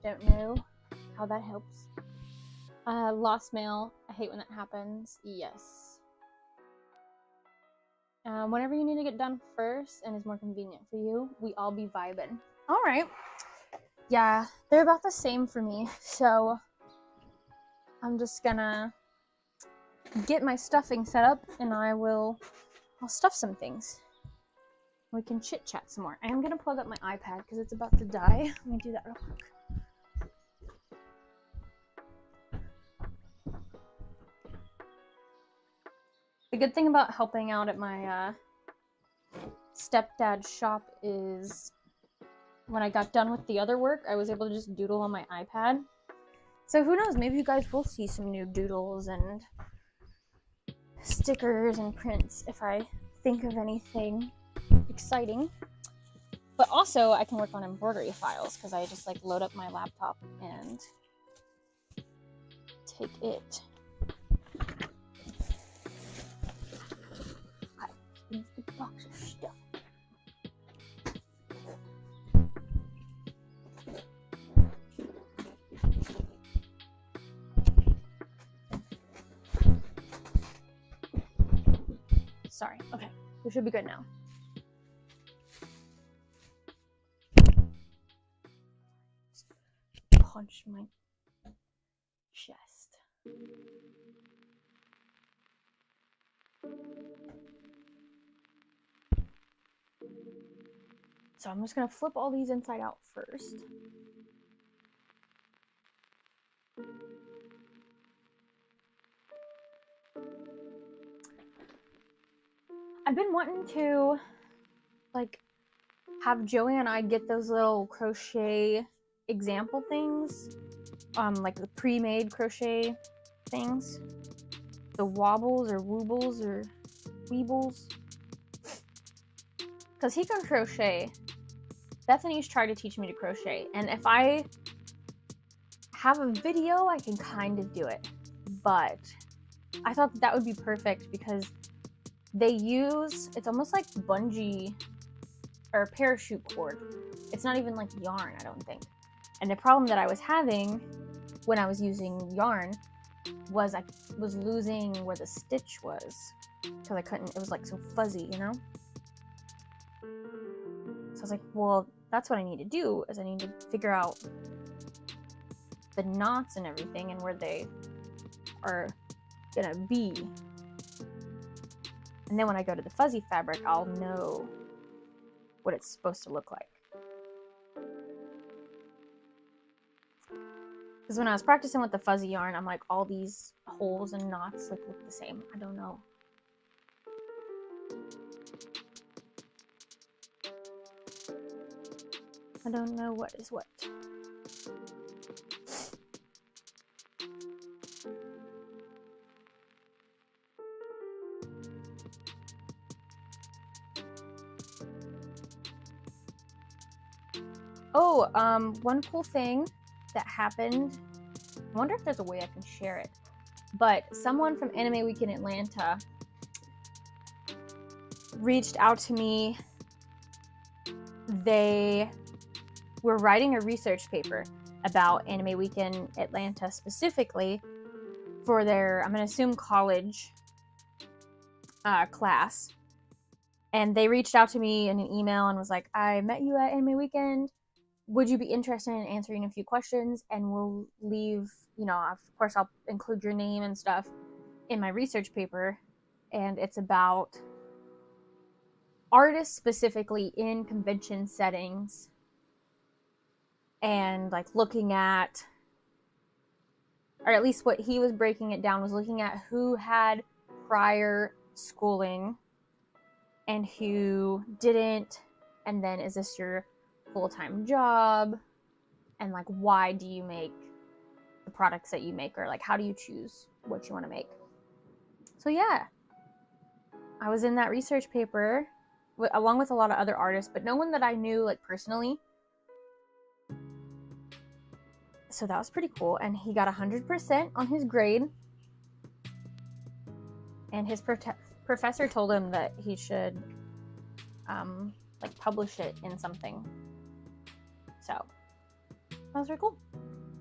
don't know how that helps. Lost mail. I hate when that happens. Yes. Whenever you need to get done first and is more convenient for you, we all be vibing. All right. Yeah, they're about the same for me, so I'm just gonna get my stuffing set up and I'll stuff some things. We can chit chat some more. I am gonna plug up my iPad because it's about to die. Let me do that real quick. The good thing about helping out at my stepdad's shop is when I got done with the other work, I was able to just doodle on my iPad. So who knows, maybe you guys will see some new doodles and stickers and prints if I think of anything exciting. But also, I can work on embroidery files because I just like load up my laptop and take it. Okay, the box of stuff. Sorry. Okay, we should be good now. Punch my chest. So I'm just gonna flip all these inside out first. I've been wanting to like have Joey and I get those little crochet example things, like the pre-made crochet things, the wobbles or woobles or weebles, because he can crochet. Bethany's tried to teach me to crochet, and if I have a video I can kind of do it, but I thought that would be perfect because they use, it's almost like bungee or parachute cord. It's not even like yarn, I don't think. And the problem that I was having when I was using yarn was I was losing where the stitch was because I couldn't, it was like so fuzzy, you know? So I was like, well, that's what I need to do is I need to figure out the knots and everything and where they are gonna be. And then when I go to the fuzzy fabric, I'll know what it's supposed to look like. Because when I was practicing with the fuzzy yarn, I'm like, all these holes and knots like look the same. I don't know. I don't know what is what. Oh, one cool thing that happened, I wonder if there's a way I can share it, but someone from Anime Week in Atlanta reached out to me. They were writing a research paper about Anime Week in Atlanta specifically for their, I'm going to assume, college class. And they reached out to me in an email and was like, I met you at Anime Weekend. Would you be interested in answering a few questions? And we'll leave, you know, of course, I'll include your name and stuff in my research paper. And it's about artists specifically in convention settings and like looking at, or at least what he was breaking it down was looking at who had prior schooling and who didn't. And then is this your full-time job, and like why do you make the products that you make, or like how do you choose what you want to make? So yeah, I was in that research paper along with a lot of other artists, but no one that I knew like personally. So that was pretty cool, and he got 100% on his grade, and his professor told him that he should like publish it in something. So that was very cool.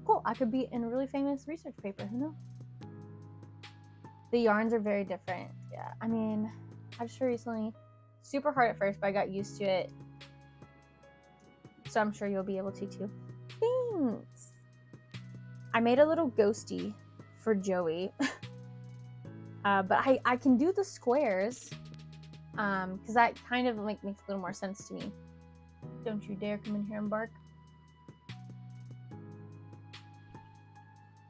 Cool. I could be in a really famous research paper. Who knows? The yarns are very different. Yeah. I mean, I just recently, super hard at first, but I got used to it. So I'm sure you'll be able to too. Thanks. I made a little ghosty for Joey. But I can do the squares. Because that kind of makes a little more sense to me. Don't you dare come in here and bark.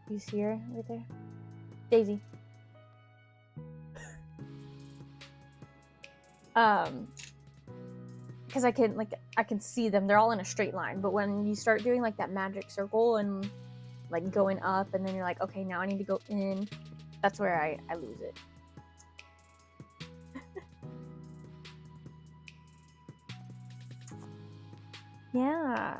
You see her right there? Daisy. Because I can see them. They're all in a straight line. But when you start doing like that magic circle and like going up, and then you're like, okay, now I need to go in. That's where I lose it. Yeah.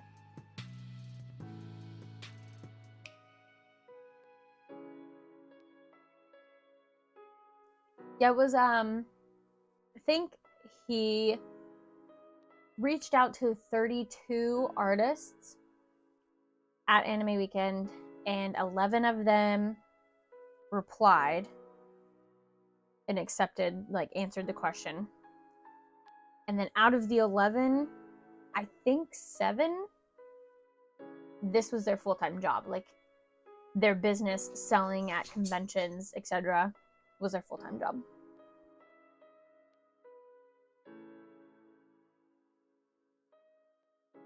Yeah, it was I think he reached out to 32 artists at Anime Weekend, and 11 of them replied and accepted, like answered the question. And then out of the 11, I think 7, this was their full-time job. Like their business, selling at conventions, etc., was their full-time job.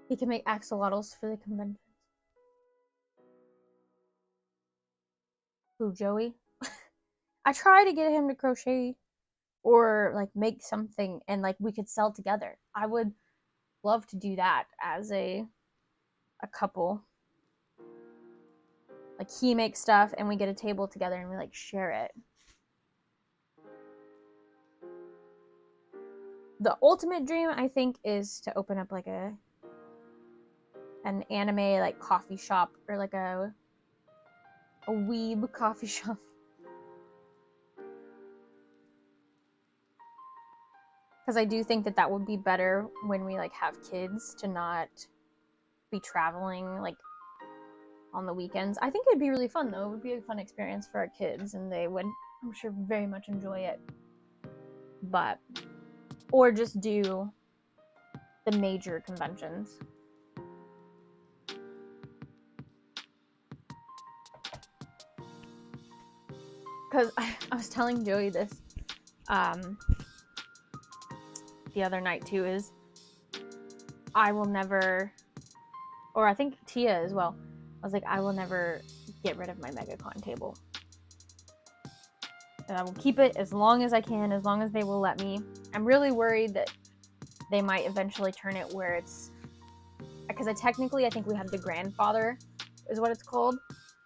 He can make axolotls for the conventions. Who, Joey? I try to get him to crochet or like make something and like we could sell together. I would love to do that as a couple. Like he makes stuff and we get a table together and we like share it. The ultimate dream, I think, is to open up like an anime like coffee shop or like a weeb coffee shop. Because I do think that would be better when we like have kids to not be traveling like on the weekends. I think it'd be really fun though. It would be a fun experience for our kids and they would, I'm sure, very much enjoy it. But, or just do the major conventions. Because I was telling Joey this the other night too, is I will never, or I think Tia as well, I was like, I will never get rid of my MegaCon table. And I will keep it as long as I can, as long as they will let me. I'm really worried that they might eventually turn it where it's, because I think we have the grandfather is what it's called,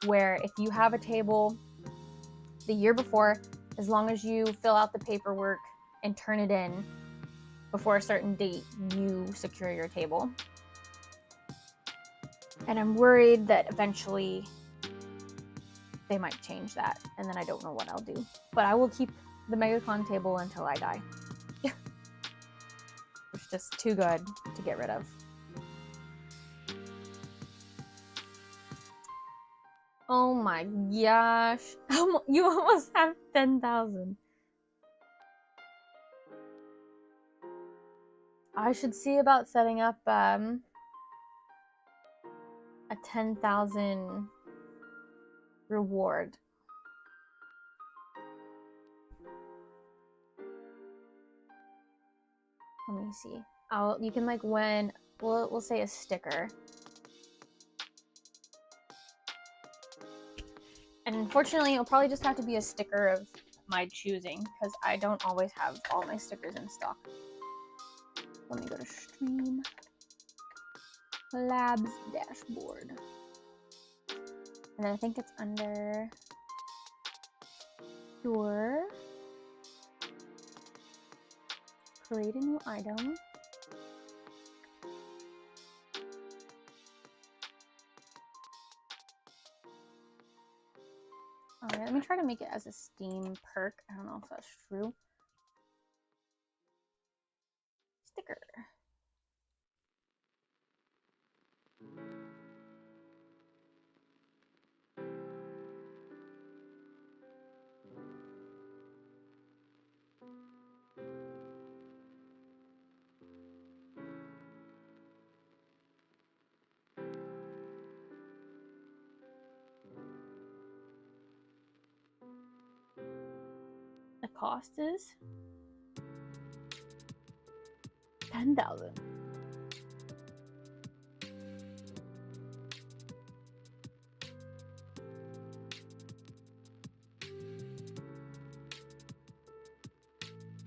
where if you have a table the year before, as long as you fill out the paperwork and turn it in before a certain date, you secure your table. And I'm worried that eventually they might change that, and then I don't know what I'll do. But I will keep the MegaCon table until I die. It's just too good to get rid of. Oh my gosh. You almost have 10,000. I should see about setting up a 10,000 reward. Let me see. You can like win, we'll say a sticker. And unfortunately, it'll probably just have to be a sticker of my choosing, because I don't always have all my stickers in stock. Let me go to Stream Labs dashboard. And then I think it's under your create a new item. Alright, let me try to make it as a Steam perk. I don't know if that's true. sticker. The cost is 10,000.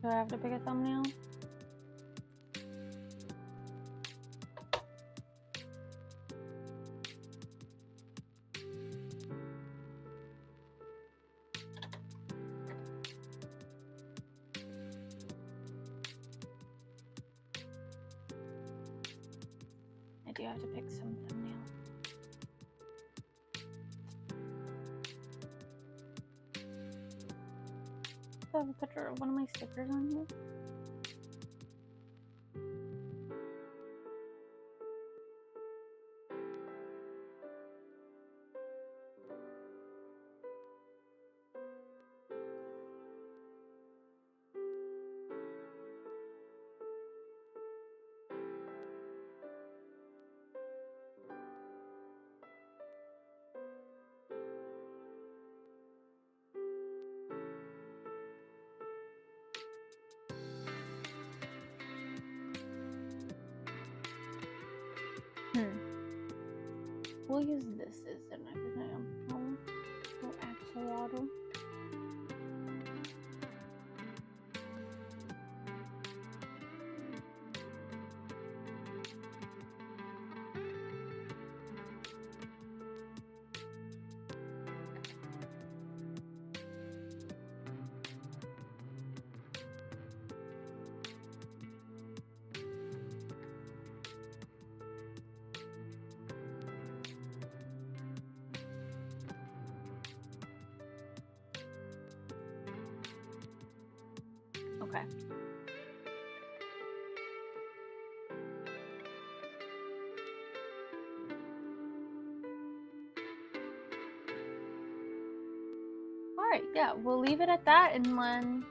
Do I have to pick a thumbnail? I do have to pick some thumbnail. I have a picture of one of my stickers on here. We'll use this as an example. Axolotl. Okay. Alright, yeah, we'll leave it at that, and then,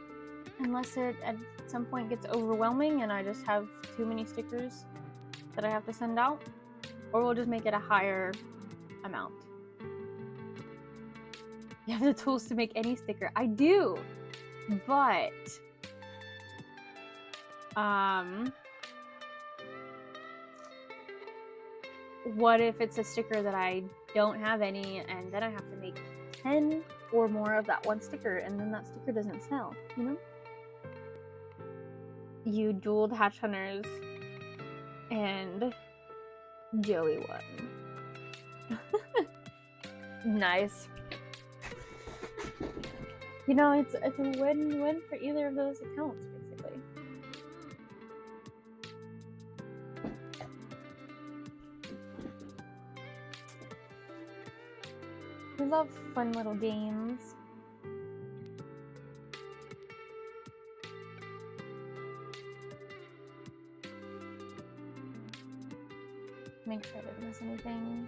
unless it at some point gets overwhelming and I just have too many stickers that I have to send out, or we'll just make it a higher amount. You have the tools to make any sticker. I do, but what if it's a sticker that I don't have any, and then I have to make 10 or more of that one sticker, and then that sticker doesn't sell, you know? You dueled Hatch Hunters, and Joey won. Nice. You know, it's a win-win for either of those accounts, basically. We love fun little games. Make sure I didn't miss anything.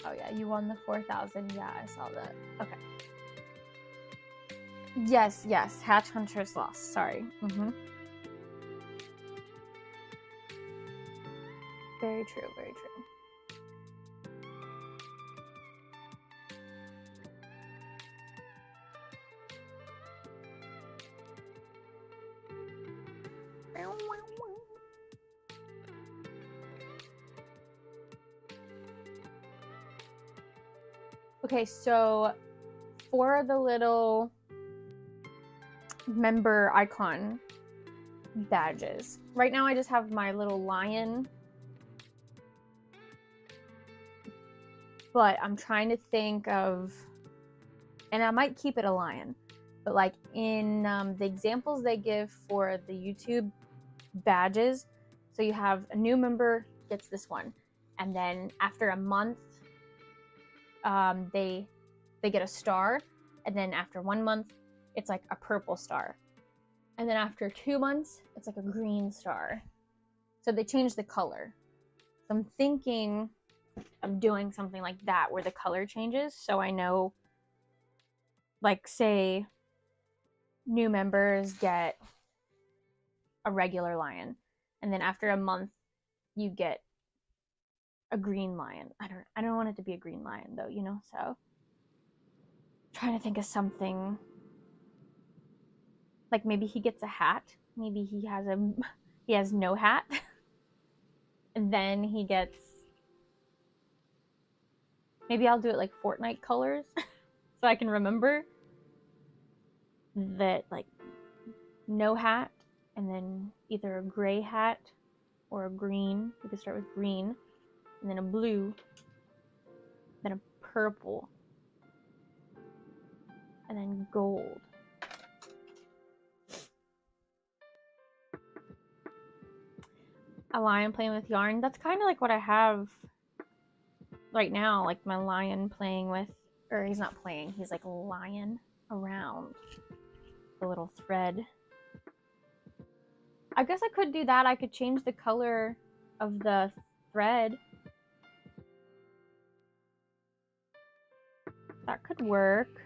Oh yeah, you won the 4,000. Yeah, I saw that. Okay. Yes, Hatch Hunters lost. Sorry. Very true, very true. Okay, so for the little member icon badges, right now I just have my little lion, but I'm trying to think of, and I might keep it a lion, but like in the examples they give for the YouTube badges, so you have a new member gets this one, and then after a month they get a star, and then after 1 month it's like a purple star, And then after 2 months, it's like a green star. So they changed the color. So I'm thinking of doing something like that where the color changes, so I know, like, say new members get a regular lion, and then after a month you get a green lion. I don't want it to be a green lion though, you know, so I'm trying to think of something. Like maybe he gets a hat. Maybe he has no hat. And then he gets, maybe I'll do it like Fortnite colors so I can remember that, like, no hat, and then either a gray hat or a green. We could start with green, and then a blue, then a purple, and then gold. A lion playing with yarn. That's kind of like what I have right now. Like my lion playing with, or he's not playing, he's like lying around the little thread. I guess I could do that. I could change the color of the thread. That could work.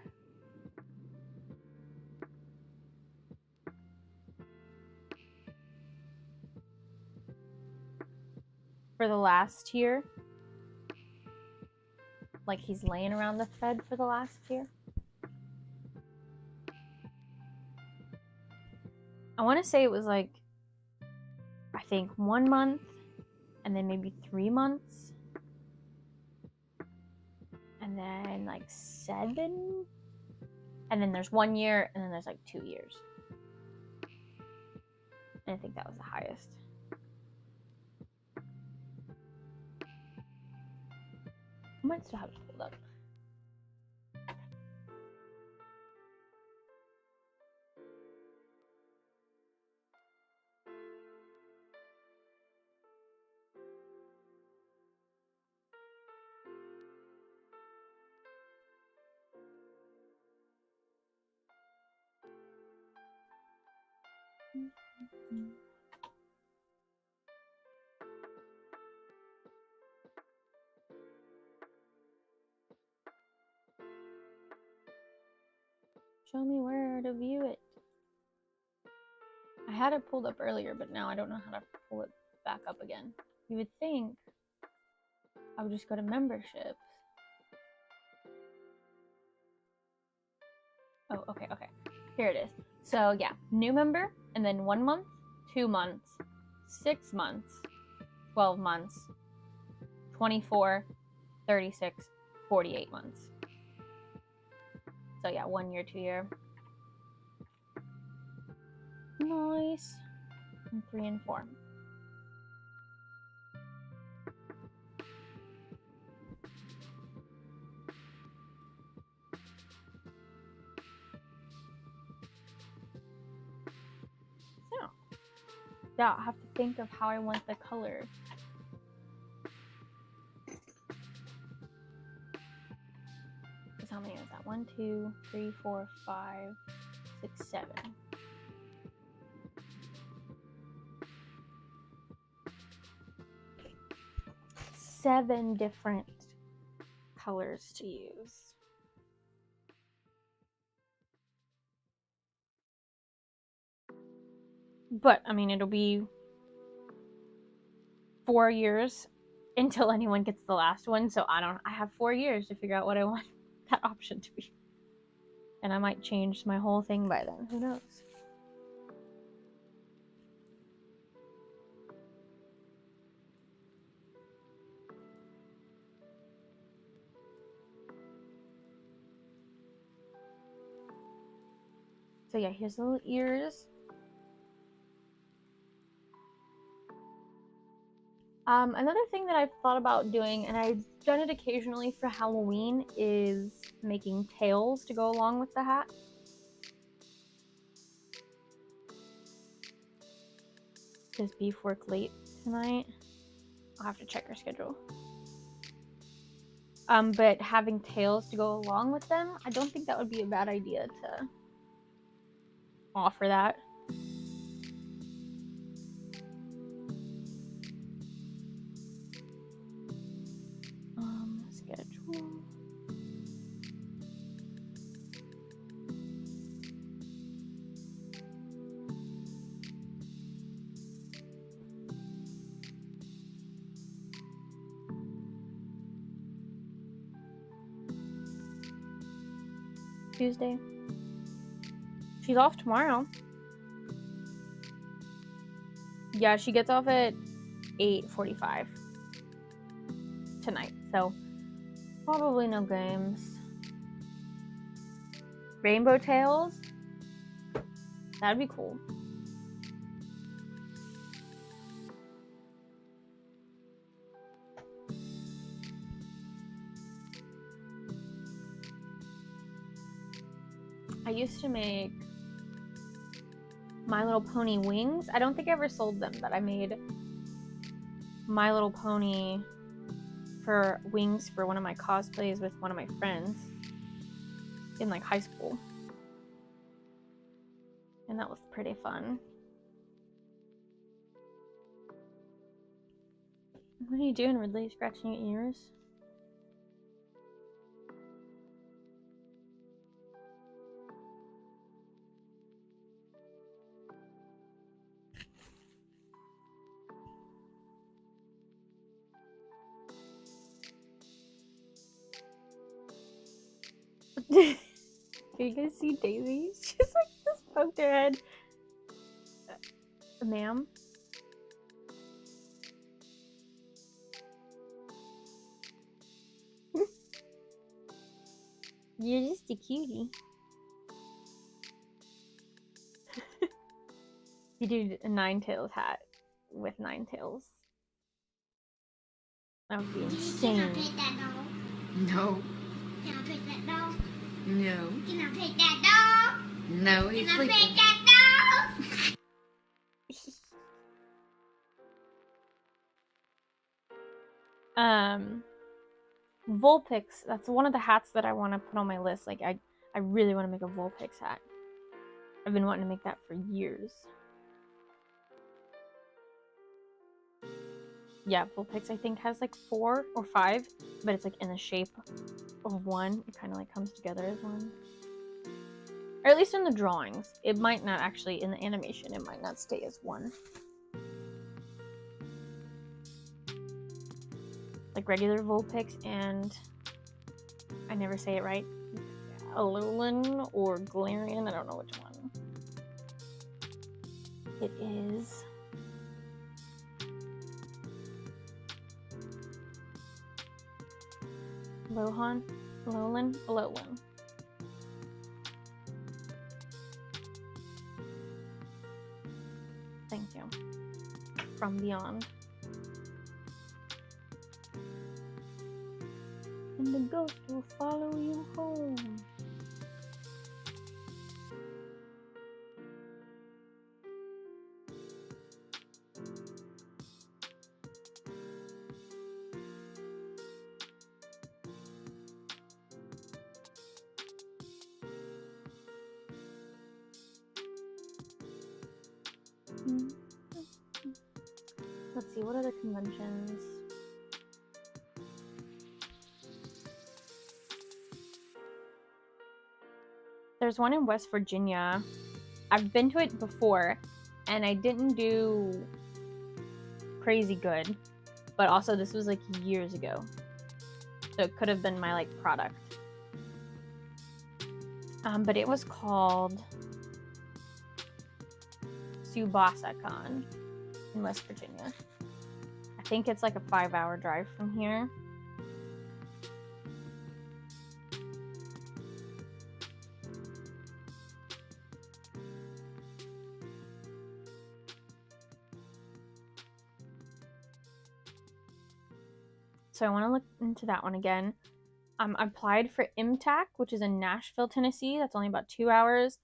For the last tier. Like he's laying around the thread for the last tier. I want to say it was like, I think 1 month, and then maybe 3 months, and then like 7, and then there's 1 year, and then there's like 2 years. And I think that was the highest. I might still have it pulled up. Show me where to view it. I had it pulled up earlier, but now I don't know how to pull it back up again. You would think I would just go to memberships. Oh, okay. Here it is. So yeah, new member, and then 1 month, 2 months, 6 months, 12 months, 24, 36, 48 months. So yeah, 1 year, 2 year. Nice. And 3 and 4. So yeah, I have to think of how I want the color. How many is that? 1, 2, 3, 4, 5, 6, 7. Seven different colors to use. But I mean, it'll be 4 years until anyone gets the last one, so I have 4 years to figure out what I want that option to be. And I might change my whole thing by then. Who knows? So yeah, here's the little ears. Another thing that I've thought about doing, and I've done it occasionally for Halloween, is making tails to go along with the hat. Does Beef work late tonight? I'll have to check her schedule. But having tails to go along with them, I don't think that would be a bad idea to offer that. Tuesday. She's off tomorrow. Yeah, she gets off at 8:45 tonight, so probably no games. Rainbow Tails? That'd be cool. I used to make My Little Pony wings. I don't think I ever sold them, but I made My Little Pony for wings for one of my cosplays with one of my friends in like high school. And that was pretty fun. What are you doing, Ridley? Scratching your ears? Do you guys see Daisy? She's like just poked her head. Ma'am? You're just a cutie. You did a Ninetales hat with Ninetales. That would be Can I insane. pet that dog? No, Can I pet that dog? no, Can I pet that dog? no, he's Can I pet sleeping. that dog? Vulpix, that's one of the hats that I want to put on my list. Like I really want to make a Vulpix hat. I've been wanting to make that for years. Yeah, Vulpix I think has like 4 or 5, but it's like in the shape of one. It kind of like comes together as one. Or at least in the drawings. It might not actually, in the animation, it might not stay as one. Like regular Vulpix and, I never say it right, Alolan or Galarian, I don't know which one. It is. Alolan. Thank you. From Beyond. And the ghost will follow you home. Let's see, what other conventions? There's one in West Virginia. I've been to it before, and I didn't do crazy good. But also, this was like years ago. So it could have been my like product. But it was called SubasaCon in West Virginia. I think it's like a 5-hour drive from here. So I want to look into that one again. I applied for MTAC, which is in Nashville, Tennessee. That's only about 2 hours.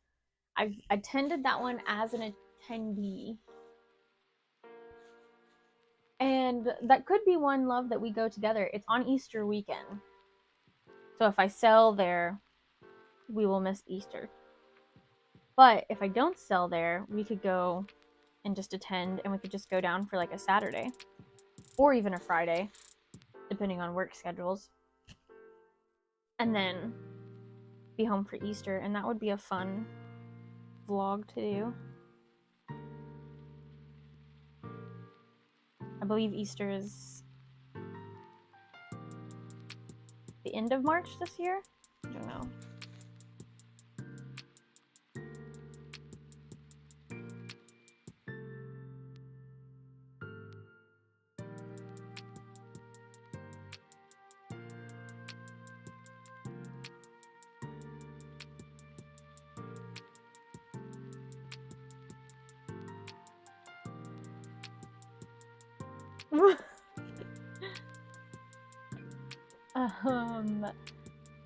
I've attended that one as an attendee. And that could be one, love, that we go together. It's on Easter weekend. So if I sell there, we will miss Easter. But if I don't sell there, we could go and just attend, and we could just go down for like a Saturday. Or even a Friday, depending on work schedules. and then be home for Easter, and that would be a fun vlog to do. I believe Easter is the end of March this year. I don't know.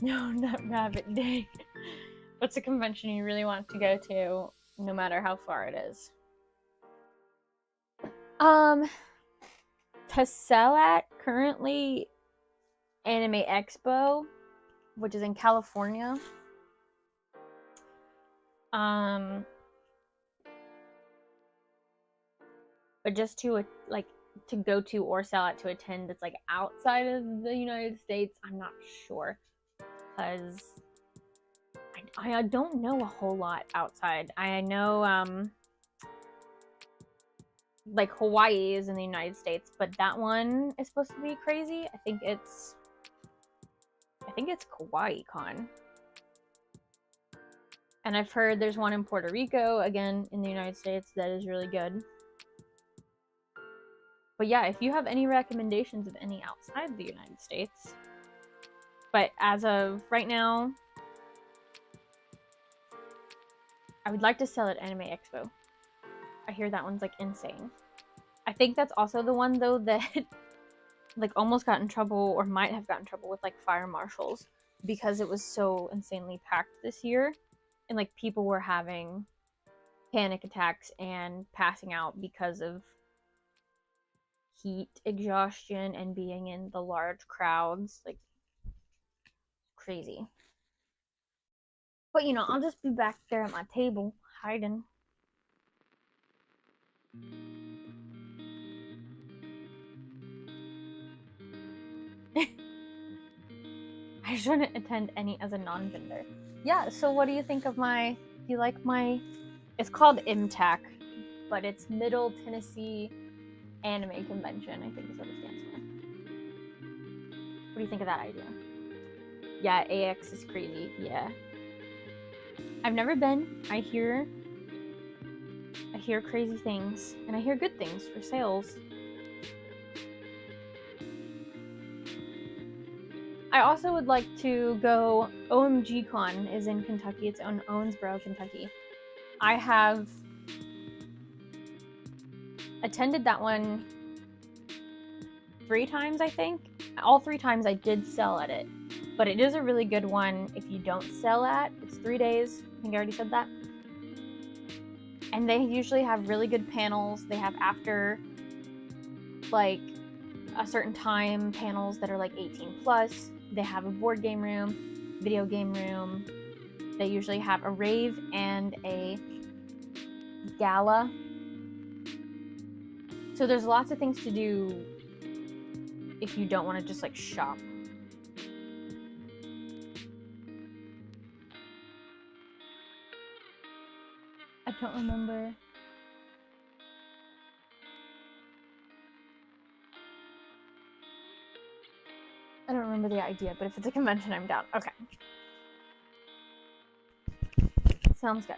No, not Rabbit Day. What's a convention you really want to go to, no matter how far it is? To sell at currently Anime Expo, which is in California. But just to to go to or sell at to attend that's like outside of the United States, I'm not sure, because I don't know a whole lot outside. I know like Hawaii is in the United States, but that one is supposed to be crazy. I think it's Kawaii Con. And I've heard there's one in Puerto Rico, again in the United States, that is really good. But yeah, if you have any recommendations of any outside the United States. But as of right now, I would like to sell at Anime Expo. I hear that one's like insane. I think that's also the one though that like almost got in trouble, or might have gotten in trouble with like fire marshals, because it was so insanely packed this year, and like people were having panic attacks and passing out because of heat exhaustion and being in the large crowds. Like, crazy. But you know, I'll just be back there at my table hiding. I shouldn't attend any as a non-vendor. Yeah, so what do you think of do you like my, it's called MTAC, but it's Middle Tennessee Anime Convention, I think is what it stands for. What do you think of that idea? Yeah, AX is crazy, yeah. I've never been. I hear crazy things, and I hear good things for sales. I also would like to go. OMG Con is in Kentucky. It's in Owensboro, Kentucky. I have attended that one 3 times, I think. All 3 times I did sell at it. But it is a really good one if you don't sell at. It's 3 days. I think I already said that. And they usually have really good panels. They have after like a certain time panels that are like 18 plus. They have a board game room, video game room. They usually have a rave and a gala. So there's lots of things to do if you don't want to just like shop. I don't remember. I don't remember the idea, but if it's a convention, I'm down. Okay. Sounds good.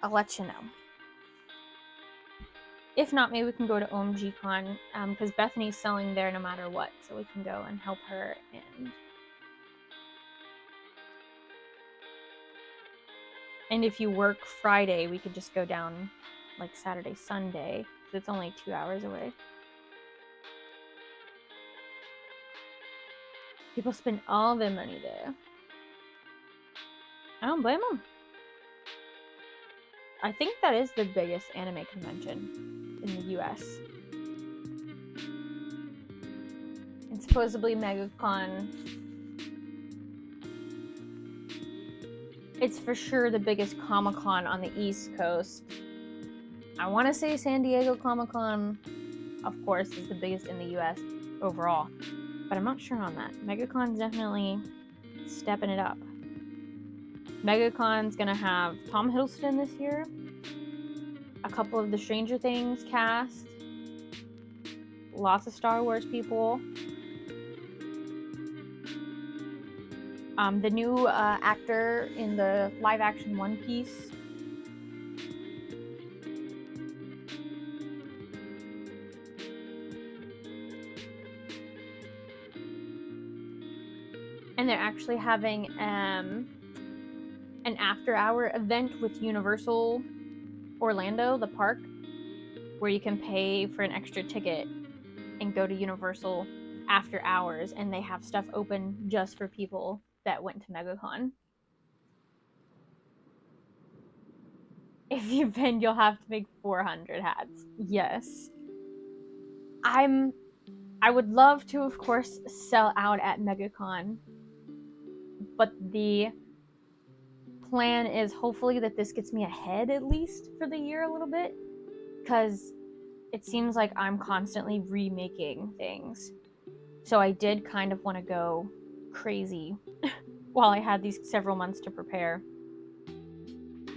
I'll let you know. If not, maybe we can go to OMG Con, because Bethany's selling there no matter what, so we can go and help her. And if you work Friday, we could just go down like Saturday, Sunday, because it's only 2 hours away. People spend all their money there. I don't blame them. I think that is the biggest anime convention in the US. And supposedly MegaCon, it's for sure the biggest Comic-Con on the East Coast. I want to say San Diego Comic-Con, of course, is the biggest in the US overall. But I'm not sure on that. MegaCon's definitely stepping it up. MegaCon's gonna have Tom Hiddleston this year, a couple of the Stranger Things cast, lots of Star Wars people. The new actor in the live-action One Piece. And they're actually having an after-hour event with Universal Orlando, the park, where you can pay for an extra ticket and go to Universal after hours, and they have stuff open just for people that went to MegaCon. If you've been, you'll have to make 400 hats. Yes. I would love to, of course, sell out at MegaCon, but the plan is hopefully that this gets me ahead at least for the year a little bit, because it seems like I'm constantly remaking things. So I did kind of want to go crazy while I had these several months to prepare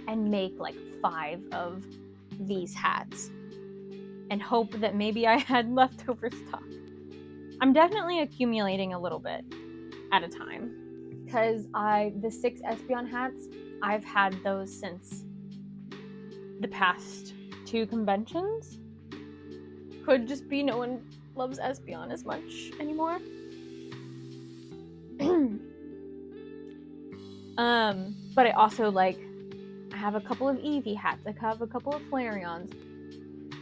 and make like 5 of these hats and hope that maybe I had leftover stock. I'm definitely accumulating a little bit at a time, because the 6 Espeon hats, I've had those since the past 2 conventions. Could just be no one loves Espeon as much anymore. But I also I have a couple of Eevee hats, I have a couple of Flareons.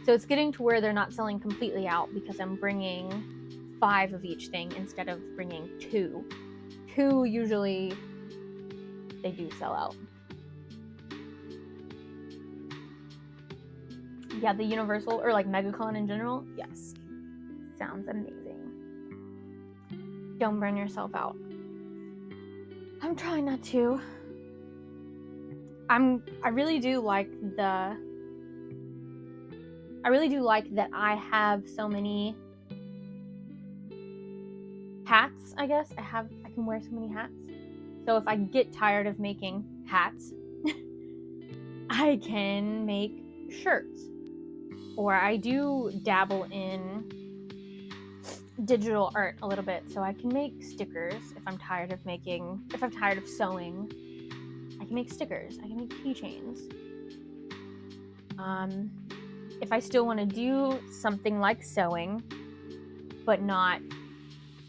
So it's getting to where they're not selling completely out because I'm bringing 5 of each thing instead of bringing 2. 2 usually they do sell out. Yeah, the Universal or MegaCon in general, yes. Sounds amazing. Don't burn yourself out. I'm trying not to. I really do like that I have so many hats, I guess. I can wear so many hats. So if I get tired of making hats, I can make shirts. Or I do dabble in digital art a little bit, so I can make stickers if I'm tired of sewing. I can make stickers, I can make keychains. If I still want to do something like sewing, but not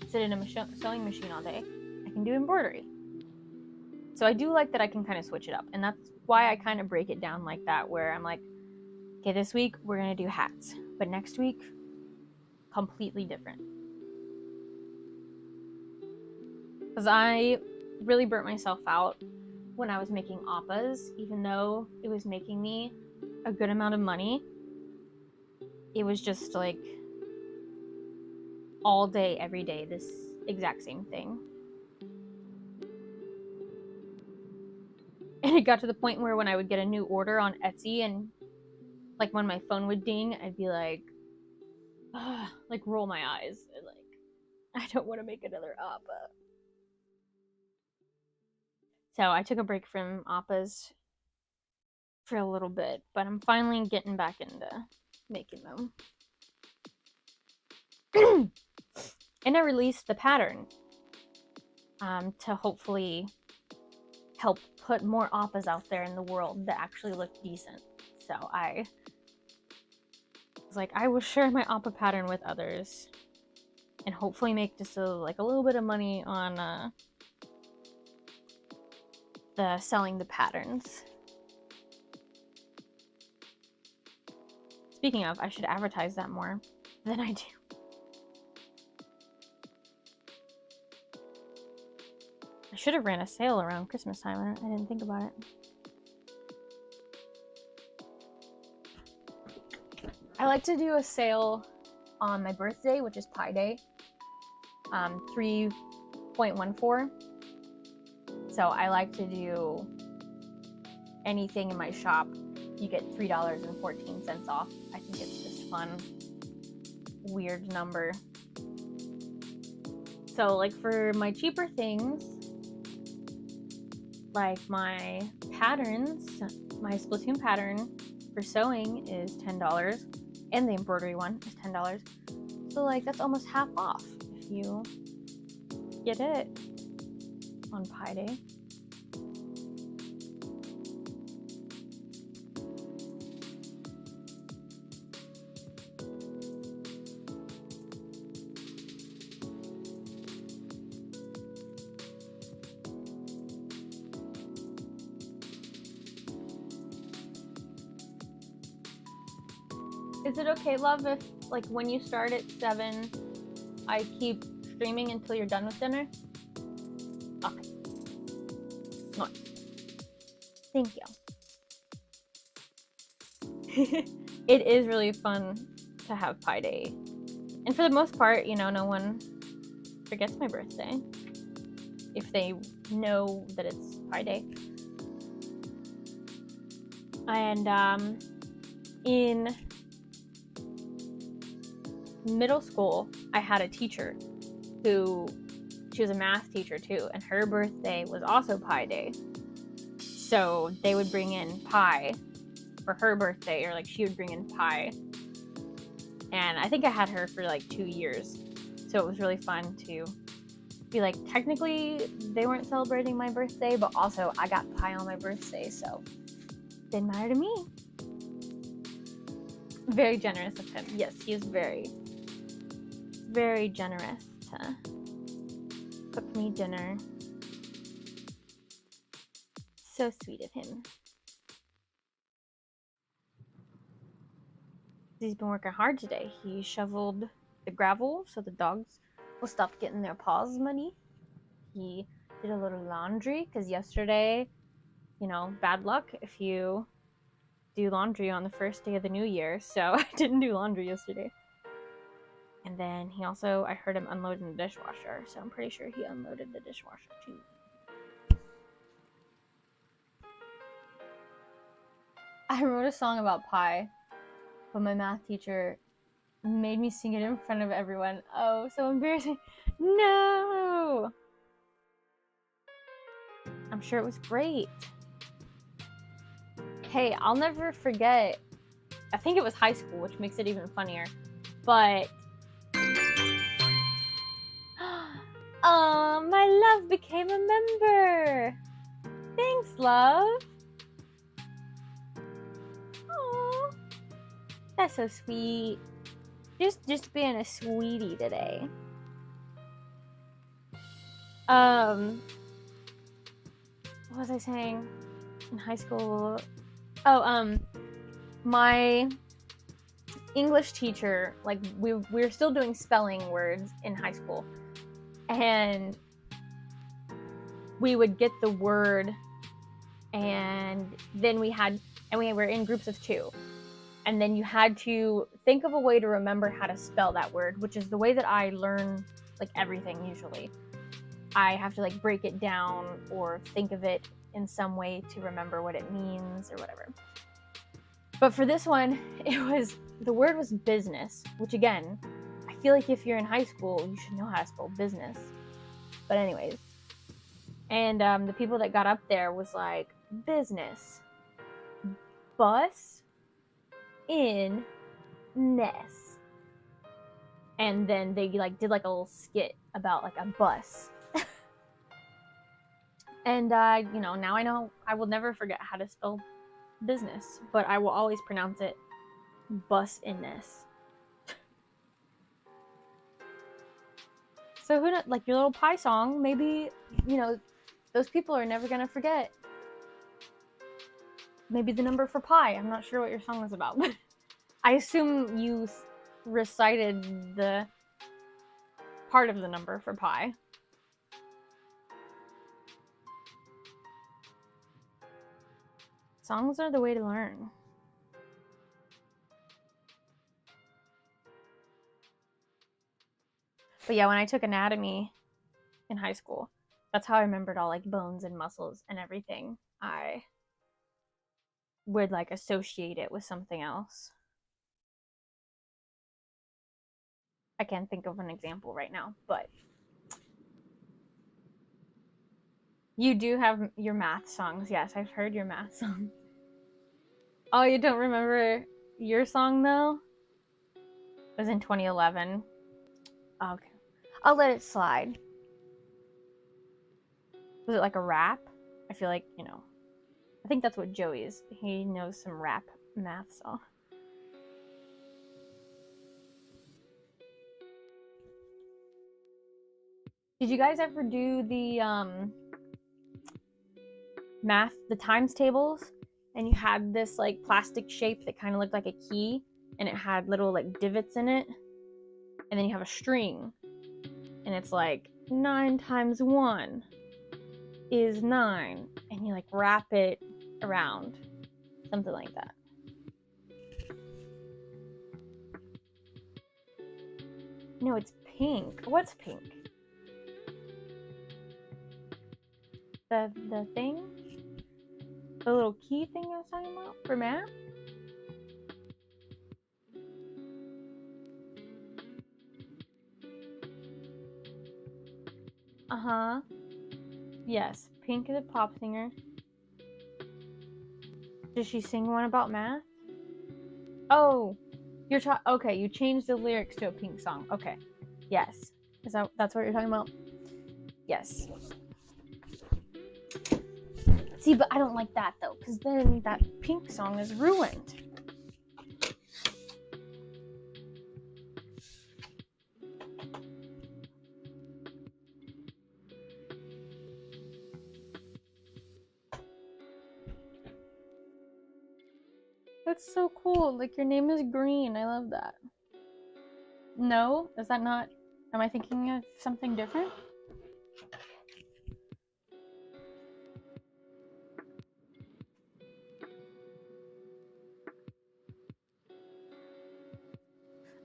sit in a sewing machine all day, I can do embroidery. So I do like that I can kind of switch it up, and that's why I kind of break it down like that, where I'm like, okay, this week we're gonna do hats, but next week, completely different. Because I really burnt myself out when I was making appas, even though it was making me a good amount of money. It was just all day, every day, this exact same thing. And it got to the point where when I would get a new order on Etsy and when my phone would ding, I'd be roll my eyes. I don't want to make another appa. So I took a break from appas for a little bit, but I'm finally getting back into making them. And I released the pattern to hopefully help put more appas out there in the world that actually look decent. So I was like, I will share my appa pattern with others and hopefully make just a little bit of money on the selling the patterns. Speaking of, I should advertise that more than I do. I should have ran a sale around Christmas time. I didn't think about it. I like to do a sale on my birthday, which is Pi Day, 3.14. So I like to do anything in my shop, you get $3.14 off. I think it's just fun, weird number. So for my cheaper things, like my patterns, my Splatoon pattern for sewing is $10, and the embroidery one is $10. So like that's almost half off if you get it on Pi Day. Is it okay, love, if like when you start at 7, I keep streaming until you're done with dinner? Okay. Nice. Thank you. It is really fun to have Pi Day. And for the most part, you know, no one forgets my birthday if they know that it's Pi Day. And in middle school, I had a teacher who, she was a math teacher too, and her birthday was also Pi Day. So they would bring in pie for her birthday, or like she would bring in pie. And I think I had her for like 2 years. So it was really fun to be like, technically they weren't celebrating my birthday, but also I got pie on my birthday, so it didn't matter to me. Very generous of him. Yes, he is very, very generous to cook me dinner. So sweet of him. He's been working hard today. He shoveled the gravel so the dogs will stop getting their paws muddy. He did a little laundry because yesterday, you know, bad luck if you do laundry on the first day of the new year. So I didn't do laundry yesterday. And then he also, I heard him unloading the dishwasher, so I'm pretty sure he unloaded the dishwasher too. I wrote a song about pie, but my math teacher made me sing it in front of everyone. Oh, so embarrassing. No! I'm sure it was great. Hey, I'll never forget, I think it was high school, which makes it even funnier, but oh, my love became a member. Thanks, love. Oh, that's so sweet. Just being a sweetie today. What was I saying in high school? Oh, my English teacher, like we were still doing spelling words in high school, and we would get the word, and then we were in groups of 2, and then you had to think of a way to remember how to spell that word, which is the way that I learn like everything usually. I have to like break it down or think of it in some way to remember what it means or whatever. But for this one, the word was business, which again, I feel like if you're in high school, you should know how to spell business. But anyways, and the people that got up there was like, business, bus, in, ness. And then they like did like a little skit about like a bus. And you know, now I know I will never forget how to spell business, but I will always pronounce it bus-in-ness. So who knows, like your little pie song, maybe, you know, those people are never gonna forget. Maybe the number for pi. I'm not sure what your song was about, but I assume you recited the part of the number for pi. Songs are the way to learn. But yeah, when I took anatomy in high school, that's how I remembered all like bones and muscles and everything. I would like associate it with something else. I can't think of an example right now, but You do have your math songs. Yes, I've heard your math songs. Oh, you don't remember your song though? It was in 2011. Okay. I'll let it slide. Was it like a rap? I feel like, you know. I think that's what Joey is. He knows some rap math song. Did you guys ever do the math, the times tables? And you had this like plastic shape that kind of looked like a key, and it had little like divots in it. And then you have a string, and it's like 9 times 1 is 9, and you like wrap it around, something like that. No, it's pink. What's pink? The thing? The little key thing I was talking about for math? Uh-huh. Yes, Pink is a pop singer. Does she sing one about math? Oh, okay, you changed the lyrics to a Pink song. Okay. Yes. That's what you're talking about? Yes. See, but I don't like that though, because then that Pink song is ruined. That's so cool. Like, your name is Green. I love that. No? Is that not... Am I thinking of something different?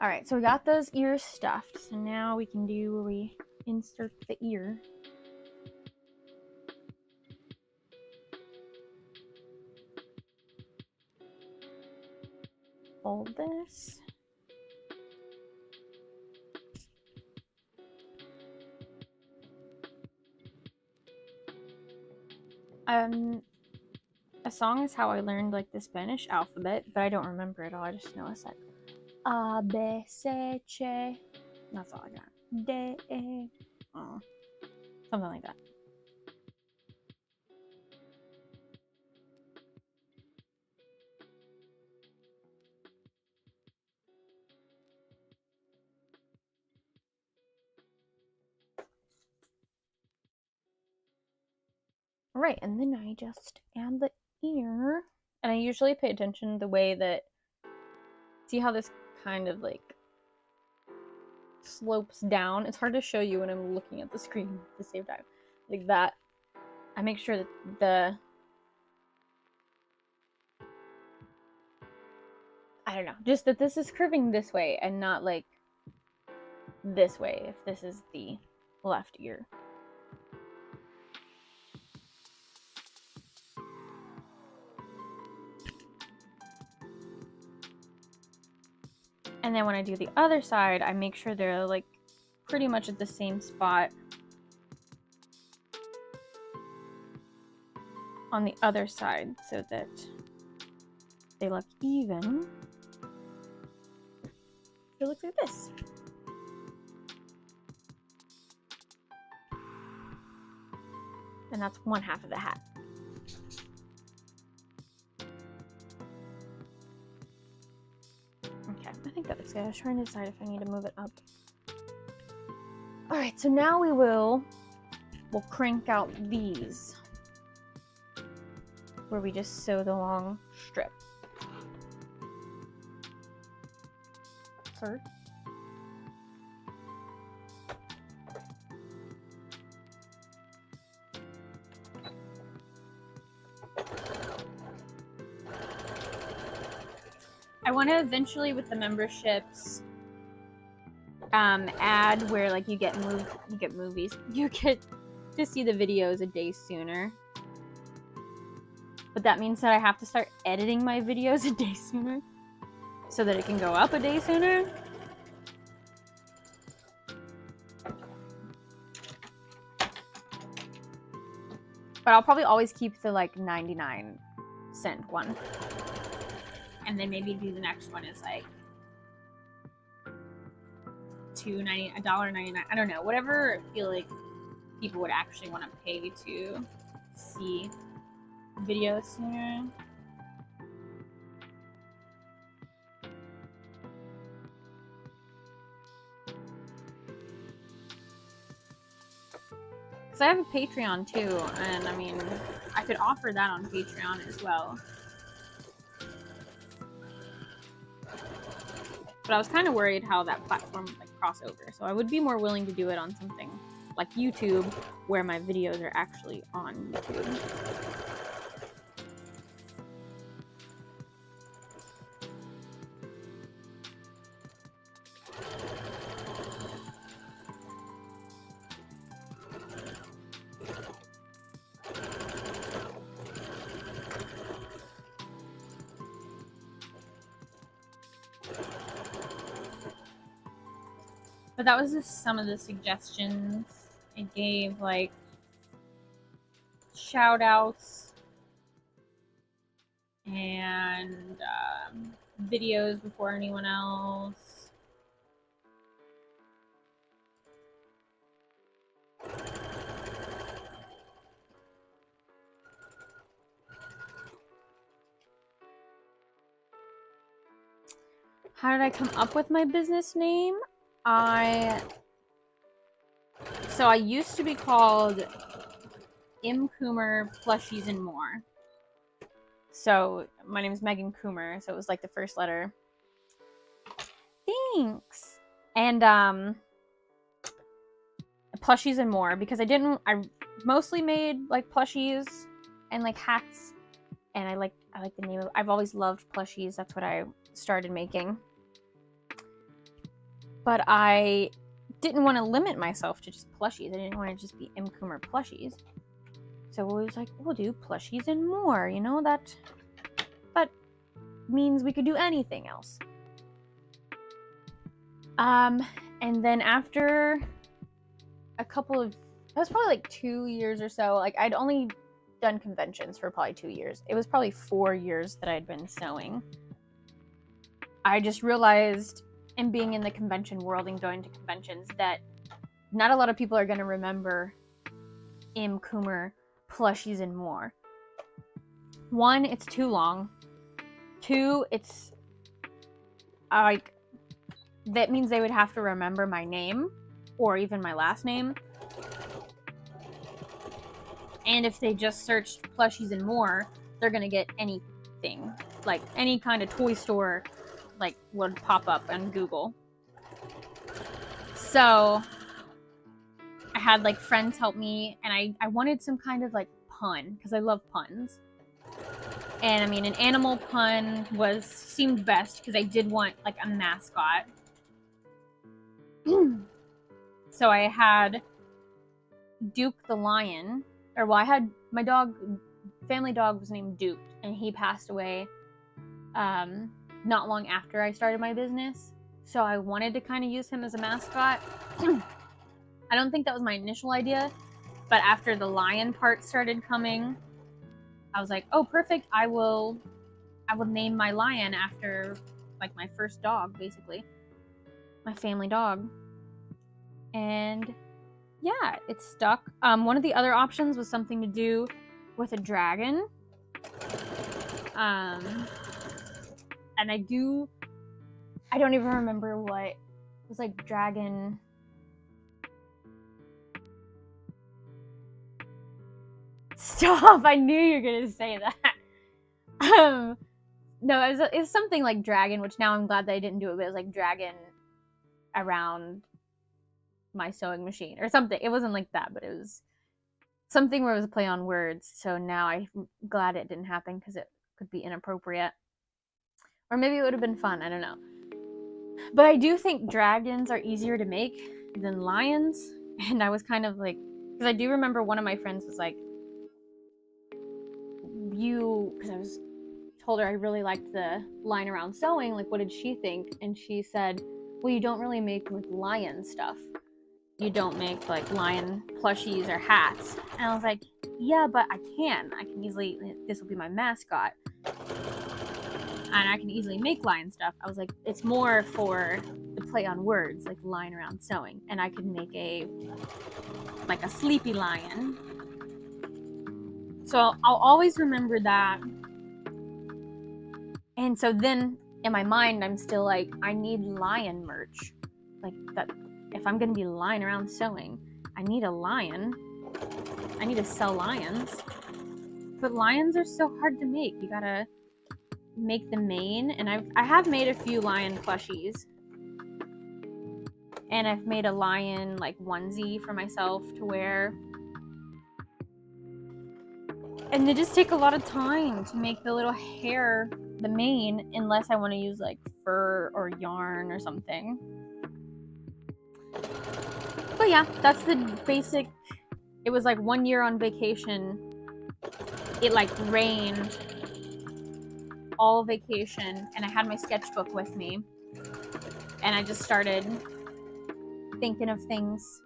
Alright, so we got those ears stuffed. So now we can do where we insert the ear. Fold this. A song is how I learned like the Spanish alphabet, but I don't remember it all. I just know it's like A, B, C, C. That's all I got. D, E. Oh. Something like that. Alright, and then I just add the ear. And I usually pay attention to the way that... See how this kind of like slopes down? It's hard to show you when I'm looking at the screen at the same time. Like that. I make sure that I don't know, just that this is curving this way and not like this way if this is the left ear. And then when I do the other side, I make sure they're like pretty much at the same spot on the other side so that they look even. It looks like this. And that's one half of the hat. Okay, I think that looks good. I was trying to decide if I need to move it up. Alright, so now we'll crank out these, where we just sew the long strip. First. I want to eventually, with the memberships, add where like you get movies. You get to see the videos a day sooner. But that means that I have to start editing my videos a day sooner so that it can go up a day sooner. But I'll probably always keep the like 99-cent one. And then maybe do the next one is like $1.99. I don't know. Whatever I feel like people would actually want to pay to see videos sooner. Because I have a Patreon too, and I mean, I could offer that on Patreon as well. But I was kind of worried how that platform would like cross over, so I would be more willing to do it on something like YouTube, where my videos are actually on YouTube. But that was just some of the suggestions it gave, like shout outs and videos before anyone else. How did I come up with my business name? So I used to be called M. Coomer Plushies and More. So my name is Megan Coomer, so it was like the first letter. Thanks. And Plushies and More, because I mostly made like plushies and like hats, and I like the name of. I've always loved plushies. That's what I started making. But I didn't want to limit myself to just plushies. I didn't want to just be M. Coomer Plushies. So it was like, we'll do plushies and more. You know, that means we could do anything else. And then after a couple of, it was probably like 2 years or so. Like I'd only done conventions for probably 2 years. It was probably 4 years that I'd been sewing. I just realized, and being in the convention world and going to conventions, that not a lot of people are going to remember M. Coomer Plushies and More. 1, it's too long. 2, it's like, that means they would have to remember my name or even my last name. And if they just searched Plushies and More, they're going to get anything. Like any kind of toy store like would pop up on Google. So I had like friends help me, and I wanted some kind of like pun, because I love puns. And I mean, an animal pun seemed best, because I did want like a mascot. So I had Duke the lion, or well, I had my family dog was named Duke, and he passed away not long after I started my business. So I wanted to kind of use him as a mascot. I don't think that was my initial idea, but after the lion part started coming, I was like, oh, perfect. I will name my lion after like my first dog, basically. My family dog. And yeah, it stuck. One of the other options was something to do with a dragon. And I don't even remember what it was, like dragon. Stop! I knew you were gonna say that. No, it was something like dragon, which now I'm glad that I didn't do it. But it was like dragon around my sewing machine or something. It wasn't like that, but it was something where it was a play on words. So now I'm glad it didn't happen, because it could be inappropriate. Or maybe it would have been fun. I don't know. But I do think dragons are easier to make than lions. And I was kind of like, because I do remember one of my friends was like, because I was told her I really liked the line around sewing, like what did she think? And she said, well, you don't really make with lion stuff. you don't make like lion plushies or hats. And I was like, yeah, but I can easily, this will be my mascot. And I can easily make lion stuff. I was like, it's more for the play on words, like lying around sewing. And I could make like a sleepy lion. So I'll always remember that. And so then in my mind, I'm still like, I need lion merch. Like that, if I'm gonna be lying around sewing, I need a lion. I need to sell lions. But lions are so hard to make. You gotta make the mane, and I have made a few lion plushies, and I've made a lion like onesie for myself to wear, and they just take a lot of time to make the little hair, the mane, unless I want to use like fur or yarn or something. But yeah, that's the basic. It was like 1 year on vacation. It like rained all vacation, and I had my sketchbook with me, and I just started thinking of things,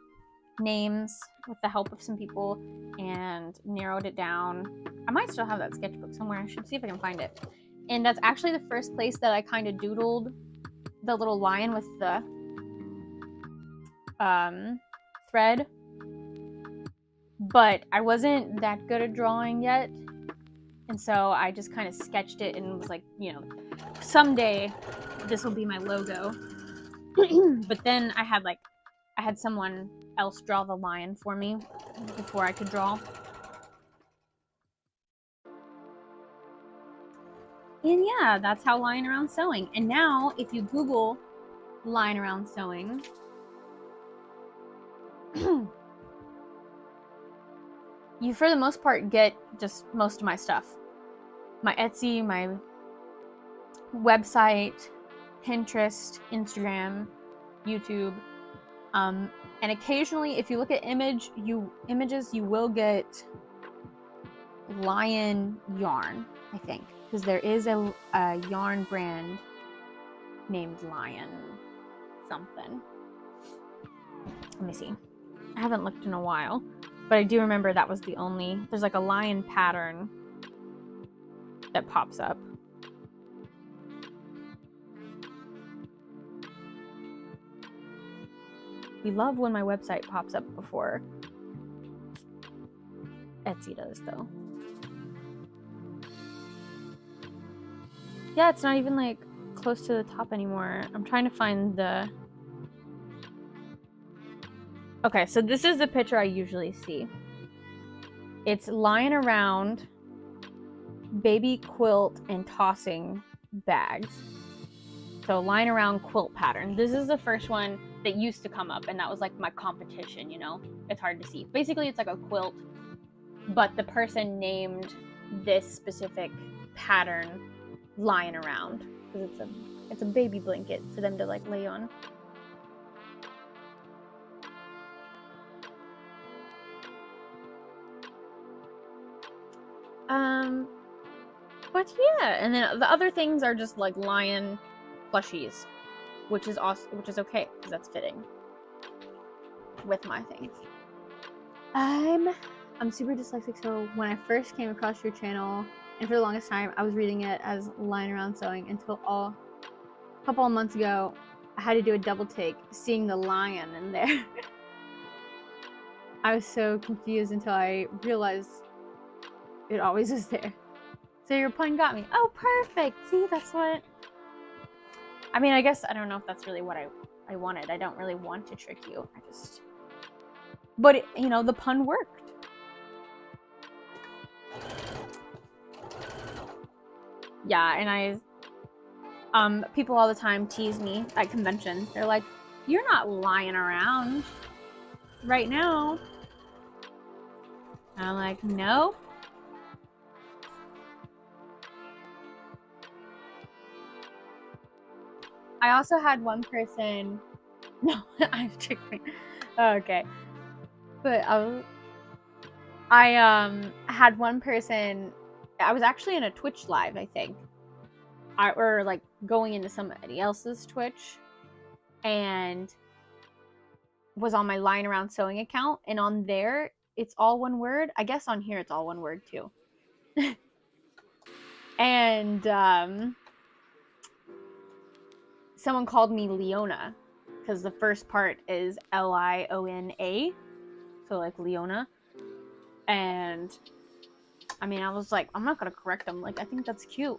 names, with the help of some people, and narrowed it down. I might still have that sketchbook somewhere. I should see if I can find it. And that's actually the first place that I kind of doodled the little lion with the thread, but I wasn't that good at drawing yet. And so I just kind of sketched it and was like, you know, someday this will be my logo. But then I had someone else draw the lion for me before I could draw. And yeah, that's how lying around sewing. And now if you Google lying around sewing, you for the most part get just most of my stuff. My Etsy, my website, Pinterest, Instagram, YouTube, and occasionally if you look at images, you will get lion yarn, I think, because there is a yarn brand named Lion something. Let me see. I haven't looked in a while, but I do remember that was the only. There's like a lion pattern that pops up. We love when my website pops up before Etsy does, though. Yeah, it's not even like close to the top anymore. I'm trying to find the... Okay, so this is the picture I usually see. It's lying around, baby quilt and tossing bags. So lying around quilt pattern. This is the first one that used to come up, and that was like my competition, you know? It's hard to see. Basically, it's like a quilt, but the person named this specific pattern lying around because it's a baby blanket for them to like lay on. But yeah, and then the other things are just like lion plushies, which is awesome, which is okay because that's fitting with my thing. I'm super dyslexic, so when I first came across your channel, and for the longest time, I was reading it as lying around sewing until a couple of months ago, I had to do a double take seeing the lion in there. I was so confused until I realized it always was there. So your pun got me. Oh, perfect. See, that's what... I mean, I guess I don't know if that's really what I wanted. I don't really want to trick you. I just... But, it, you know, the pun worked. Yeah, and people all the time tease me at conventions. They're like, you're not lying around right now. And I'm like, no. I also had one person... No, I'm tricked. Okay. But I had one person... I was actually in a Twitch live, I think. Or like going into somebody else's Twitch. And was on my Lying Around Sewing account, and on there it's all one word. I guess on here it's all one word too. And someone called me Leona because the first part is Liona, so like Leona. And I mean, I was like, I'm not gonna correct them. Like, I think that's cute.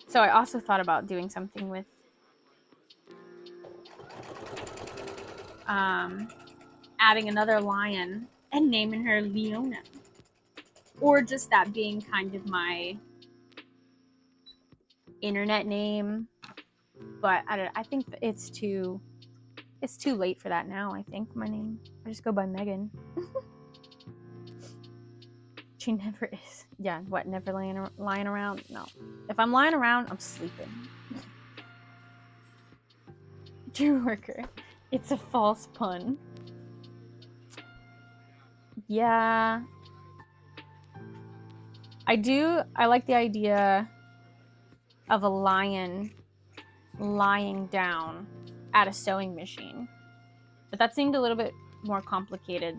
So I also thought about doing something with adding another lion and naming her Leona, or just that being kind of my internet name. But I think it's too late for that now. I think my name, I just go by Megan. She never is. Yeah, what, never lying around? No. If I'm lying around, I'm sleeping. Drew Worker. It's a false pun. Yeah. I like the idea of a lion lying down at a sewing machine. But that seemed a little bit more complicated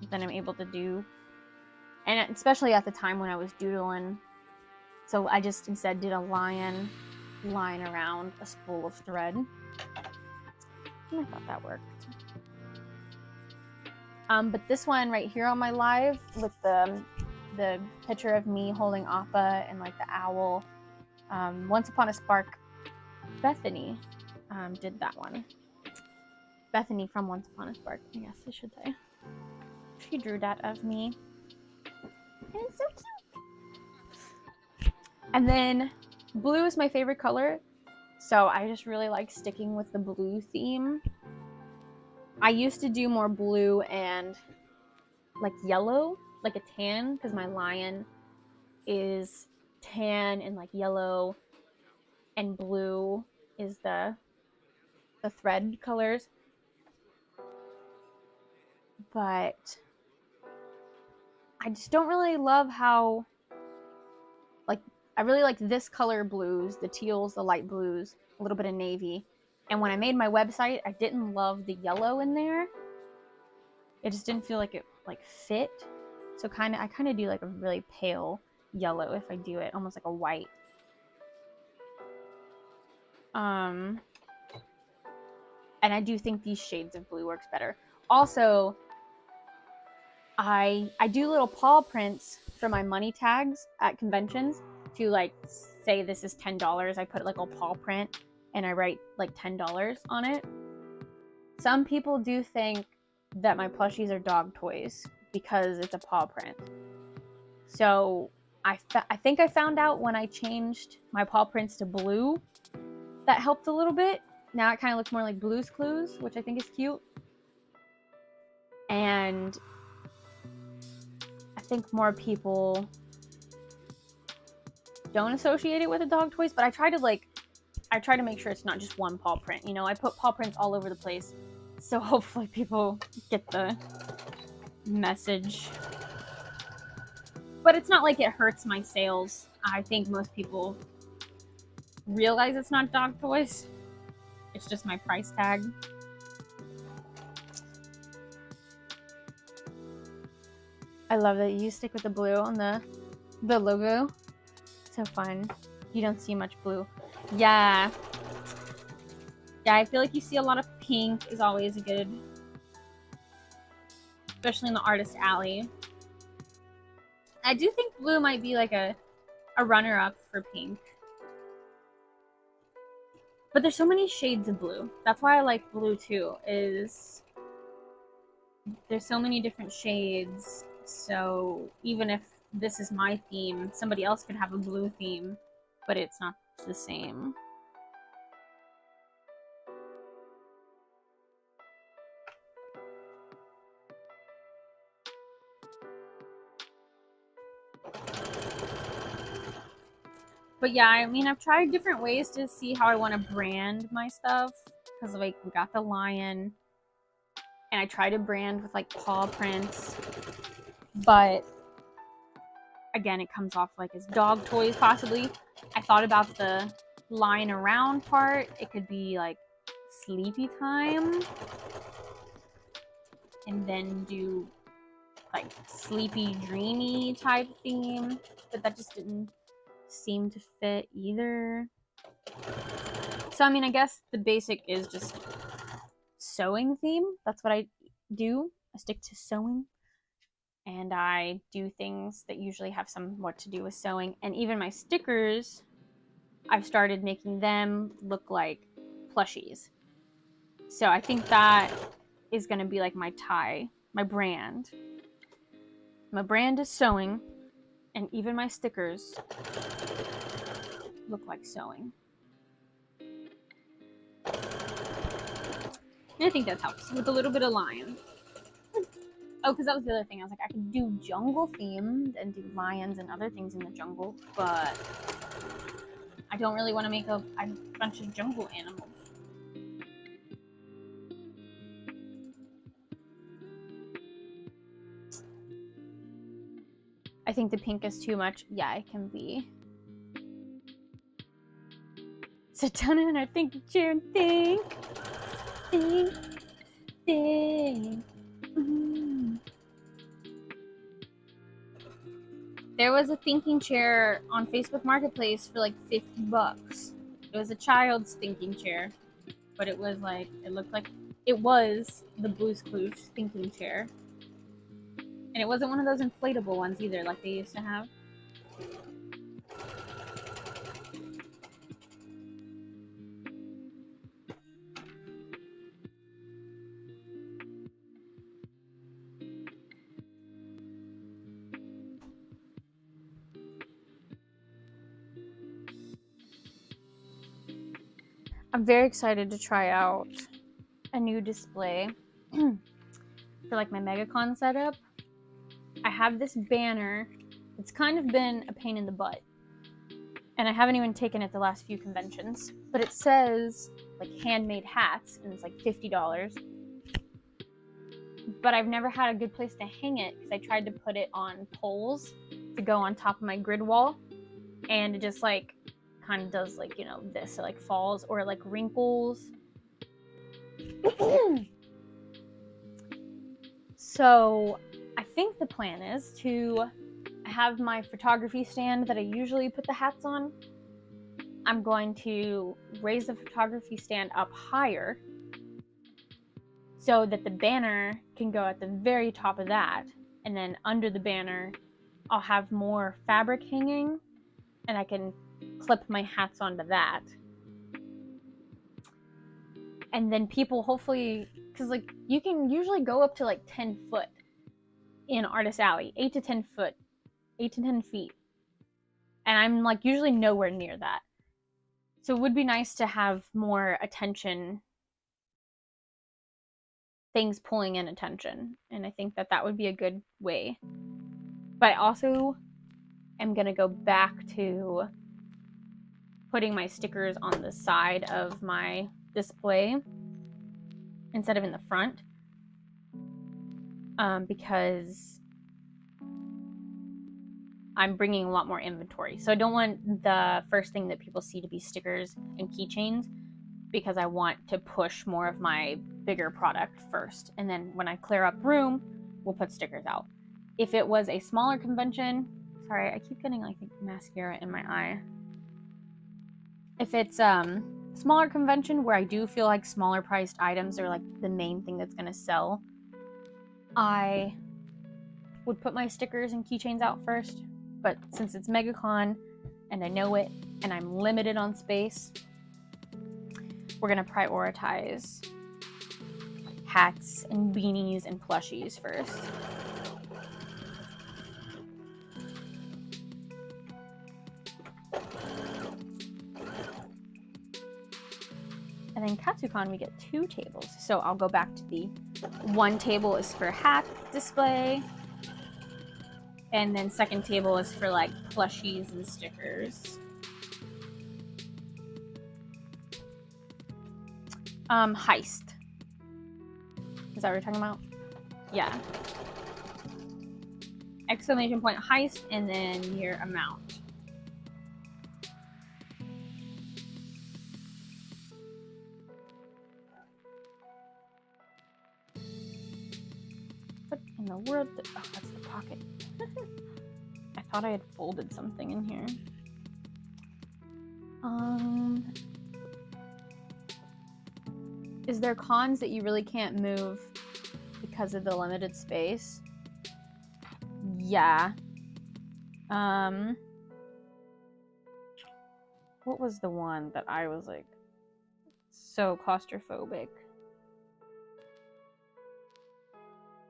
than I'm able to do. And especially at the time when I was doodling. So I just instead did a lion lying around a spool of thread. And I thought that worked. But this one right here on my live with the picture of me holding Appa and like the owl. Once Upon a Spark, Bethany did that one. Bethany from Once Upon a Spark, I guess I should say. She drew that of me. And it's so cute. And then blue is my favorite color. So I just really like sticking with the blue theme. I used to do more blue and like yellow, like a tan, because my lion is tan and like yellow, and blue is the thread colors. But I just don't really love how, like, I really like this color blues, the teals, the light blues, a little bit of navy. And when I made my website, I didn't love the yellow in there. It just didn't feel like it like fit. So I kind of do like a really pale yellow if I do it, almost like a white. And I do think these shades of blue works better. Also, I do little paw prints for my money tags at conventions to like say this is $10. I put like a paw print and I write like $10 on it. Some people do think that my plushies are dog toys because it's a paw print. So I think I found out when I changed my paw prints to blue, that helped a little bit. Now it kind of looks more like Blue's Clues, which I think is cute. And I think more people don't associate it with the dog toys, but I try to make sure it's not just one paw print. You know, I put paw prints all over the place. So hopefully people get the message. But it's not like it hurts my sales. I think most people realize it's not dog toys. It's just my price tag. I love that you stick with the blue on the logo. So fun. You don't see much blue. Yeah. Yeah, I feel like you see a lot of pink is always a good, especially in the artist alley. I do think blue might be like a runner-up for pink. But there's so many shades of blue. That's why I like blue too, is there's so many different shades. So even if this is my theme, somebody else could have a blue theme, but it's not the same. But yeah, I mean, I've tried different ways to see how I want to brand my stuff. Because, like, we got the lion. And I try to brand with, like, paw prints. But, again, it comes off, like, as dog toys, possibly. I thought about the lying around part. It could be, like, sleepy time and then do like sleepy, dreamy type theme, but that just didn't seem to fit either. So, I mean, I guess the basic is just sewing theme. That's what I do. I stick to sewing. And I do things that usually have somewhat to do with sewing. And even my stickers, I've started making them look like plushies. So I think that is going to be like my tie, my brand. My brand is sewing, and even my stickers look like sewing. And I think that helps with a little bit of lion. Oh, because that was the other thing. I was like, I could do jungle themed and do lions and other things in the jungle, but I don't really want to make a bunch of jungle animals. I think the pink is too much. Yeah, it can be. Sit down in our thinking chair and think. Think. Think. Mm-hmm. There was a thinking chair on Facebook Marketplace for like $50. It was a child's thinking chair, but it was like, it looked like it was the Blue's Clues thinking chair. And it wasn't one of those inflatable ones either, like they used to have. I'm very excited to try out a new display for like my MegaCon setup. I have this banner. It's kind of been a pain in the butt. And I haven't even taken it the last few conventions. But it says like handmade hats and it's like $50. But I've never had a good place to hang it because I tried to put it on poles to go on top of my grid wall. And it just like kind of does like, you know, this. It like falls or like wrinkles. So I think the plan is to have my photography stand that I usually put the hats on. I'm going to raise the photography stand up higher so that the banner can go at the very top of that. And then under the banner, I'll have more fabric hanging and I can clip my hats onto that. And then people hopefully, because like you can usually go up to like 10 foot in Artist Alley, 8 to 10 feet. And I'm like usually nowhere near that. So it would be nice to have more attention, things pulling in attention. And I think that that would be a good way. But I also am going to go back to putting my stickers on the side of my display instead of in the front. Because I'm bringing a lot more inventory. So I don't want the first thing that people see to be stickers and keychains because I want to push more of my bigger product first. And then when I clear up room, we'll put stickers out. If it was a smaller convention, sorry, I keep getting like mascara in my eye. If it's smaller convention where I do feel like smaller priced items are like the main thing that's gonna sell, I would put my stickers and keychains out first. But since it's MegaCon and I know it and I'm limited on space, we're gonna prioritize hats and beanies and plushies first. And then KatsuCon we get 2 tables. So I'll go back to the one table is for hat display. And then second table is for like plushies and stickers. Heist. Is that what we're talking about? Yeah. Exclamation point heist and then your amount. the world? Oh, that's the pocket. I thought I had folded something in here. Is there cons that you really can't move because of the limited space? Yeah. What was the one that I was like so claustrophobic?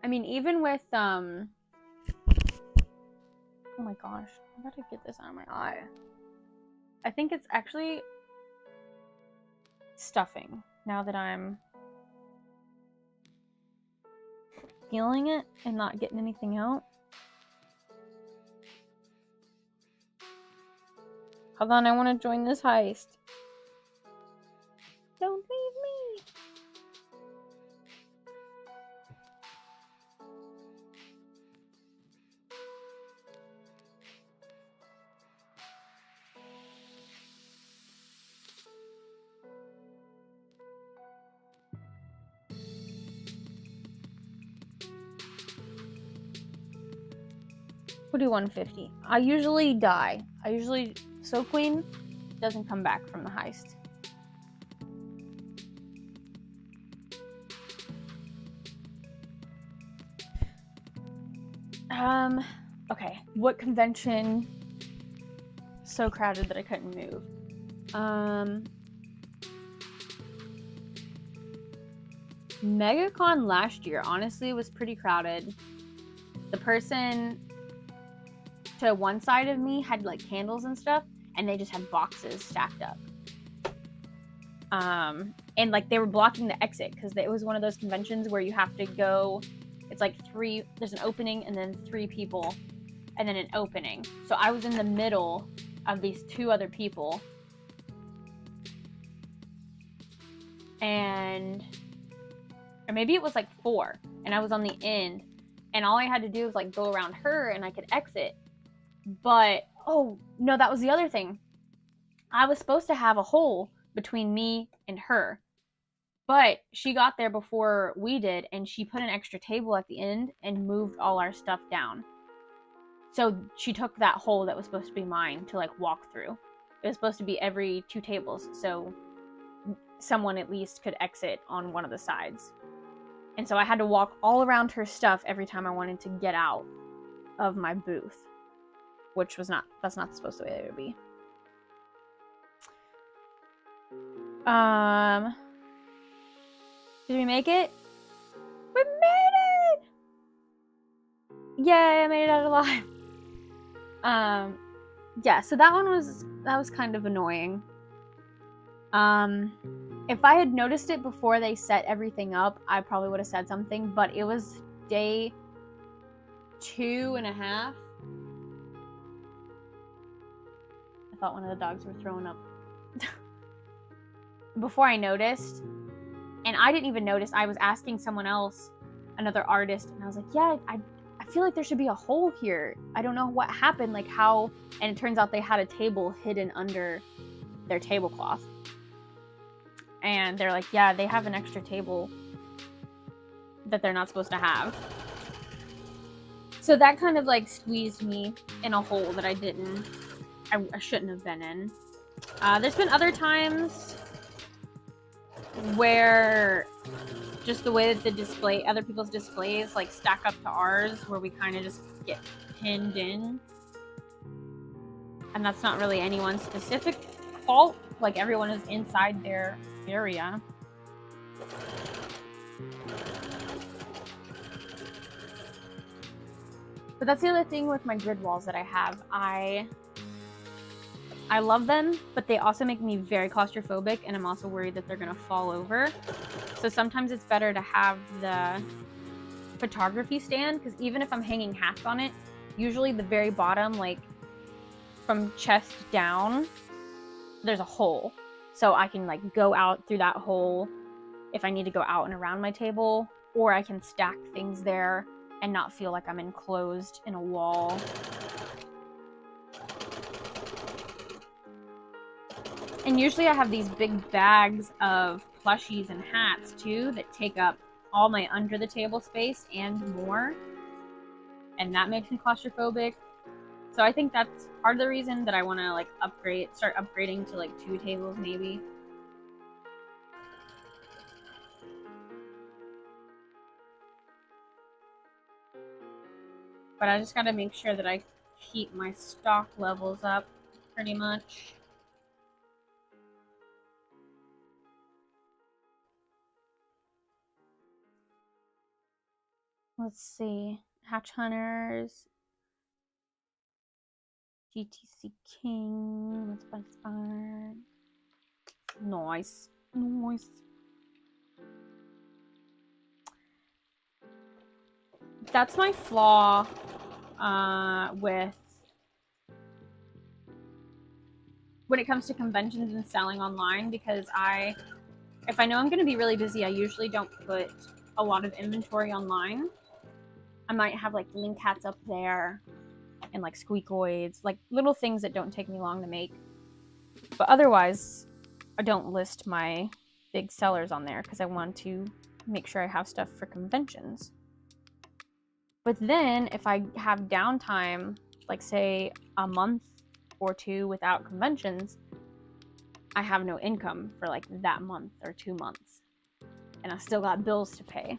I mean, even with oh my gosh, I gotta get this out of my eye. I think it's actually stuffing, now that I'm feeling it and not getting anything out. Hold on, I want to join this heist. Don't leave me. We'll do 150. I usually die. So Queen doesn't come back from the heist. Okay. What convention? So crowded that I couldn't move. MegaCon last year, honestly, was pretty crowded. The person to one side of me had like candles and stuff, and they just had boxes stacked up. And like they were blocking the exit because it was one of those conventions where you have to go. It's like there's an opening and then 3 people and then an opening. So I was in the middle of these 2 other people. Or maybe it was like 4, and I was on the end, and all I had to do was like go around her and I could exit. But, oh, no, that was the other thing. I was supposed to have a hole between me and her. But she got there before we did, and she put an extra table at the end and moved all our stuff down. So she took that hole that was supposed to be mine to like walk through. It was supposed to be every 2 tables, so someone at least could exit on one of the sides. And so I had to walk all around her stuff every time I wanted to get out of my booth. Which was that's not supposed to be the way it would be. Did we make it? We made it! Yay, I made it out alive. Yeah, so that was kind of annoying. If I had noticed it before they set everything up, I probably would have said something, but it was day 2.5. I thought one of the dogs were throwing up. Before I noticed, and I didn't even notice, I was asking someone else, another artist, and I was like, yeah, I feel like there should be a hole here. I don't know what happened, like how, and it turns out they had a table hidden under their tablecloth. And they're like, yeah, they have an extra table that they're not supposed to have. So that kind of like squeezed me in a hole that I shouldn't have been in. There's been other times where just the way that other people's displays like stack up to ours, where we kind of just get pinned in. And that's not really anyone's specific fault. Like everyone is inside their area. But that's the other thing with my grid walls that I have. I love them, but they also make me very claustrophobic, and I'm also worried that they're gonna fall over. So sometimes it's better to have the photography stand, because even if I'm hanging hats on it, usually the very bottom, like from chest down, there's a hole. So I can like go out through that hole if I need to go out and around my table, or I can stack things there and not feel like I'm enclosed in a wall. And usually I have these big bags of plushies and hats too that take up all my under the table space and more. and that makes me claustrophobic. So I think that's part of the reason that I want to like start upgrading to like 2 tables maybe. But I just gotta make sure that I keep my stock levels up pretty much. Let's see. Hatch Hunters. GTC King. Let's buy Spark. Nice. Nice. That's my flaw with when it comes to conventions and selling online, because if I know I'm going to be really busy, I usually don't put a lot of inventory online. I might have like link hats up there and like squeakoids, like little things that don't take me long to make. But otherwise, I don't list my big sellers on there because I want to make sure I have stuff for conventions. But then if I have downtime, like say a month or 2 without conventions, I have no income for like that month or 2 months. And I still got bills to pay.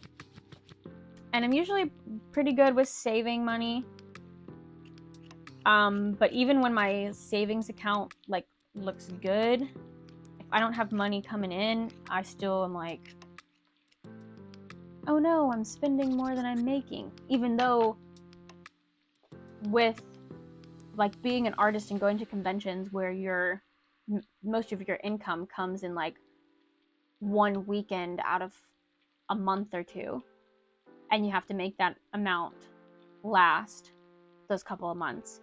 And I'm usually pretty good with saving money. But even when my savings account like looks good, if I don't have money coming in, I still am like, oh no, I'm spending more than I'm making. Even though with like being an artist and going to conventions where most of your income comes in like 1 weekend out of a month or 2, and you have to make that amount last those couple of months.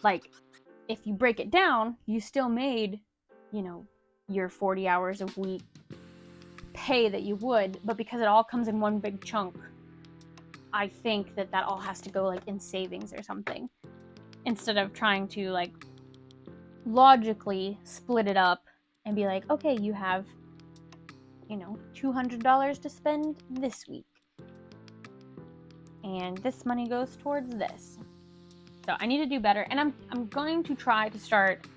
Like if you break it down, you still made, you know, your 40 hours a week pay that you would, but because it all comes in one big chunk, I think that all has to go like in savings or something, instead of trying to like logically split it up and be like, okay, you have, you know, $200 to spend this week, and this money goes towards this. So I need to do better, and I'm going to try to start.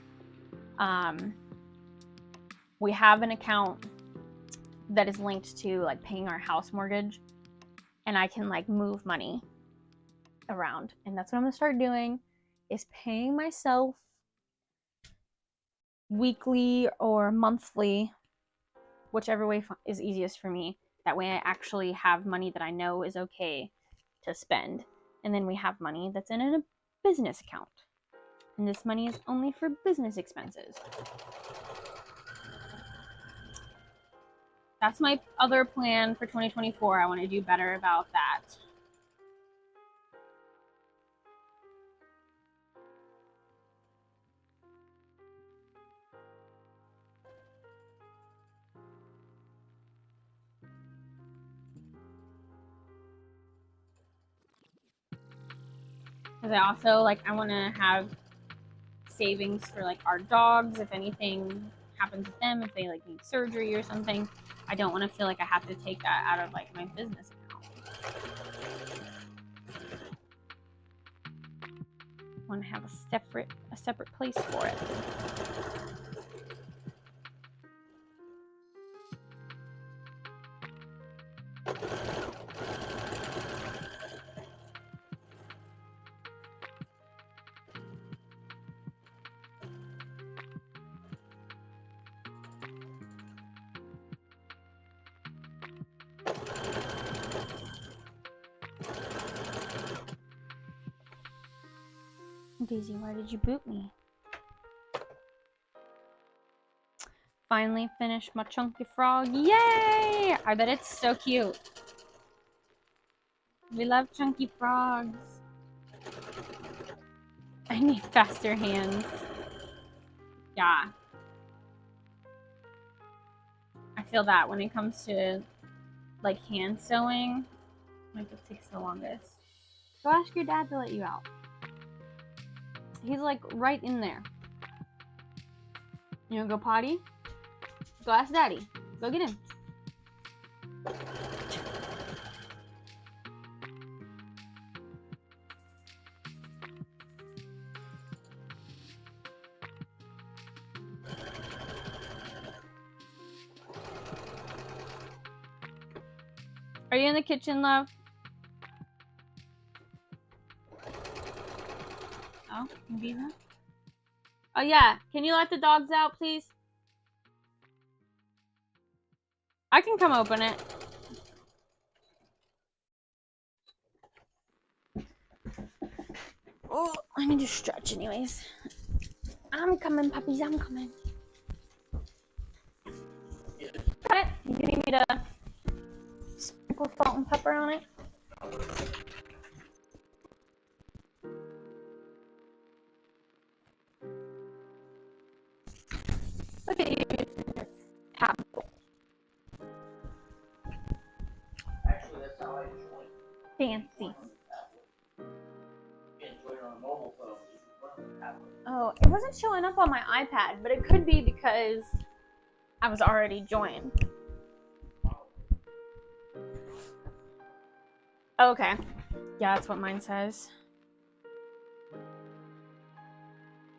We have an account that is linked to like paying our house mortgage, and I can like move money around, and that's what I'm gonna start doing, is paying myself weekly or monthly, whichever way is easiest for me. That way I actually have money that I know is okay to spend, and then we have money that's in a business account, and this money is only for business expenses. That's my other plan for 2024. I want to do better about that. Because I also I want to have savings for like our dogs if anything happens with them, if they like need surgery or something. I don't want to feel like I have to take that out of like my business account. I want to have a separate place for it. Daisy, why did you boot me? Finally finished my chunky frog. Yay! I bet it's so cute. We love chunky frogs. I need faster hands. Yeah. I feel that when it comes to like hand sewing, like it takes the longest. Go ask your dad to let you out. He's like right in there. You wanna go potty? Go ask daddy. Go get him. Are you in the kitchen, love? Oh, maybe not. Oh yeah, can you let the dogs out, please? I can come open it. Oh, I need to stretch anyways. I'm coming, puppies, I'm coming. Got it? You need me to sprinkle salt and pepper on it? Look at you. Tap. Actually, that's how I joined. Fancy. You enjoy it on a mobile phone. You should run the tablet. Oh, it wasn't showing up on my iPad, but it could be because I was already joined. Okay. Yeah, that's what mine says.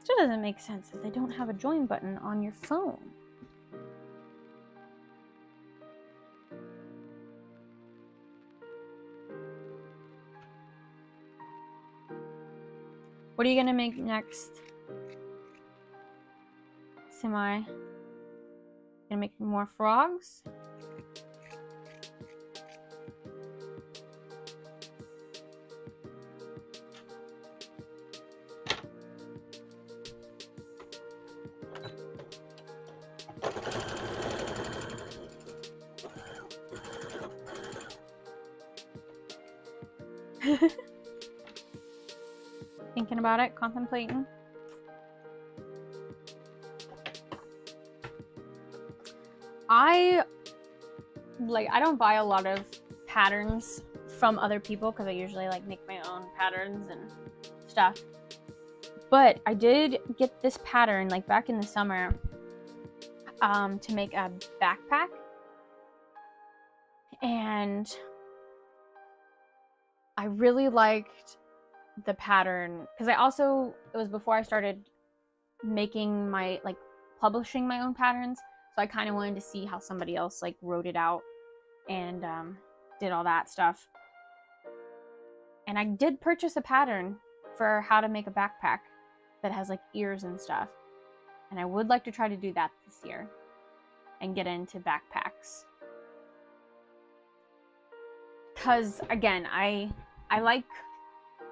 Still doesn't make sense if they don't have a join button on your phone. What are you gonna make next? Semi. Gonna make more frogs? Thinking about it, contemplating. I don't buy a lot of patterns from other people because I usually like make my own patterns and stuff. But I did get this pattern like back in the summer to make a backpack. And I really liked the pattern because it was before I started making my publishing my own patterns, so I kind of wanted to see how somebody else like wrote it out and did all that stuff. And I did purchase a pattern for how to make a backpack that has like ears and stuff, and I would like to try to do that this year and get into backpacks because again I like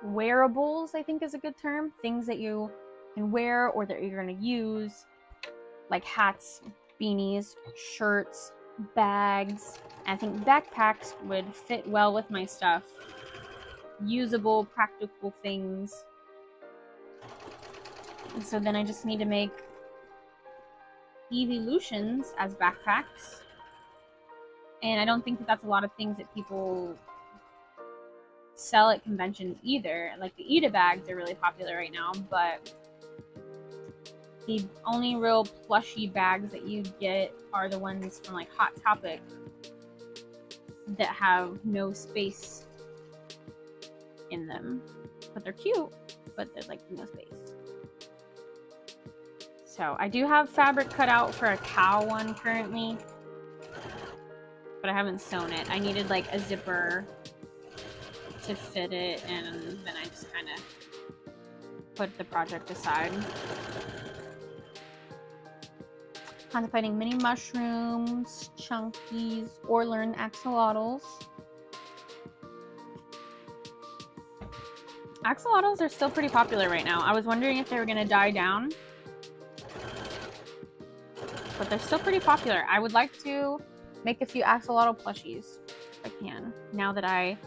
wearables, I think is a good term. Things that you can wear or that you're going to use, like hats, beanies, shirts, bags. And I think backpacks would fit well with my stuff. Usable, practical things. And so then I just need to make evolutions as backpacks. And I don't think that that's a lot of things that people sell at conventions either. Like the Eda bags are really popular right now, but the only real plushy bags that you get are the ones from like Hot Topic that have no space in them. But they're cute, but there's like no space. So I do have fabric cut out for a cow one currently, but I haven't sewn it. I needed like a zipper to fit it, and then I just kind of put the project aside. Contemplating mini mushrooms, chunkies, or learn axolotls. Axolotls are still pretty popular right now. I was wondering if they were gonna die down, but they're still pretty popular. I would like to make a few axolotl plushies if I can, now that I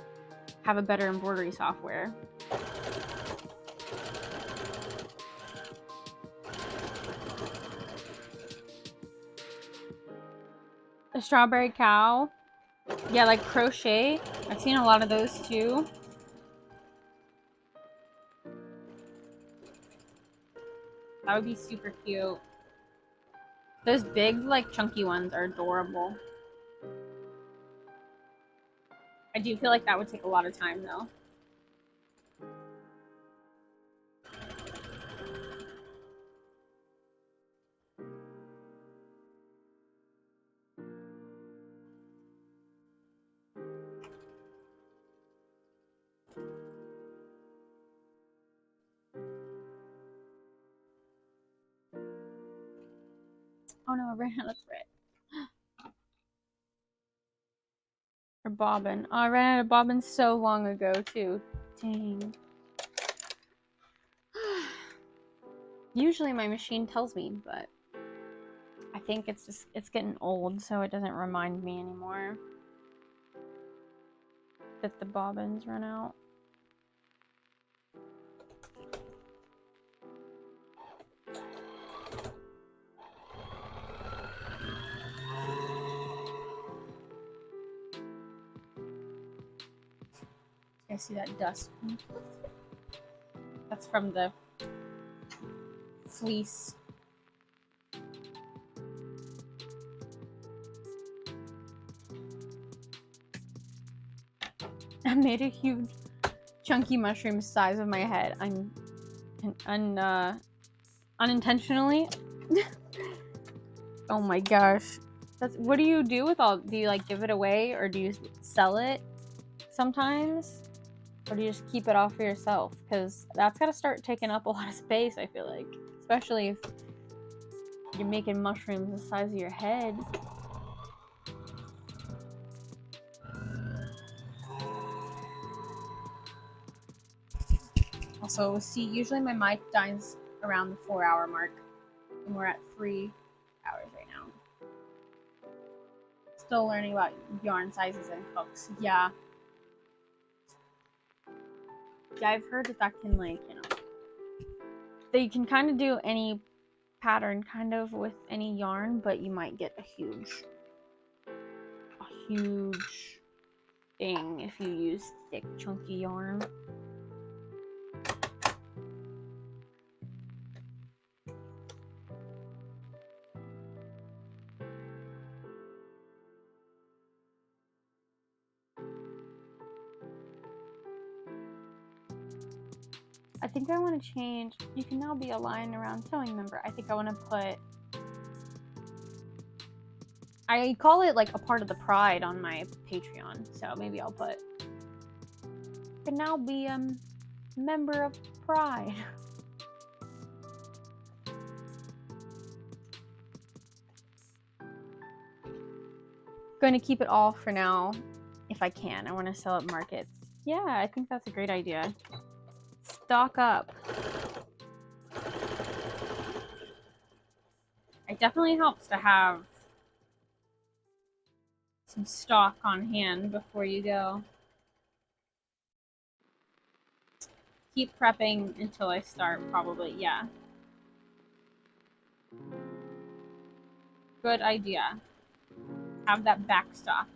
have a better embroidery software. A strawberry cow. Yeah, like crochet. I've seen a lot of those too. That would be super cute. Those big, like, chunky ones are adorable. I do feel like that would take a lot of time, though. Oh no, I ran out of thread. Or bobbin. Oh, I ran out of bobbin so long ago too. Dang. Usually my machine tells me, but I think it's getting old, so it doesn't remind me anymore that the bobbins run out. I see that dust. That's from the fleece. I made a huge chunky mushroom size of my head. Unintentionally. Oh my gosh. What do you do with all? Do you like give it away, or do you sell it sometimes? Or do you just keep it all for yourself? Because that's gotta start taking up a lot of space, I feel like. Especially if you're making mushrooms the size of your head. Also, see, usually my mic dies around the 4-hour mark. And we're at 3 hours right now. Still learning about yarn sizes and hooks. Yeah. Yeah, I've heard that can, like, you know, they can kind of do any pattern kind of with any yarn, but you might get a huge thing if you use thick, chunky yarn. I think I want to change. You can now be a Lying Around Sewing member. I think I want to put. I call it like a part of the pride on my Patreon, so maybe I'll put. Can now be a member of Pride. Going to keep it all for now, if I can. I want to sell at markets. Yeah, I think that's a great idea. Stock up. It definitely helps to have some stock on hand before you go. Keep prepping until I start, probably, yeah. Good idea. Have that backstop.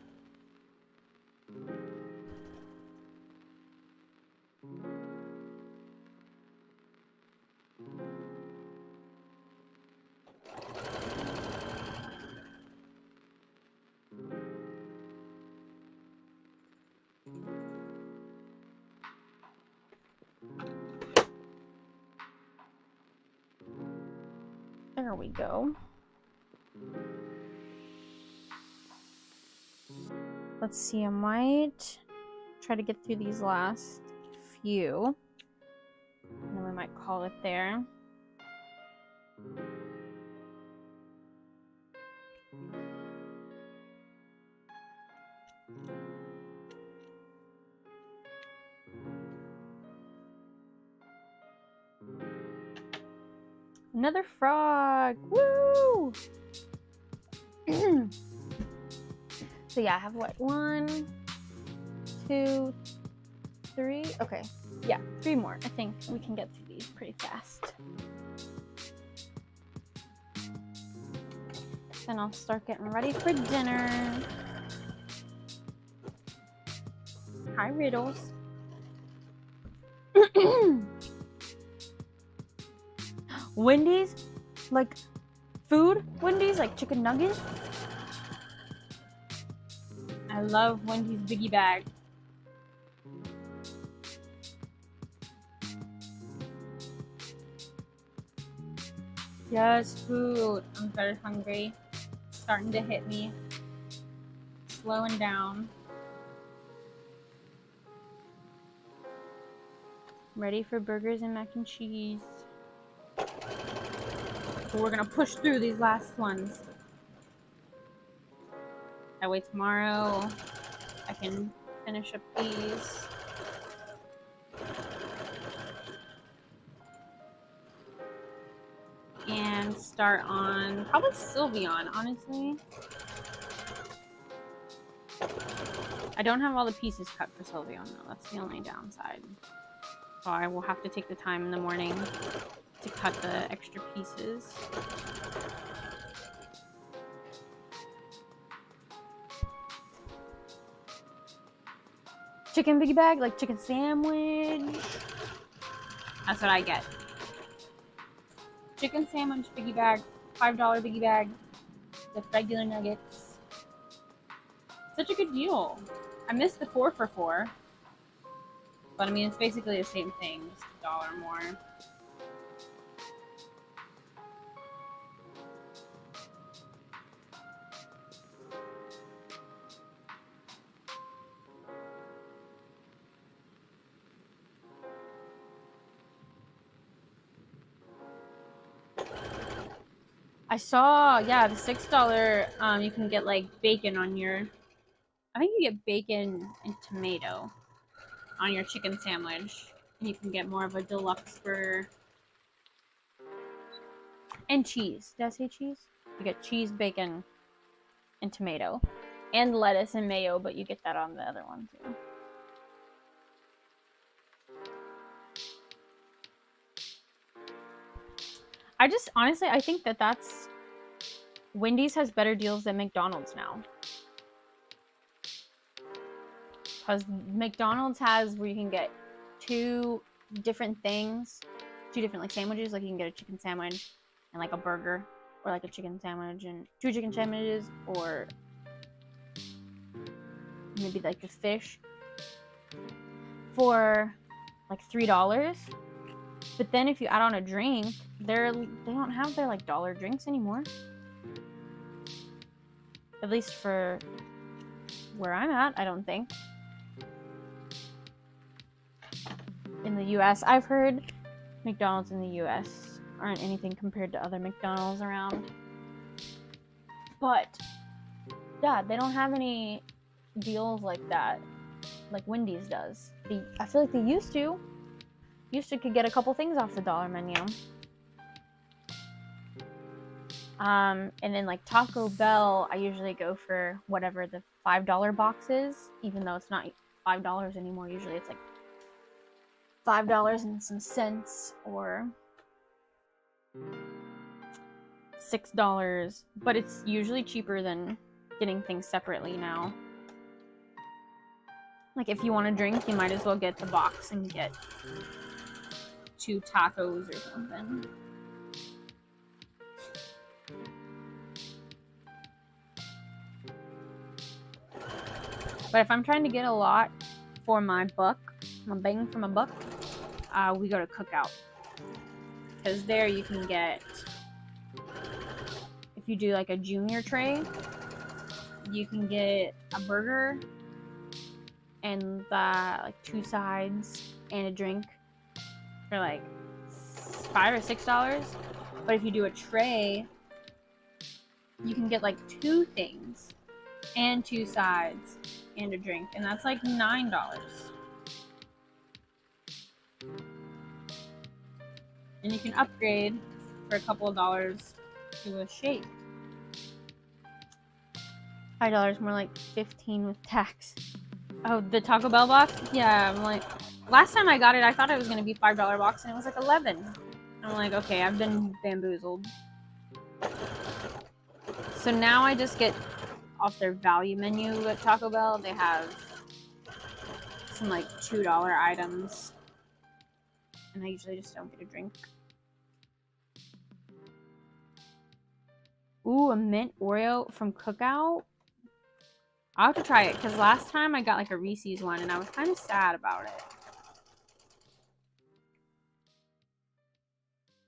There we go. Let's see, I might try to get through these last few. And then we might call it there. Another frog! Woo! So yeah, I have what? 1, 2, 3. Okay. Yeah, 3 more. I think we can get through these pretty fast. Then I'll start getting ready for dinner. Hi, Riddles. Wendy's? Like food? Wendy's? Like chicken nuggets? I love Wendy's biggie bag. Yes, food. I'm very hungry. It's starting to hit me. Slowing down. Ready for burgers and mac and cheese. So we're gonna push through these last ones. That way tomorrow I can finish up these. And start on probably Sylveon, honestly. I don't have all the pieces cut for Sylveon though. That's the only downside. So I will have to take the time in the morning to cut the extra pieces. Chicken biggie bag, like chicken sandwich. That's what I get. Chicken sandwich biggie bag, $5 biggie bag with regular nuggets. Such a good deal. I missed the 4 for $4. But I mean, it's basically the same thing, just $1 more. I saw, yeah, the $6, you can get like bacon on your, I think you get bacon and tomato on your chicken sandwich. And you can get more of a deluxe burger. And cheese. Did I say cheese? You get cheese, bacon, and tomato. And lettuce and mayo, but you get that on the other one too. Honestly, I think that's Wendy's has better deals than McDonald's now. Because McDonald's has where you can get 2 different things, 2 different like sandwiches. Like you can get a chicken sandwich and like a burger, or like a chicken sandwich and 2 chicken sandwiches, or maybe like the fish for like $3. But then if you add on a drink, they don't have their like dollar drinks anymore. At least for where I'm at, I don't think. In the US, I've heard McDonald's in the US aren't anything compared to other McDonald's around. But yeah, they don't have any deals like that, like Wendy's does. I feel like they used to. Could get a couple things off the dollar menu. And then like Taco Bell, I usually go for whatever the $5 box is, even though it's not $5 anymore. Usually it's like $5 and some cents or $6, but it's usually cheaper than getting things separately now. Like if you want a drink, you might as well get the box and get 2 tacos or something. But if I'm trying to get a lot for my buck, my bang for my buck, we go to Cookout. Because there you can get, if you do like a junior tray, you can get a burger and like 2 sides and a drink for like $5 or $6. But if you do a tray, you can get like 2 things and 2 sides and a drink, and that's like $9. And you can upgrade for a couple of dollars to a shake. $5, more like 15 with tax. Oh, the Taco Bell box? Yeah, I'm like, last time I got it, I thought it was going to be $5 box, and it was like 11. I'm like, okay, I've been bamboozled. So now I just get off their value menu at Taco Bell. They have some like $2 items, and I usually just don't get a drink. Ooh, a mint Oreo from Cookout. I'll have to try it, because last time I got like a Reese's one, and I was kind of sad about it.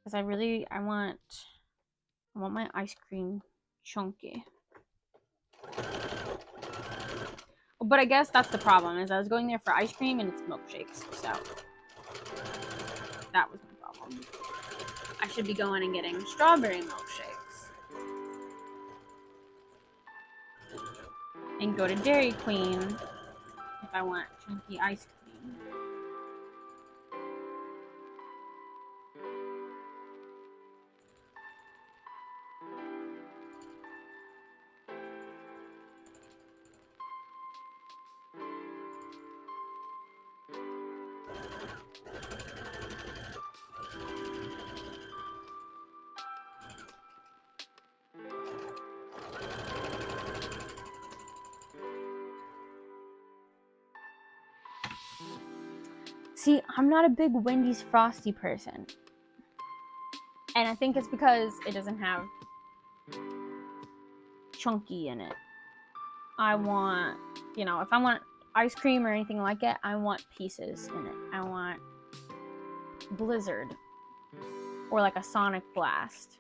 Because I want my ice cream chunky. But I guess that's the problem, is I was going there for ice cream and it's milkshakes, so that was my problem. I should be going and getting strawberry milkshakes. And go to Dairy Queen if I want chunky ice cream. See, I'm not a big Wendy's Frosty person. And I think it's because it doesn't have chunky in it. I want, you know, if I want ice cream or anything like it, I want pieces in it. I want Blizzard or like a Sonic Blast.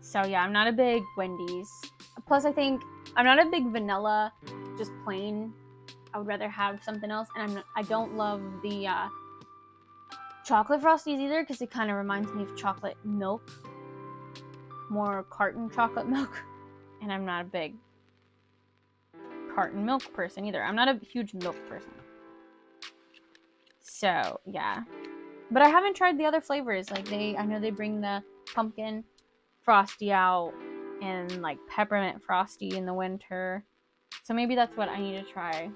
So yeah, I'm not a big Wendy's. Plus, I think I'm not a big vanilla, just plain. I would rather have something else, and I don't love the chocolate Frosties either because it kind of reminds me of chocolate milk, more carton chocolate milk, and I'm not a big carton milk person either. I'm not a huge milk person. So yeah, but I haven't tried the other flavors. Like I know they bring the pumpkin Frosty out and like peppermint Frosty in the winter. So maybe that's what I need to try.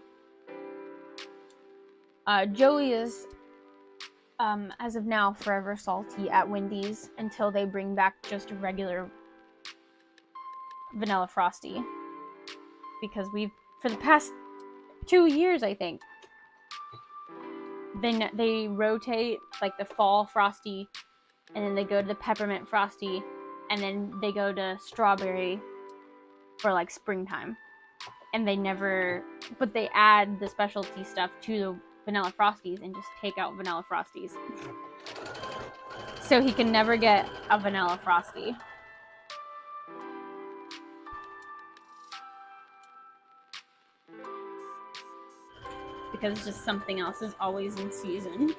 Joey is, as of now, forever salty at Wendy's until they bring back just a regular vanilla Frosty. Because for the past 2 years, I think, they rotate like the fall Frosty, and then they go to the peppermint Frosty, and then they go to strawberry for like springtime. And but they add the specialty stuff to the vanilla Frosties and just take out vanilla Frosties. So he can never get a vanilla Frosty. Because just something else is always in season.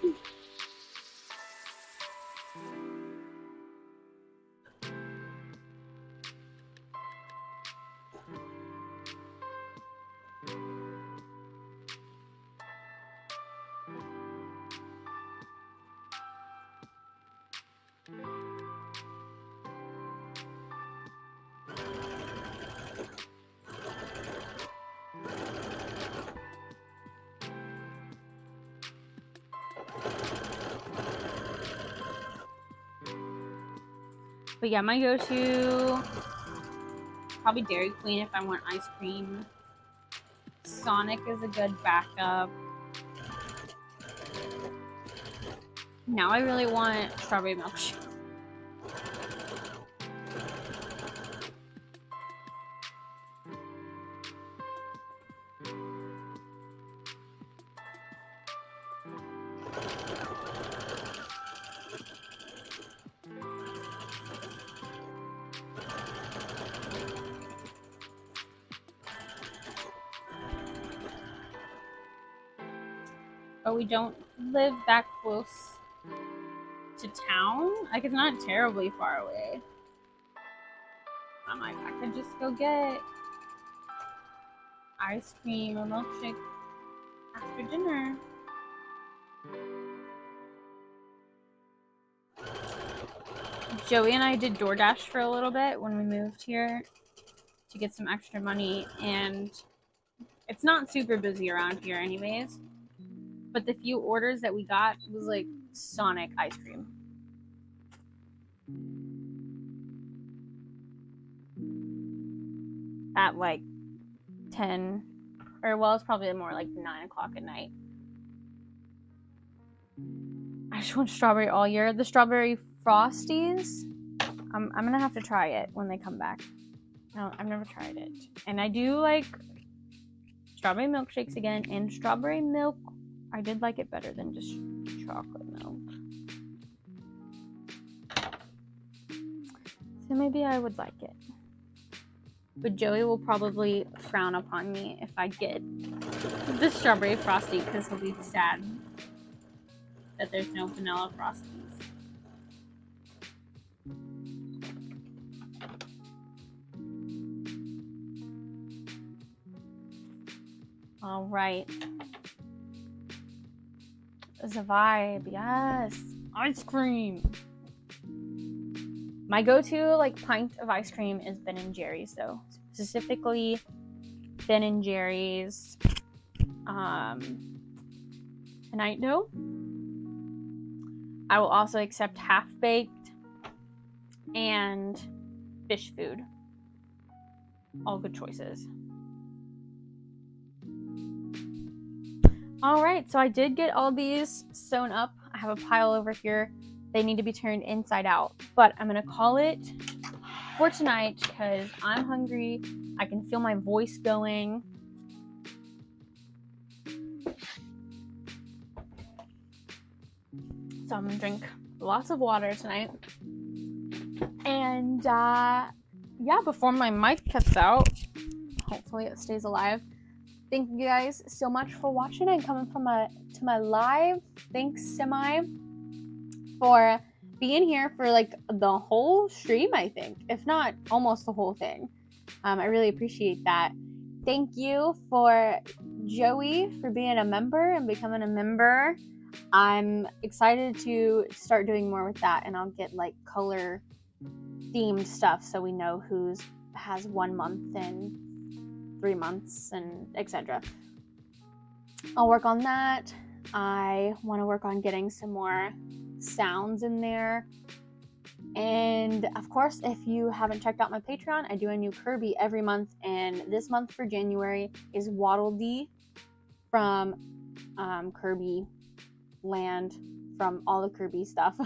But yeah, my go-to, probably Dairy Queen if I want ice cream. Sonic is a good backup. Now I really want strawberry milkshake. But we don't live that close to town. Like, it's not terribly far away. I'm like, I could just go get ice cream or milkshake after dinner. Joey and I did DoorDash for a little bit when we moved here to get some extra money, and it's not super busy around here anyways. But the few orders that we got was like Sonic ice cream. At like 10, or well, it's probably more like 9 o'clock at night. I just want strawberry all year. The strawberry Frosties, I'm gonna have to try it when they come back. No, I've never tried it. And I do like strawberry milkshakes again, and strawberry milk, I did like it better than just chocolate milk. So maybe I would like it. But Joey will probably frown upon me if I get the strawberry Frosty because he'll be sad. that there's no vanilla Frosties. All right. It's a vibe. Yes. Ice cream. My go-to like pint of ice cream is Ben & Jerry's though. Specifically Ben & Jerry's Night Dough. I will also accept half-baked and fish food. All good choices. All right, so I did get all these sewn up. I have a pile over here. They need to be turned inside out, but I'm gonna call it for tonight because I'm hungry. I can feel my voice going. So I'm gonna drink lots of water tonight. And yeah, before my mic cuts out, hopefully it stays alive. Thank you guys so much for watching and coming to my live. Thanks, Semi, for being here for like the whole stream, I think, if not almost the whole thing. I really appreciate that. Thank you for Joey for being a member and becoming a member. I'm excited to start doing more with that, and I'll get like color themed stuff so we know who's has 1 month and 3 months and etc. I'll work on that. I want to work on getting some more sounds in there. And of course, if you haven't checked out my Patreon, I do a new Kirby every month, and this month for January is Waddle Dee from Kirby Land, from all the Kirby stuff.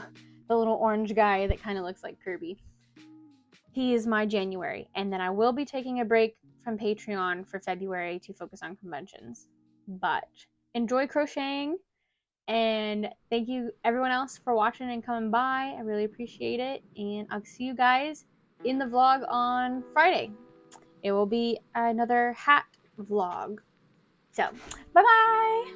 The little orange guy that kind of looks like Kirby. He is my January, and then I will be taking a break from Patreon for February to focus on conventions. But enjoy crocheting, and thank you everyone else for watching and coming by. I really appreciate it, and I'll see you guys in the vlog on Friday. It will be another hat vlog. So, bye-bye!